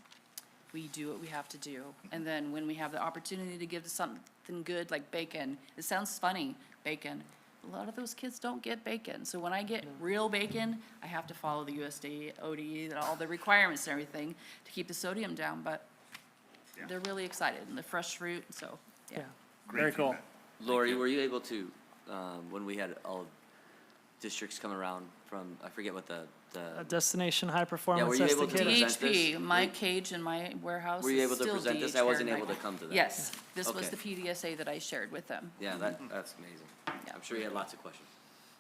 we do what we have to do. And then when we have the opportunity to give something good like bacon, it sounds funny, bacon. A lot of those kids don't get bacon. So when I get real bacon, I have to follow the USDA, ODE, and all the requirements and everything to keep the sodium down, but Yeah. they're really excited. And the fresh fruit, so, yeah. Great Very cool. feedback. Lori, were you able to, when we had all districts come around from, I forget what A destination high performance were you able to esticator. present this? DHP, my cage in my warehouse Were you is able to still present this? DHP I wasn't right able to now. come to that. Yes, this was Okay. the PDSA that I shared with them. Yeah, that's amazing. I'm sure you had lots of questions.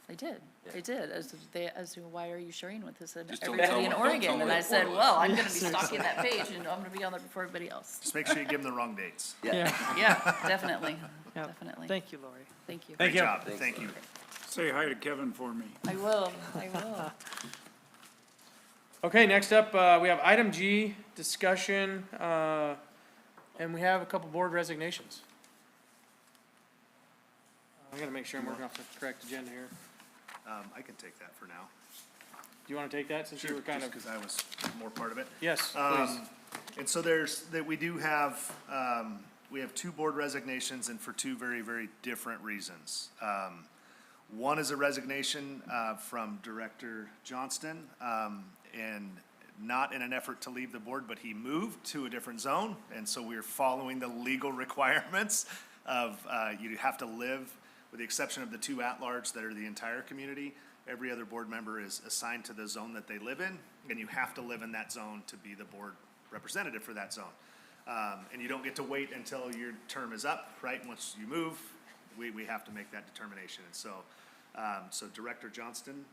I did, Yeah. I did, as to why are you sharing with this, Just don't everybody tell in them- don't Oregon? tell them And where I the said, portal is. well, I'm gonna be stalking that page, and I'm gonna be on there before everybody else. Just make sure you give them the wrong dates. Yeah. Yeah, definitely, Yep. definitely. Thank you, Lori. Thank you. Thank Great you. job, Thanks, thank you. Say hi to Kevin for me. I will, I will. Okay, next up, we have item G, discussion, and we have a couple board resignations. I gotta make sure I'm working off the correct agenda here. I can take that for now. Do you wanna take that since you were kind of, Because I was more part of it. yes, please. And so we do have, we have two board resignations and for two very, very different reasons. One is a resignation from Director Johnston, and not in an effort to leave the board, but he moved to a different zone. And so we're following the legal requirements of, you have to live, with the exception of the two at-large that are the entire community, every other board member is assigned to the zone that they live in, and you have to live in that zone to be the board representative for that zone. And you don't get to wait until your term is up, right? Once you move, we have to make that determination. And so, so Director Johnston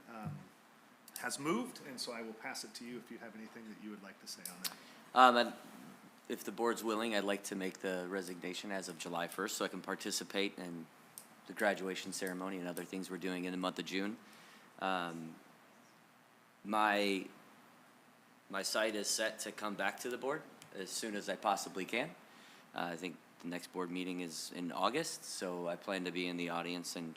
has moved, and so I will pass it to you if you have anything that you would like to say on that. And if the board's willing, I'd like to make the resignation as of July 1st so I can participate in the graduation ceremony and other things we're doing in the month of June. My sight is set to come back to the board as soon as I possibly can. I think the next board meeting is in August, so I plan to be in the audience and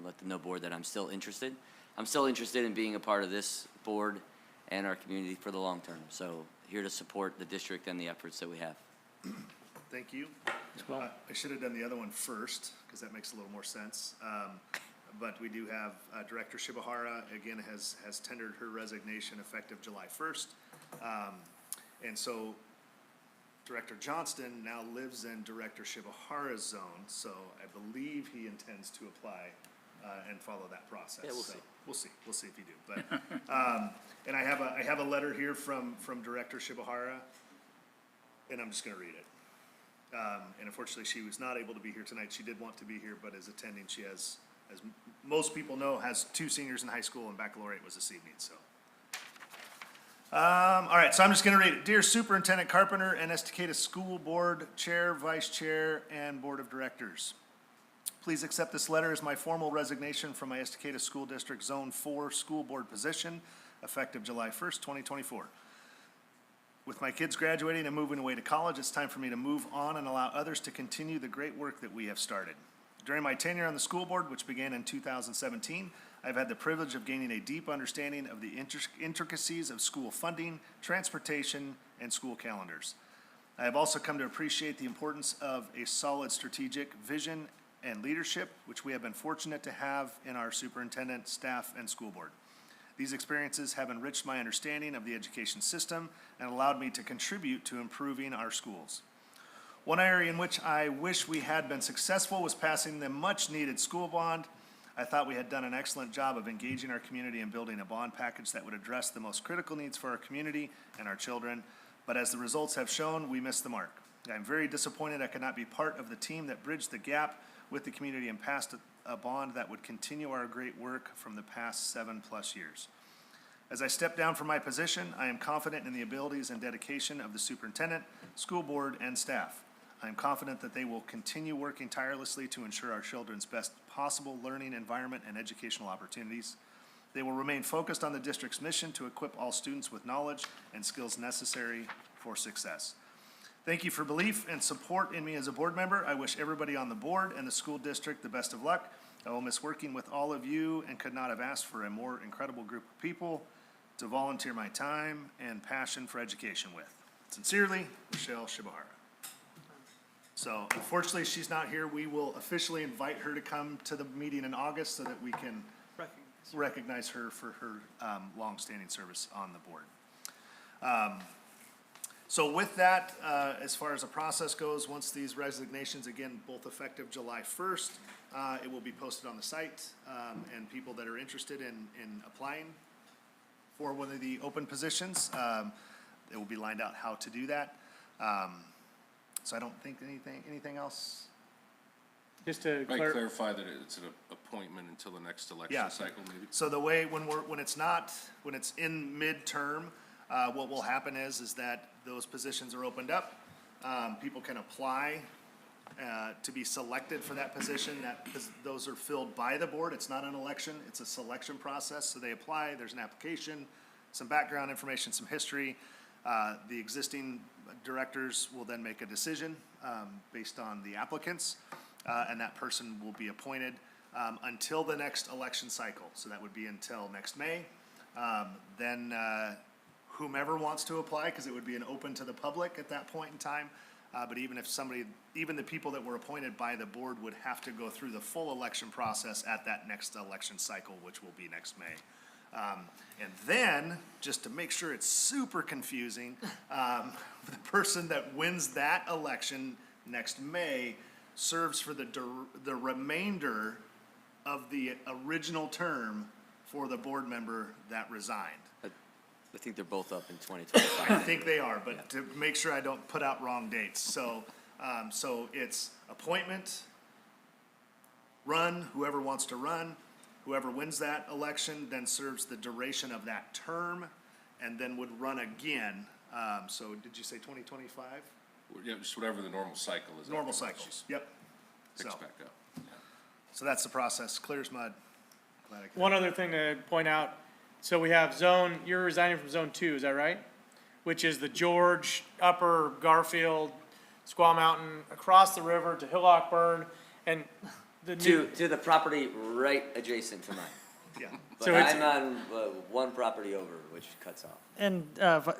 let the board that I'm still interested. I'm still interested in being a part of this board and our community for the long term. So here to support the district and the efforts that we have. Thank you. I should have done the other one first, because that makes a little more sense. But we do have Director Shibahara, again, has tendered her resignation effective July 1st. And so Director Johnston now lives in Director Shibahara's zone, so I believe he intends to apply and follow that process. Yeah, we'll So see. We'll see if you do. But and I have a letter here from Director Shibahara, and I'm just going to read it. And unfortunately, she was not able to be here tonight. She did want to be here, but is attending. She has, as most people know, has 2 seniors in high school, and baccalaureate was this evening. So. All right, so I'm just going to read it. Dear Superintendent Carpenter and Estacada School Board Chair, Vice Chair, and Board of Directors, please accept this letter as my formal resignation from my Estacada School District Zone 4 School Board position, effective July 1st, 2024. With my kids graduating and moving away to college, it's time for me to move on and allow others to continue the great work that we have started. During my tenure on the school board, which began in 2017, I've had the privilege of gaining a deep understanding of the intricacies of school funding, transportation, and school calendars. I have also come to appreciate the importance of a solid strategic vision and leadership, which we have been fortunate to have in our superintendent, staff, and school board. These experiences have enriched my understanding of the education system and allowed me to contribute to improving our schools. One area in which I wish we had been successful was passing the much-needed school bond. I thought we had done an excellent job of engaging our community and building a bond package that would address the most critical needs for our community and our children, but as the results have shown, we missed the mark. I'm very disappointed I could not be part of the team that bridged the gap with the community and passed a bond that would continue our great work from the past 7+ years. As I step down from my position, I am confident in the abilities and dedication of the superintendent, school board, and staff. I am confident that they will continue working tirelessly to ensure our children's best possible learning environment and educational opportunities. They will remain focused on the district's mission to equip all students with knowledge and skills necessary for success. Thank you for belief and support in me as a board member. I wish everybody on the board and the school district the best of luck. I will miss working with all of you and could not have asked for a more incredible group of people to volunteer my time and passion for education with. Sincerely, Michelle Shibahara. So unfortunately, she's not here. We will officially invite her to come to the meeting in August so that we can recognize her for her longstanding service on the board. So with that, as far as the process goes, once these resignations, again, both effective July 1st, it will be posted on the site, and people that are interested in applying for one of the open positions, it will be lined out how to do that. So I don't think anything else. Just to Might clarify that it's an appointment until the next election cycle, maybe? So the way, when it's in midterm, what will happen is that those positions are opened up. People can apply to be selected for that position. Those are filled by the board. It's not an election, it's a selection process. So they apply, there's an application, some background information, some history. The existing directors will then make a decision based on the applicants, and that person will be appointed until the next election cycle. So that would be until next May. Then whomever wants to apply, because it would be an open to the public at that point in time. But even the people that were appointed by the board would have to go through the full election process at that next election cycle, which will be next May. And then, just to make sure it's super confusing, the person that wins that election next May serves for the remainder of the original term for the board member that resigned. I think they're both up in 2025. I think they are, but to make sure I don't put out wrong dates. So, so it's appointment, run, whoever wants to run, whoever wins that election then serves the duration of that term and then would run again. So did you say 2025? Yeah, just whatever the normal cycle is. Normal cycles, yep. Picks So, back up. Yeah. so that's the process, clear as mud. Glad I could- One other thing to point out, so we have you're resigning from zone 2, is that right? Which is the George, Upper Garfield, Squaw Mountain, across the river to Hillock Burn, and the new. To the property right adjacent to mine. Yeah. But So it's- I'm on one property over, which cuts off. And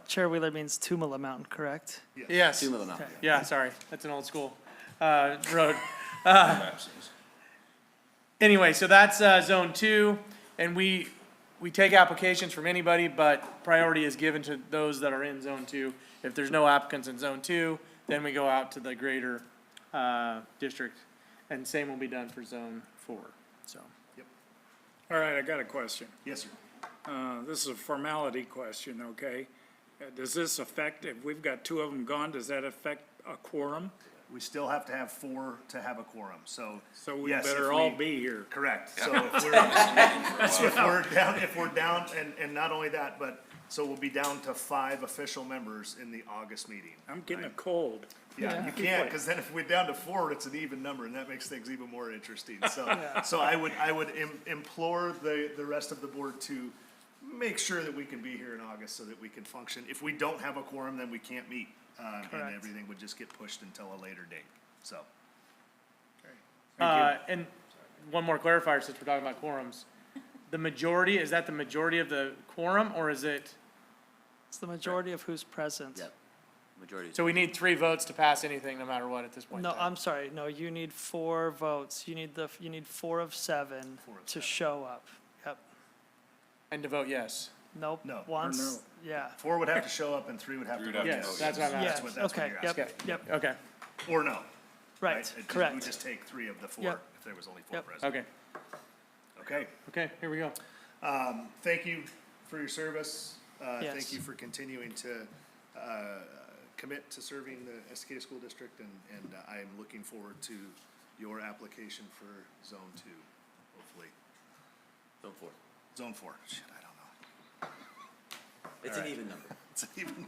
Chair Wheeler means Tumala Mountain, correct? Yes. Two Mountain. Yeah, sorry, that's an old school road. Map says. Anyway, so that's zone 2, and we take applications from anybody, but priority is given to those that are in zone 2. If there's no applicants in zone 2, then we go out to the greater district, and same will be done for zone 4, so. All right, I got a question. Yes, sir. This is a formality question, okay? Does this affect, if we've got 2 of them gone, does that affect a quorum? We still have to have 4 to have a quorum, so. So we yes, better if all we- be here. Correct, so if we're down, and not only that, but, so we'll be down to 5 official members in the August meeting. I'm getting a cold. Yeah, you can't, because then if we're down to 4, it's an even number, and that makes things even more interesting. So I would implore the rest of the board to make sure that we can be here in August so that we can function. If we don't have a quorum, then we can't meet, and Correct. everything would just get pushed until a later date, so. And one more clarifier, since we're talking about quorums. The majority, is that the majority of the quorum, or is it, It's the majority of who's present. Yep. Majority. so we need 3 votes to pass anything, no matter what, at this point in No, time? I'm sorry, no, you need 4 votes. You need 4 of 7 to show up. Yep. And to vote yes? Nope. No. Or Once, no. yeah. 4 would have to show up and 3 would have to Three vote would have yes. to Yes, that's what I'm Yeah, asking. that's what okay, you're yep, asking. yep, Okay, Or no. right, It just- correct. We just take 3 of the 4, Yep. if there was only 4 Yep. present. okay, Okay. okay, here we go. Thank you for your service. Thank Yes. you for continuing to commit to serving the Estacada School District, and I am looking forward to your application for Zone 2, hopefully. Zone 4. Zone 4, shit, I don't know. It's All an right. even number. It's even,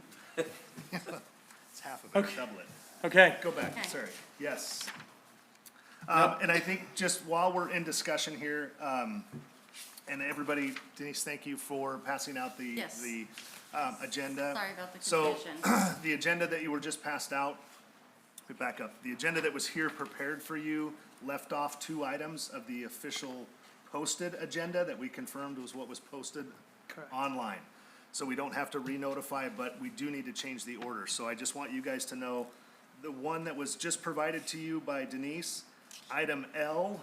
it's half of it, Okay. double it. Okay, Go back, Okay. sorry, yes. And I think just while we're in discussion here, and everybody, Denise, thank you for passing out the, Yes. the, agenda. Sorry about the So, confusion. the agenda that you were just passed out, we back up, the agenda that was here prepared for you left off 2 items of the official posted agenda that we confirmed was what was posted Correct. online. So we don't have to re-notify, but we do need to change the order. So I just want you guys to know, the one that was just provided to you by Denise, item L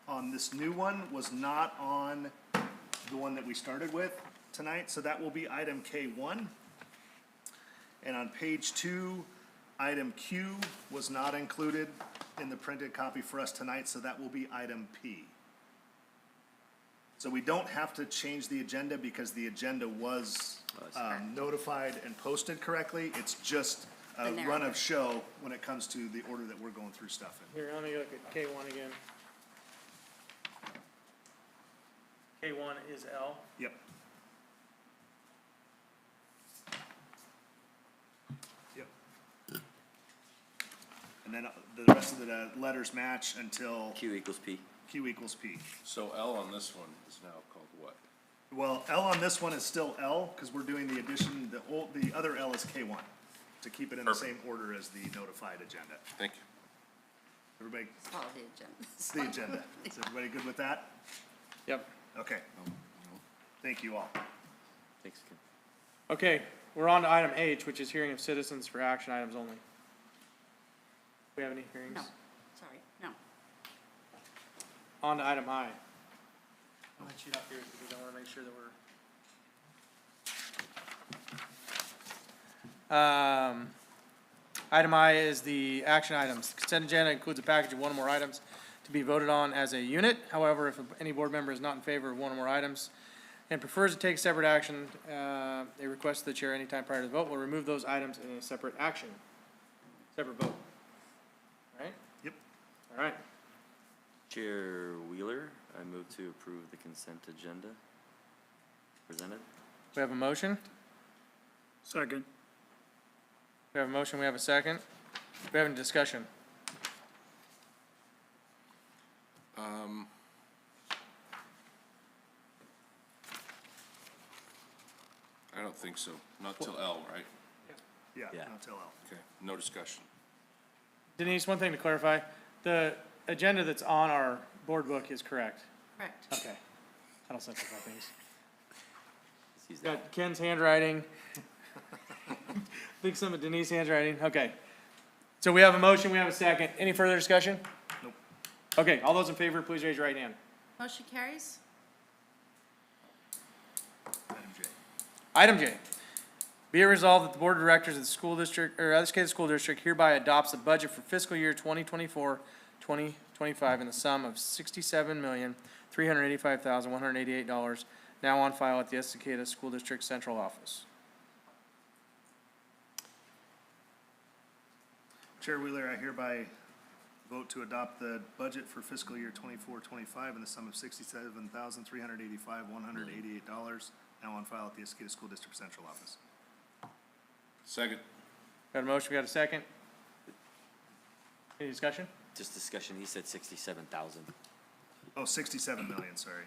on this new one was not on the one that we started with tonight, so that will be item K1. And on page 2, item Q was not included in the printed copy for us tonight, so that will be item P. So we don't have to change the agenda because the agenda was notified and posted correctly. It's just a The run narrative. of show when it comes to the order that we're going through stuff in. here, let me look at K1 again. K1 is L. Yep. Yep. And then the rest of the letters match until Q equals P. Q equals P. So L on this one is now called what? Well, L on this one is still L, because we're doing the addition, the other L is K1, to keep it in the same order as the notified agenda. Thank you. Everybody, Follow the agenda. it's the agenda. Is everybody good with that? Yep. Okay. Thank you all. Thanks, Kim. Okay, we're on to item H, which is hearing of citizens for action items only. Do we have any hearings? No, sorry, no. On to item I. I'll let you up here because I want to make sure that we're. Item I is the action items. Consent agenda includes a package of 1 or more items to be voted on as a unit. However, if any board member is not in favor of 1 or more items and prefers to take separate action, a request to the chair anytime prior to the vote will remove those items in a separate action. Separate vote. Right? Yep. All right. Chair Wheeler, I move to approve the consent agenda presented. We have a motion. Second. We have a motion, we have a second. We have any discussion? I don't think so. Not till L, right? Yeah, Yeah. not till L. Okay, no discussion. Denise, one thing to clarify, the agenda that's on our board book is correct. Correct. Okay. That'll simplify things. Let's use that. Got Ken's handwriting. Think some of Denise's handwriting. Okay. So we have a motion, we have a second. Any further discussion? Nope. Okay, all those in favor, please raise your right hand. Motion carries. Item J. Item J. Be it resolved that the Board of Directors of the School District, or Other School District hereby adopts the budget for fiscal year 2024-2025 in the sum of $67,385,188 now on file at the Estacada School District Central Office. Chair Wheeler, I hereby vote to adopt the budget for fiscal year 24-25 in the sum of $67,385,188 now on file at the Estacada School District Central Office. Second. Got a motion, we got a second? Any discussion? Just discussion, he said 67,000. Oh, 67 million, sorry.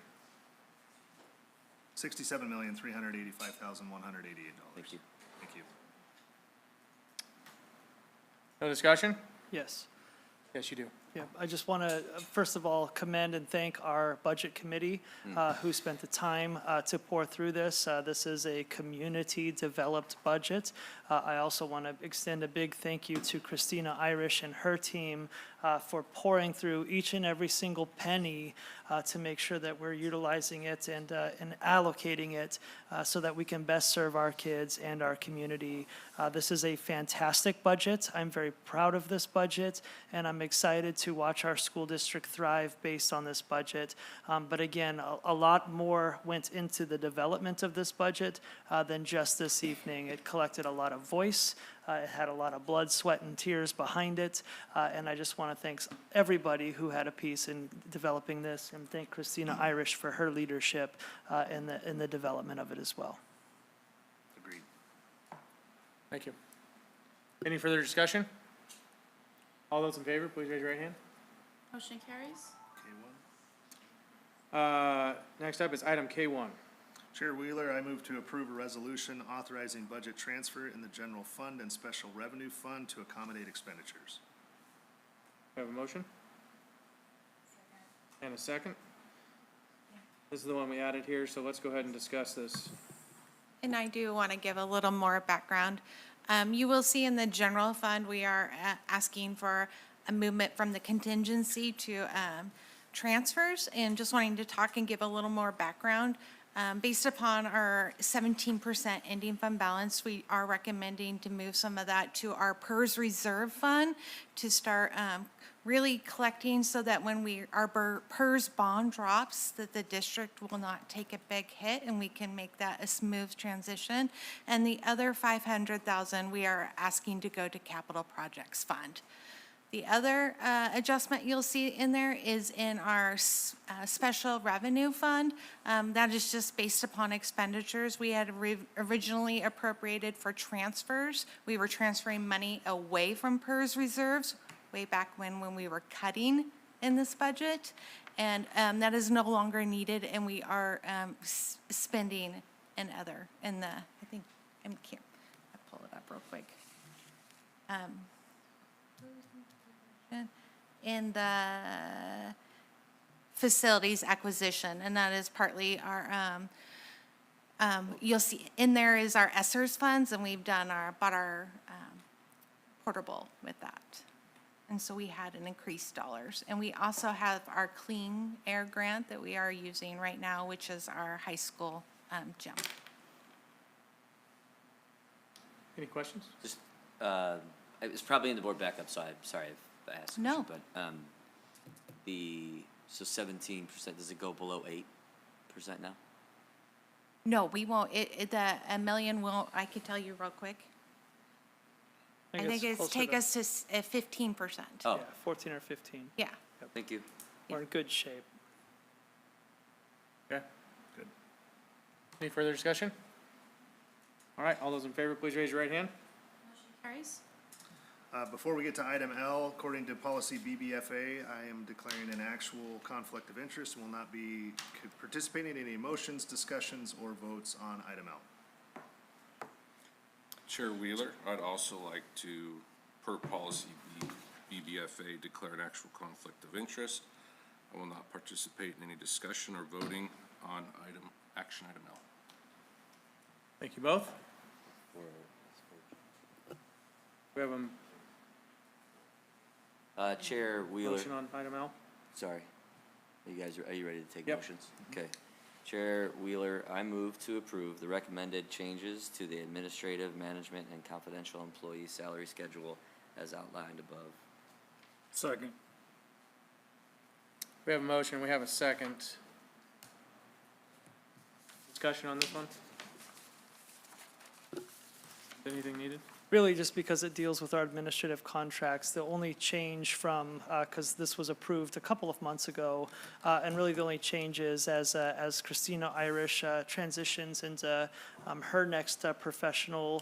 $67,385,188. Thank you. Thank you. No discussion? Yes. Yes, you do. Yeah, I just want to, first of all, commend and thank our budget committee who spent the time to pour through this. This is a community-developed budget. I also want to extend a big thank you to Christina Irish and her team for pouring through each and every single penny to make sure that we're utilizing it and allocating it so that we can best serve our kids and our community. This is a fantastic budget. I'm very proud of this budget, and I'm excited to watch our school district thrive based on this budget. But again, a lot more went into the development of this budget than just this evening. It collected a lot of voice. It had a lot of blood, sweat, and tears behind it. And I just want to thank everybody who had a piece in developing this, and thank Christina Irish for her leadership in the development of it as well. Agreed. Thank you. Any further discussion? All those in favor, please raise your right hand. Motion carries. K1. Next up is item K1. Chair Wheeler, I move to approve a resolution authorizing budget transfer in the general fund and special revenue fund to accommodate expenditures. We have a motion? And a second? This is the one we added here, so let's go ahead and discuss this. And I do want to give a little more background. You will see in the general fund, we are asking for a movement from the contingency to transfers, and just wanting to talk and give a little more background. Based upon our 17% ending fund balance, we are recommending to move some of that to our PERS reserve fund to start really collecting so that when our PERS bond drops, that the district will not take a big hit and we can make that a smooth transition. And the other $500,000 we are asking to go to capital projects fund. The other adjustment you'll see in there is in our special revenue fund. That is just based upon expenditures. We had originally appropriated for transfers. We were transferring money away from PERS reserves way back when we were cutting in this budget. And that is no longer needed, and we are spending I think, I'll pull it up real quick. In the facilities acquisition, and that is partly our, you'll see in there is our ESSERS funds, and we've bought our portable with that. And so we had an increased dollars. And we also have our clean air grant that we are using right now, which is our high school gym. Any questions? Just, it was probably in the board backup, so I'm sorry if I asked. No. But, so 17%, does it go below 8% now? No, we won't. The $1 million won't, I could tell you real quick. I think it's closer take to- us to 15%. Oh, Yeah, 14 or 15. Yeah. thank you. We're in good shape. Okay, good. Any further discussion? All right, all those in favor, please raise your right hand. Motion carries. Before we get to item L, according to policy BBFA, I am declaring an actual conflict of interest and will not be participating in any motions, discussions, or votes on item L. Chair Wheeler, I'd also like to, per policy BBFA, PFA declare an actual conflict of interest. I will not participate in any discussion or voting on action item L. Thank you both. We have a Chair Wheeler, motion on item L. sorry. Are you ready to take Yep. motions? Okay. Chair Wheeler, I move to approve the recommended changes to the administrative, management, and confidential employee salary schedule as outlined above. Second. We have a motion, we have a second. Discussion on this one? Is anything needed? Really, just because it deals with our administrative contracts, the only change from, because this was approved a couple of months ago, and really the only change is as Christina Irish transitions into her next professional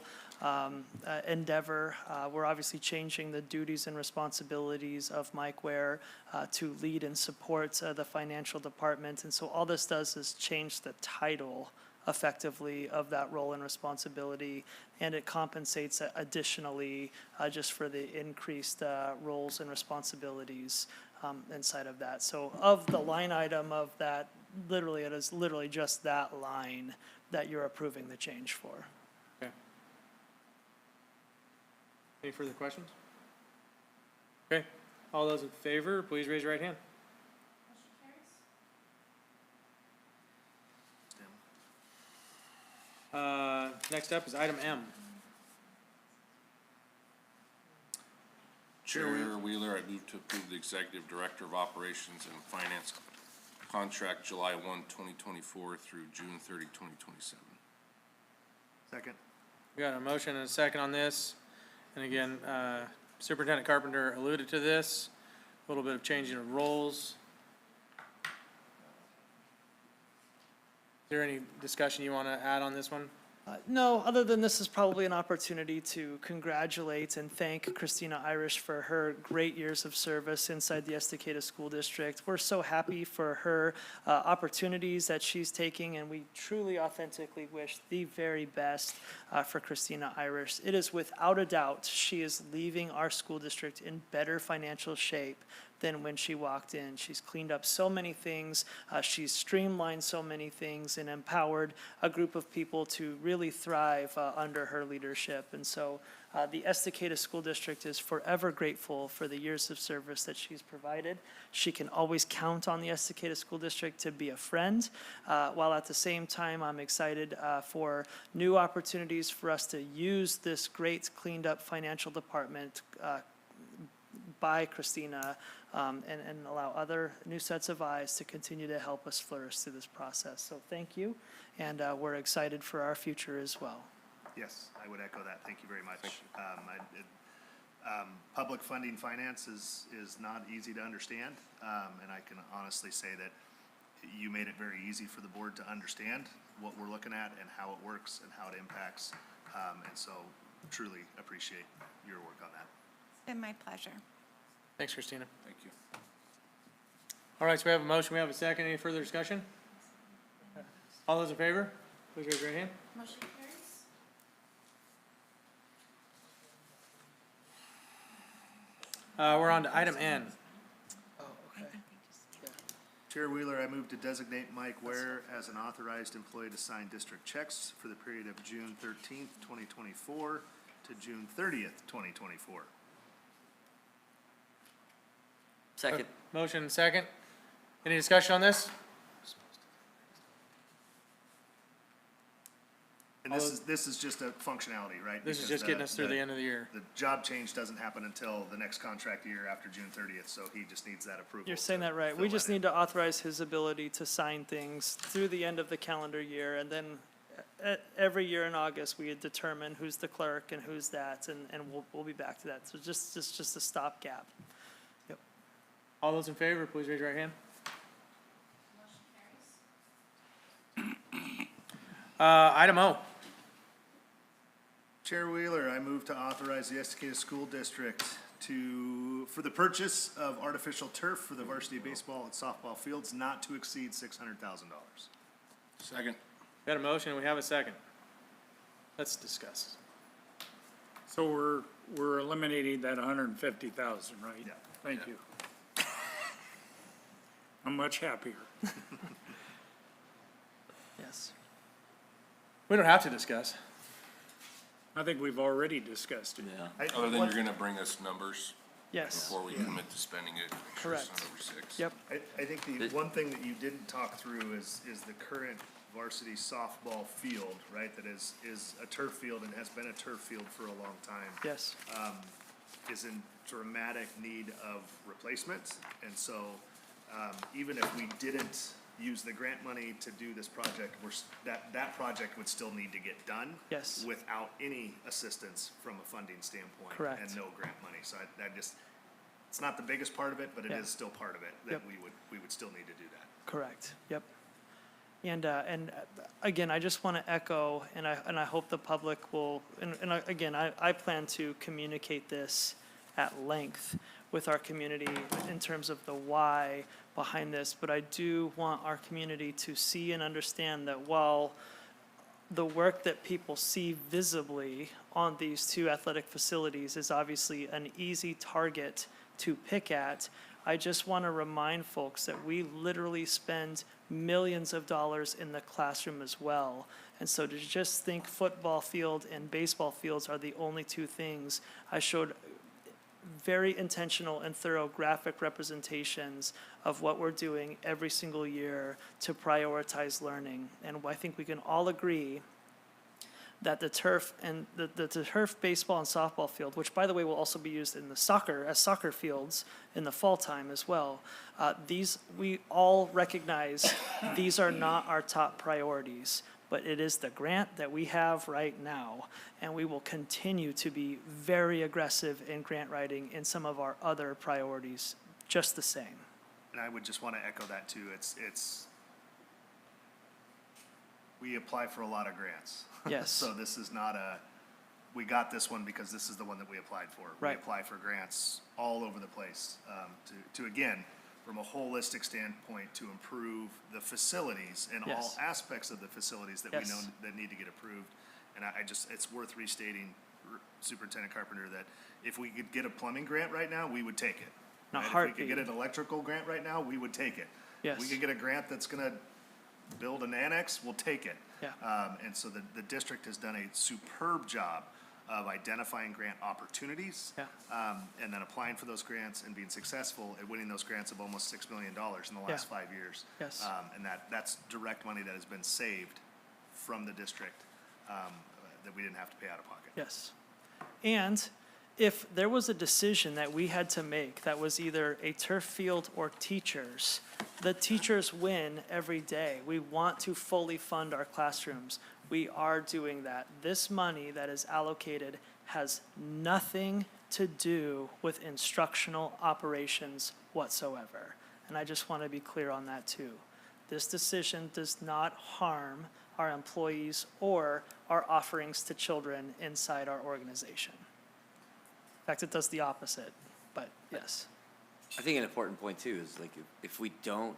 endeavor, we're obviously changing the duties and responsibilities of Mike Ware to lead and support the financial department. And so all this does is change the title effectively of that role and responsibility, and it compensates additionally just for the increased roles and responsibilities inside of that. So of the line item of that, literally, it is literally just that line that you're approving the change for. Okay. Any further questions? Okay, all those in favor, please raise your right hand. Next up is item M. Chair Wheeler, I move to approve the Executive Director of Operations and Finance contract July 1, 2024 through June 30, 2027. Second. We got a motion and a second on this. And again, Superintendent Carpenter alluded to this, a little bit of changing of roles. Is there any discussion you want to add on this one? No, other than this is probably an opportunity to congratulate and thank Christina Irish for her great years of service inside the Estacada School District. We're so happy for her opportunities that she's taking, and we truly authentically wish the very best for Christina Irish. It is without a doubt she is leaving our school district in better financial shape than when she walked in. She's cleaned up so many things, she's streamlined so many things, and empowered a group of people to really thrive under her leadership. And so the Estacada School District is forever grateful for the years of service that she's provided. She can always count on the Estacada School District to be a friend, while at the same time I'm excited for new opportunities for us to use this great cleaned up financial department by Christina, and allow other new sets of eyes to continue to help us flourish through this process. So thank you, and we're excited for our future as well. Yes, I would echo that. Thank you very much. Public funding finance is not easy to understand, and I can honestly say that you made it very easy for the board to understand what we're looking at and how it works and how it impacts, and so truly appreciate your work on that. It's been my pleasure. Thanks, Christina. Thank you. All right, so we have a motion, we have a second. Any further discussion? All those in favor, please raise your right hand. Motion carries. We're on to item N. Chair Wheeler, I move to designate Mike Ware as an authorized employee to sign district checks for the period of June 13th, 2024 to June 30th, 2024. Second. Motion and second. Any discussion on this? And this is just a functionality, right? This is Because just getting us through the end of the year. The job change doesn't happen until the next contract year after June 30th, so he just needs that approval. You're saying to that right. fill We just in. need to authorize his ability to sign things through the end of the calendar year, and then every year in August, we determine who's the clerk and who's that, and we'll be back to that. So just a stopgap. Yep. All those in favor, please raise your right hand. Motion carries. Item O. Chair Wheeler, I move to authorize the Estacada School District for the purchase of artificial turf for the varsity baseball and softball fields not to exceed $600,000. Second. We got a motion, we have a second. Let's discuss. So we're eliminating that 150,000, right? Yeah. Thank you. I'm much happier. Yes. We don't have to discuss. I think we've already discussed it. Yeah. Other than you're gonna bring us numbers Yes. before we commit to spending it. Correct. Over 6. Yep. I think the one thing that you didn't talk through is the current varsity softball field, right? That is a turf field and has been a turf field for a long time. Yes. Is in dramatic need of replacement. And so, even if we didn't use the grant money to do this project, that project would still need to get done. Yes. Without any assistance from a funding standpoint. Correct. And no grant money. So it's not the biggest part of it, but it Yeah. is still part of it, that Yep. we would still need to do that. Correct, yep. And again, I just want to echo, and I hope the public will, again, I plan to communicate this at length with our community in terms of the why behind this, but I do want our community to see and understand that while the work that people see visibly on these two athletic facilities is obviously an easy target to pick at, I just want to remind folks that we literally spend millions of dollars in the classroom as well. And so to just think football field and baseball fields are the only two things, I showed very intentional and thorough graphic representations of what we're doing every single year to prioritize learning. And I think we can all agree that the turf and the turf baseball and softball field, which by the way will also be used in the soccer fields in the fall time as well, we all recognize these are not our top priorities, but it is the grant that we have right now, and we will continue to be very aggressive in grant writing in some of our other priorities just the same. And I would just want to echo that too. We apply for a lot of grants. Yes. So this is not we got this one because this is the one that we applied for. Right. We apply for grants all over the place, to again, from a holistic standpoint, to improve the facilities and all Yes. aspects of the facilities that Yes. we know that need to get approved. And it's worth restating, Superintendent Carpenter, that if we could get a plumbing grant right now, we would take it. A Right? If we heartbeat. could get an electrical grant right now, we would take it. Yes. We could get a grant that's gonna build an annex, we'll take it. Yeah. And so the district has done a superb job of identifying grant opportunities. Yeah. And then applying for those grants and being successful at winning those grants of almost $6 million in the last 5 years. Yes. And that's direct money that has been saved from the district, that we didn't have to pay out of pocket. Yes. And if there was a decision that we had to make that was either a turf field or teachers, the teachers win every day. We want to fully fund our classrooms. We are doing that. This money that is allocated has nothing to do with instructional operations whatsoever. And I just want to be clear on that too. This decision does not harm our employees or our offerings to children inside our organization. In fact, it does the opposite, but yes. I think an important point too is like if we don't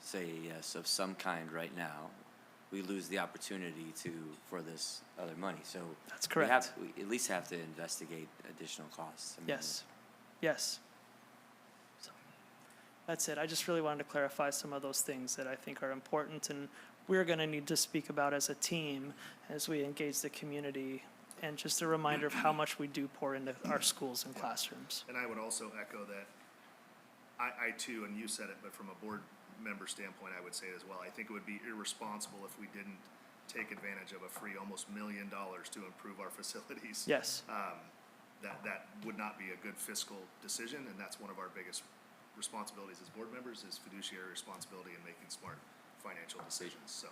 say yes of some kind right now, we lose the opportunity for this other money. So That's correct. We at least have to investigate additional costs. I mean, Yes, yes. So, that's it. I just really wanted to clarify some of those things that I think are important and we're going to need to speak about as a team as we engage the community. And just a reminder of how much we do pour into our schools and classrooms. And I would also echo that, I too, and you said it, but from a board member standpoint, I would say it as well. I think it would be irresponsible if we didn't take advantage of a free almost $1 million to improve our facilities. Yes, That would not be a good fiscal decision, and that's one of our biggest responsibilities as board members, is fiduciary responsibility in making smart financial decisions, so.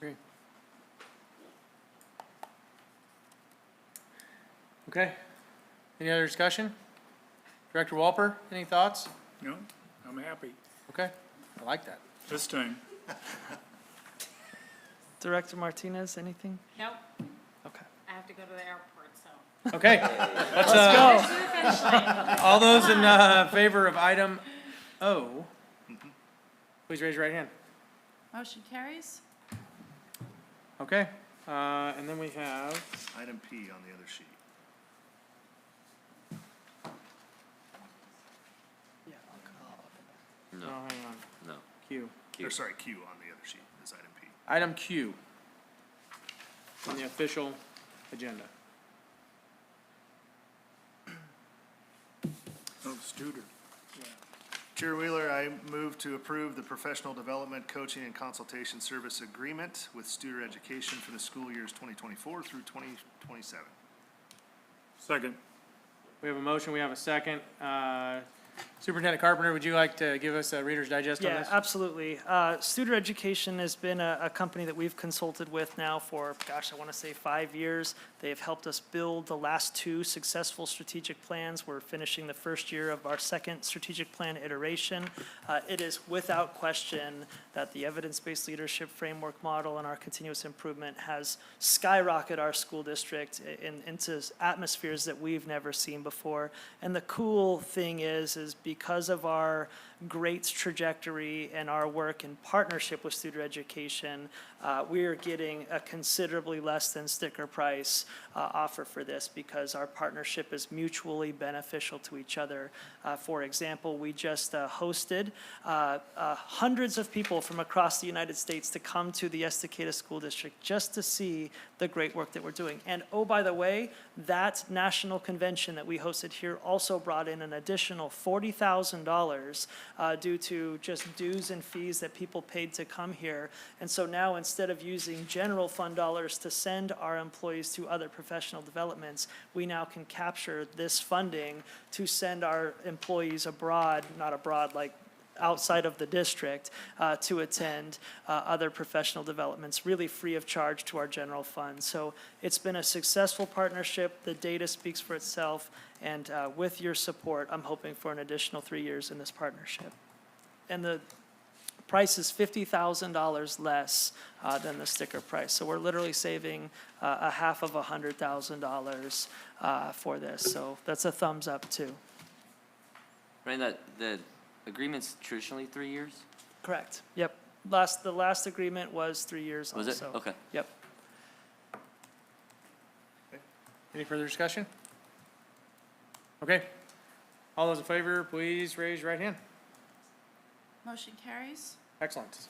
Agree. Okay. Any other discussion? Director Walper, any thoughts? No, I'm happy. Okay, I like that. This time. Director Martinez, anything? Nope, Okay. I have to go to the airport, so. Okay, let's, To the finish line. all those in, favor of item O, please raise your right hand. Motion carries. Okay, And then we have, Item P on the other sheet. oh, hang on, No. Q. Or sorry, Q on the other sheet is item P. Item Q on the official agenda. Oh, Studer. Chair Wheeler, I move to approve the professional development, coaching, and consultation service agreement with Studer Education for the school years 2024 through 2027. Second. We have a motion, we have a second. Superintendent Carpenter, would you like to give us a Reader's Digest on Yeah, this? absolutely. Studer Education has been a company that we've consulted with now for, gosh, I want to say 5 years. They've helped us build the last 2 successful strategic plans. We're finishing the first year of our second strategic plan iteration. It is without question that the evidence-based leadership framework model and our continuous improvement has skyrocketed our school district into atmospheres that we've never seen before. And the cool thing is because of our great trajectory and our work in partnership with Studer Education, we are getting a considerably less than sticker price offer for this because our partnership is mutually beneficial to each other. For example, we just hosted hundreds of people from across the United States to come to the Estacada School District just to see the great work that we're doing. And oh, by the way, that national convention that we hosted here also brought in an additional $40,000 due to just dues and fees that people paid to come here. And so now, instead of using general fund dollars to send our employees to other professional developments, we now can capture this funding to send our employees abroad, not abroad like outside of the district, to attend other professional developments, really free of charge to our general fund. So it's been a successful partnership. The data speaks for itself. And with your support, I'm hoping for an additional 3 years in this partnership. And the price is $50,000 less than the sticker price. So we're literally saving a half of $100,000 for this. So that's a thumbs up too. Right, that the agreement's traditionally 3 years? Correct. Yep. The last agreement was 3 years also. Was it? Okay. Yep. Any further discussion? Okay. All those in favor, please raise your right hand. Motion carries. Excellent.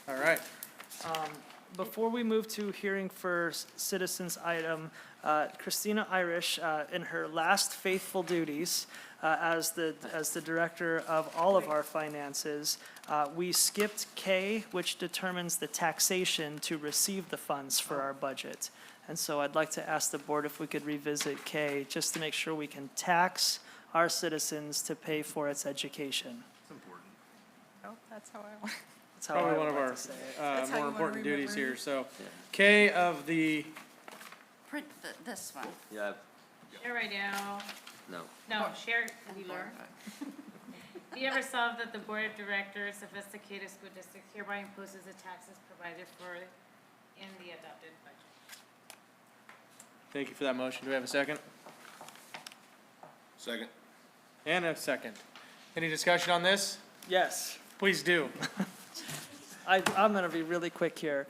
All right. Before we move to hearing for citizens item, Christina Irish, in her last faithful duties as the director of all of our finances, we skipped K, which determines the taxation to receive the funds for our budget. And so I'd like to ask the board if we could revisit K, just to make sure we can tax our citizens to pay for its education. It's important. Oh, that's how I want. That's how Probably I one would of like our to say it. That's how more you wanna important duties remember here. it? So K of the, Print this one. Yeah, Share right now. no. No, share Wheeler. Be it resolved that the Board of Directors of Estacada School District hereby imposes the taxes provided for in the adopted budget. thank you for that motion. Do we have a second? Second. And a second. Any discussion on this? Yes. Please do. I'm going to be really quick here,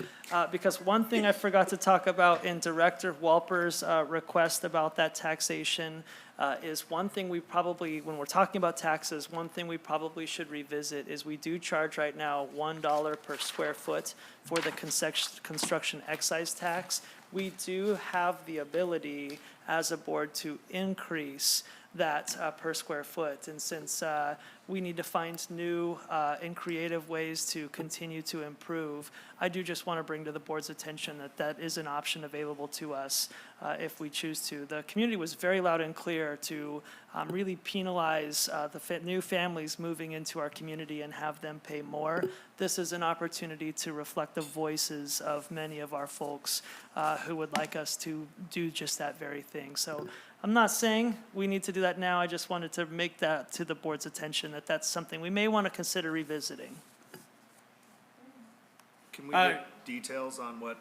because one thing I forgot to talk about in Director Walper's request about that taxation is one thing we probably, when we're talking about taxes, one thing we probably should revisit is we do charge right now $1 per square foot for the construction excise tax. We do have the ability as a board to increase that per square foot. And since we need to find new and creative ways to continue to improve, I do just want to bring to the board's attention that that is an option available to us if we choose to. The community was very loud and clear to really penalize the new families moving into our community and have them pay more. This is an opportunity to reflect the voices of many of our folks who would like us to do just that very thing. So I'm not saying we need to do that now. I just wanted to make that to the board's attention that that's something we may want to consider revisiting. Can we get details on what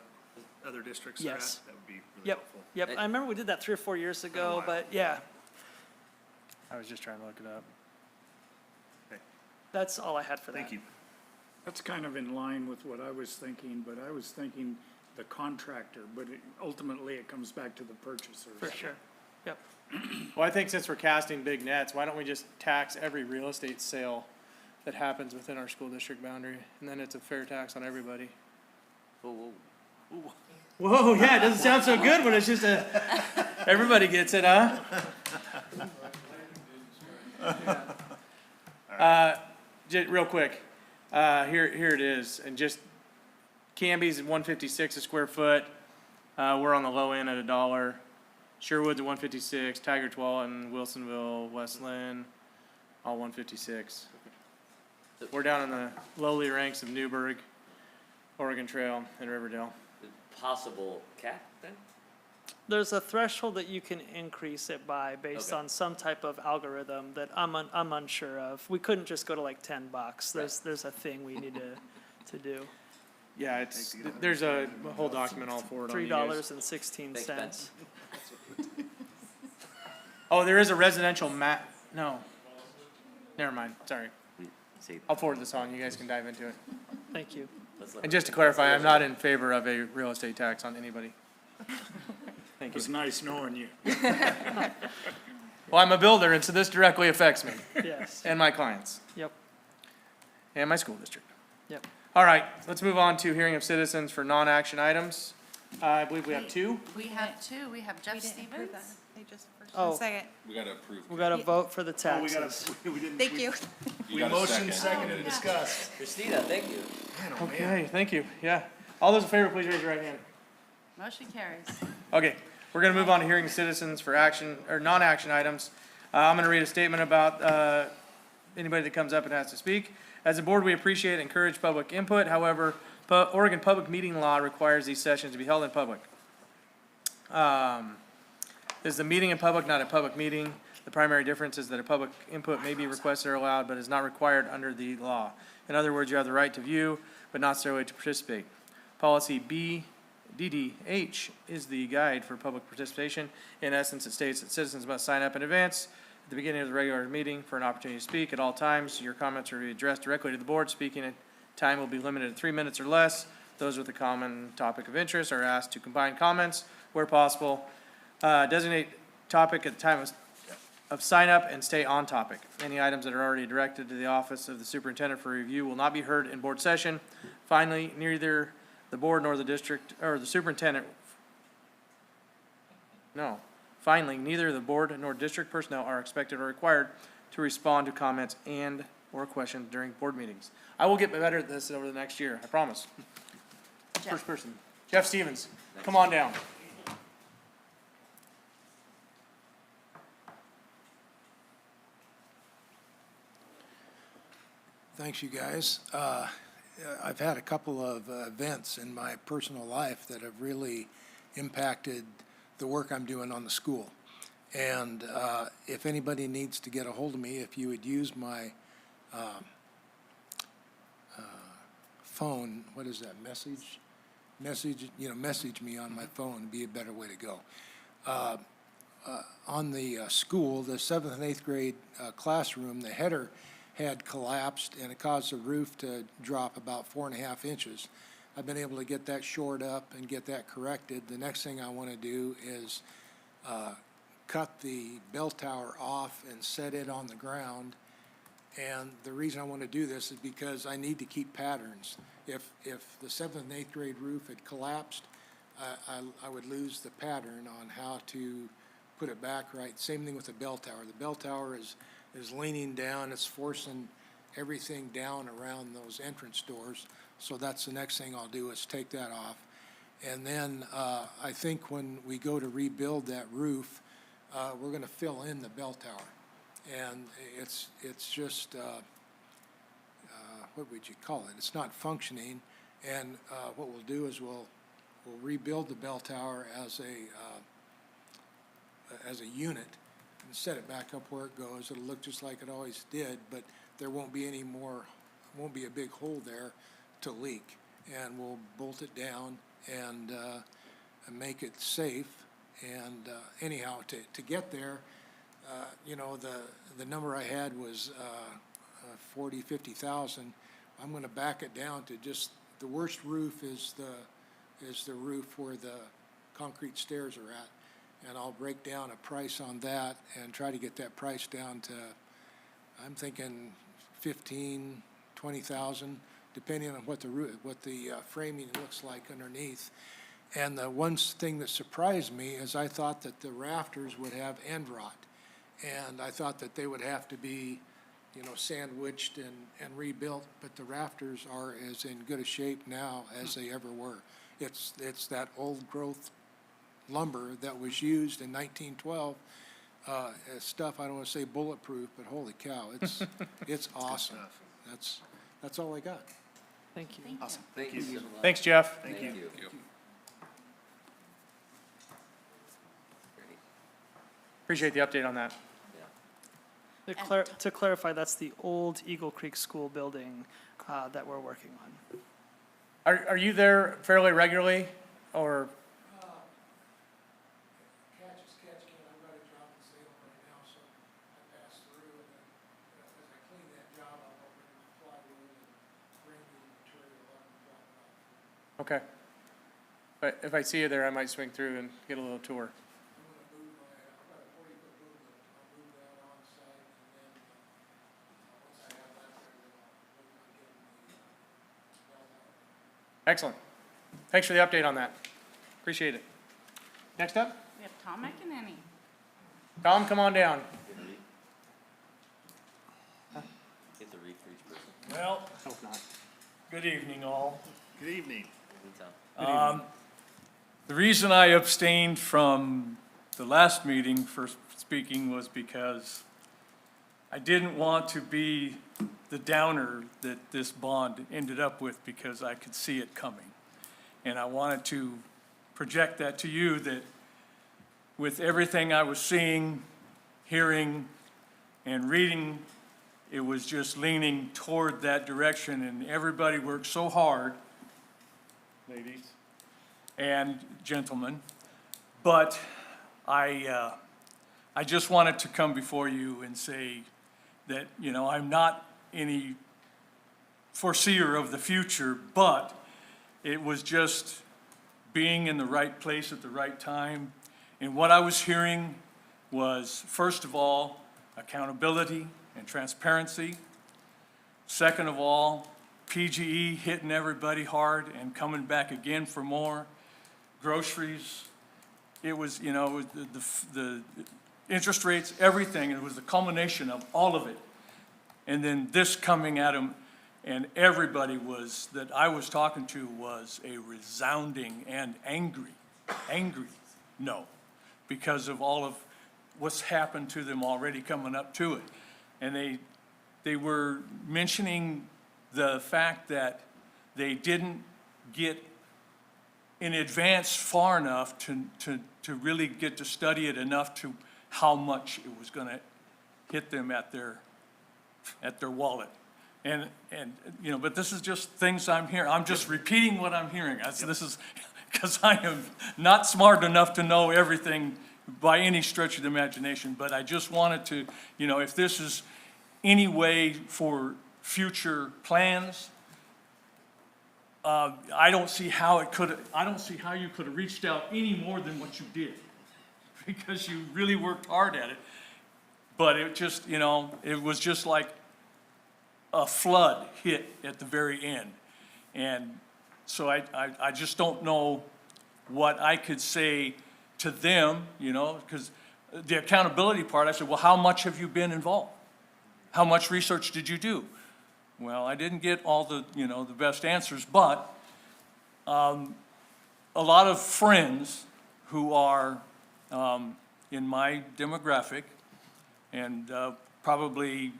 other districts are at? Yes. That would be really Yep. helpful. Yep. I remember we did that 3 or 4 years ago, but yeah, I was just trying to look it up. that's all I had for that. Thank you. That's kind of in line with what I was thinking, but I was thinking the contractor, but ultimately it comes back to the purchaser. For sure. Yep. Well, I think since we're casting big nets, why don't we just tax every real estate sale that happens within our school district boundary? And then it's a fair tax on everybody. Whoa, whoa. Whoa, yeah, it doesn't sound so good when it's just everybody gets it, huh? Real quick, here it is, and just Canby's at $156 a square foot. We're on the low end at $1. Sherwood's at $156. Tiger Tualatin, Wilsonville, Westland, all $156. We're down in the lowly ranks of Newburgh, Oregon Trail, and Riverdale. Possible cap then? There's a threshold that you can increase it by based Okay. on some type of algorithm that I'm unsure of. We couldn't just go to like $10. There's a thing we need to do. Yeah, there's a whole document all for it on you guys. $3.16. Oh, there is a residential no. Never mind, sorry. See, I'll forward this on, you guys can dive into it. Thank you. And just to clarify, I'm not in favor of a real estate tax on anybody. Thank It was you. nice knowing you. Well, I'm a builder, and so this directly affects me Yes. and my clients Yep. and my school district. Yep. All right, let's move on to hearing of citizens for non-action items. I believe we have two. We have two. We have Jeff Stevens. They just first Oh. and second. We gotta approve. We got to vote for the Oh, we taxes. didn't. Thank you. You We got a motioned, second. seconded, and discussed. Christina, thank you. Man, oh, man. Okay, thank you, yeah. All those in favor, please raise your right hand. Motion carries. Okay, we're gonna move on to hearing citizens for action, or non-action items. I'm gonna read a statement about, anybody that comes up and has to speak. As a board, we appreciate and encourage public input. However, Oregon public meeting law requires these sessions to be held in public. This is a meeting in public, not a public meeting. The primary difference is that a public input may be requested or allowed, but is not required under the law. In other words, you have the right to view, but not necessarily to participate. Policy BDDH is the guide for public participation. In essence, it states that citizens must sign up in advance at the beginning of the regular meeting for an opportunity to speak at all times. Your comments are to be addressed directly to the board. Speaking time will be limited to 3 minutes or less. Those with a common topic of interest are asked to combine comments where possible. Designate topic at the time of sign up and stay on topic. Any items that are already directed to the office of the superintendent for review will not be heard in board session. Finally, neither the board nor the district, or the superintendent, finally, neither the board nor district personnel are expected or required to respond to comments and or questions during board meetings. I will get better at this over the next year, I promise. First person, Jeff Stevens, come on down. Thanks, you guys. I've had a couple of events in my personal life that have really impacted the work I'm doing on the school. And if anybody needs to get a hold of me, if you would use my phone, what is that, message, message me on my phone would be a better way to go. On the school, the 7th and 8th grade classroom, the header had collapsed and it caused the roof to drop about 4.5 inches. I've been able to get that shored up and get that corrected. The next thing I want to do is cut the bell tower off and set it on the ground. And the reason I want to do this is because I need to keep patterns. If the 7th and 8th grade roof had collapsed, I would lose the pattern on how to put it back right. Same thing with the bell tower. The bell tower is leaning down, it's forcing everything down around those entrance doors. So that's the next thing I'll do is take that off. And then I think when we go to rebuild that roof, we're gonna fill in the bell tower. And it's just, what would you call it? It's not functioning. And what we'll do is we'll rebuild the bell tower as a unit and set it back up where it goes. It'll look just like it always did, but there won't be any more, won't be a big hole there to leak. And we'll bolt it down and make it safe. And anyhow, to get there, the number I had was 40,000, 50,000. I'm going to back it down to just the worst roof is is the roof where the concrete stairs are at. And I'll break down a price on that and try to get that price down to, I'm thinking 15, 20,000, depending on what the roof, what the framing looks like underneath. And the one thing that surprised me is I thought that the rafters would have end rot. And I thought that they would have to be, you know, sandwiched and rebuilt, but the rafters are as in good a shape now as they ever were. It's that old growth lumber that was used in 1912, stuff, I don't want to say bulletproof, but holy cow, it's awesome. That's all I got. Thank you. Awesome. Thank you. Thanks, Jeff. Thank you. Appreciate the update on that. To clarify, that's the old Eagle Creek School building that we're working on. Are you there fairly regularly, or? Catch as catch can, I've got a job in Salem right now, so I pass through, and then as I clean that job, I'm over to plywood and bring the material up and drop it off. Okay. But if I see you there, I might swing through and get a little tour. I'm gonna move I've got a 40-foot boom lift, I'll move that on site, and then, once I have that there, then I'll work on getting the belt out. Excellent. Thanks for the update on that. Appreciate it. Next up, We have Tom McEnany. Tom, come on down. Get the wreath for each person. Well, Hope not. good evening, all. Good evening. The reason I abstained from the last meeting for speaking was because I didn't want to be the downer that this bond ended up with, because I could see it coming. And I wanted to project that to you, that with everything I was seeing, hearing, and reading, it was just leaning toward that direction, and everybody worked so hard, ladies and gentlemen, but I just wanted to come before you and say that, you know, I'm not any foreseer of the future, but it was just being in the right place at the right time. And what I was hearing was, first of all, accountability and transparency. Second of all, PGE hitting everybody hard and coming back again for more. Groceries, it was, you know, the interest rates, everything. It was the culmination of all of it. And then this coming at them, and everybody was, that I was talking to, was a resounding and angry no, because of all of what's happened to them already coming up to it. And they were mentioning the fact that they didn't get in advance far enough to really get to study it enough to how much it was gonna hit them at their wallet. And, you know, but this is just things I'm hearing. I'm just repeating what I'm hearing. This is, because I am not smart enough to know everything by any stretch of the imagination, but I just wanted to, you know, if this is any way for future plans, I don't see how you could have reached out any more than what you did, because you really worked hard at it. But it just, you know, it was just like a flood hit at the very end. And so I just don't know what I could say to them, you know, because the accountability part, I said, well, how much have you been involved? How much research did you do? Well, I didn't get all the, you know, the best answers, but a lot of friends who are in my demographic, and probably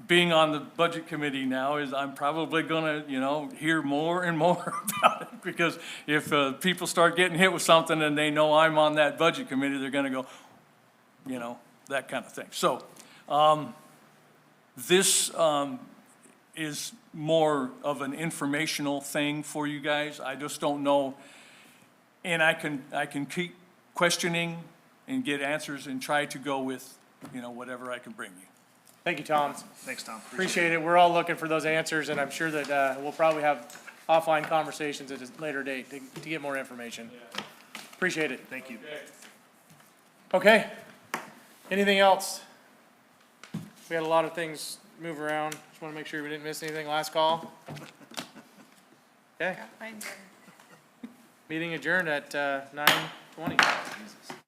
being on the budget committee now, is I'm probably gonna, you know, hear more and more about it, because if people start getting hit with something and they know I'm on that budget committee, they're gonna go, you know, that kind of thing. So this is more of an informational thing for you guys. I just don't know, and I can keep questioning and get answers and try to go with, you know, whatever I can bring you. Thank you, Tom. Thanks, Tom. Appreciate it. We're all looking for those answers, and I'm sure that we'll probably have offline conversations at a later date to get more information. Appreciate it. Thank you. Okay. Anything else? We had a lot of things move around. Just want to make sure we didn't miss anything. Last call. Okay. Meeting adjourned at 9:20.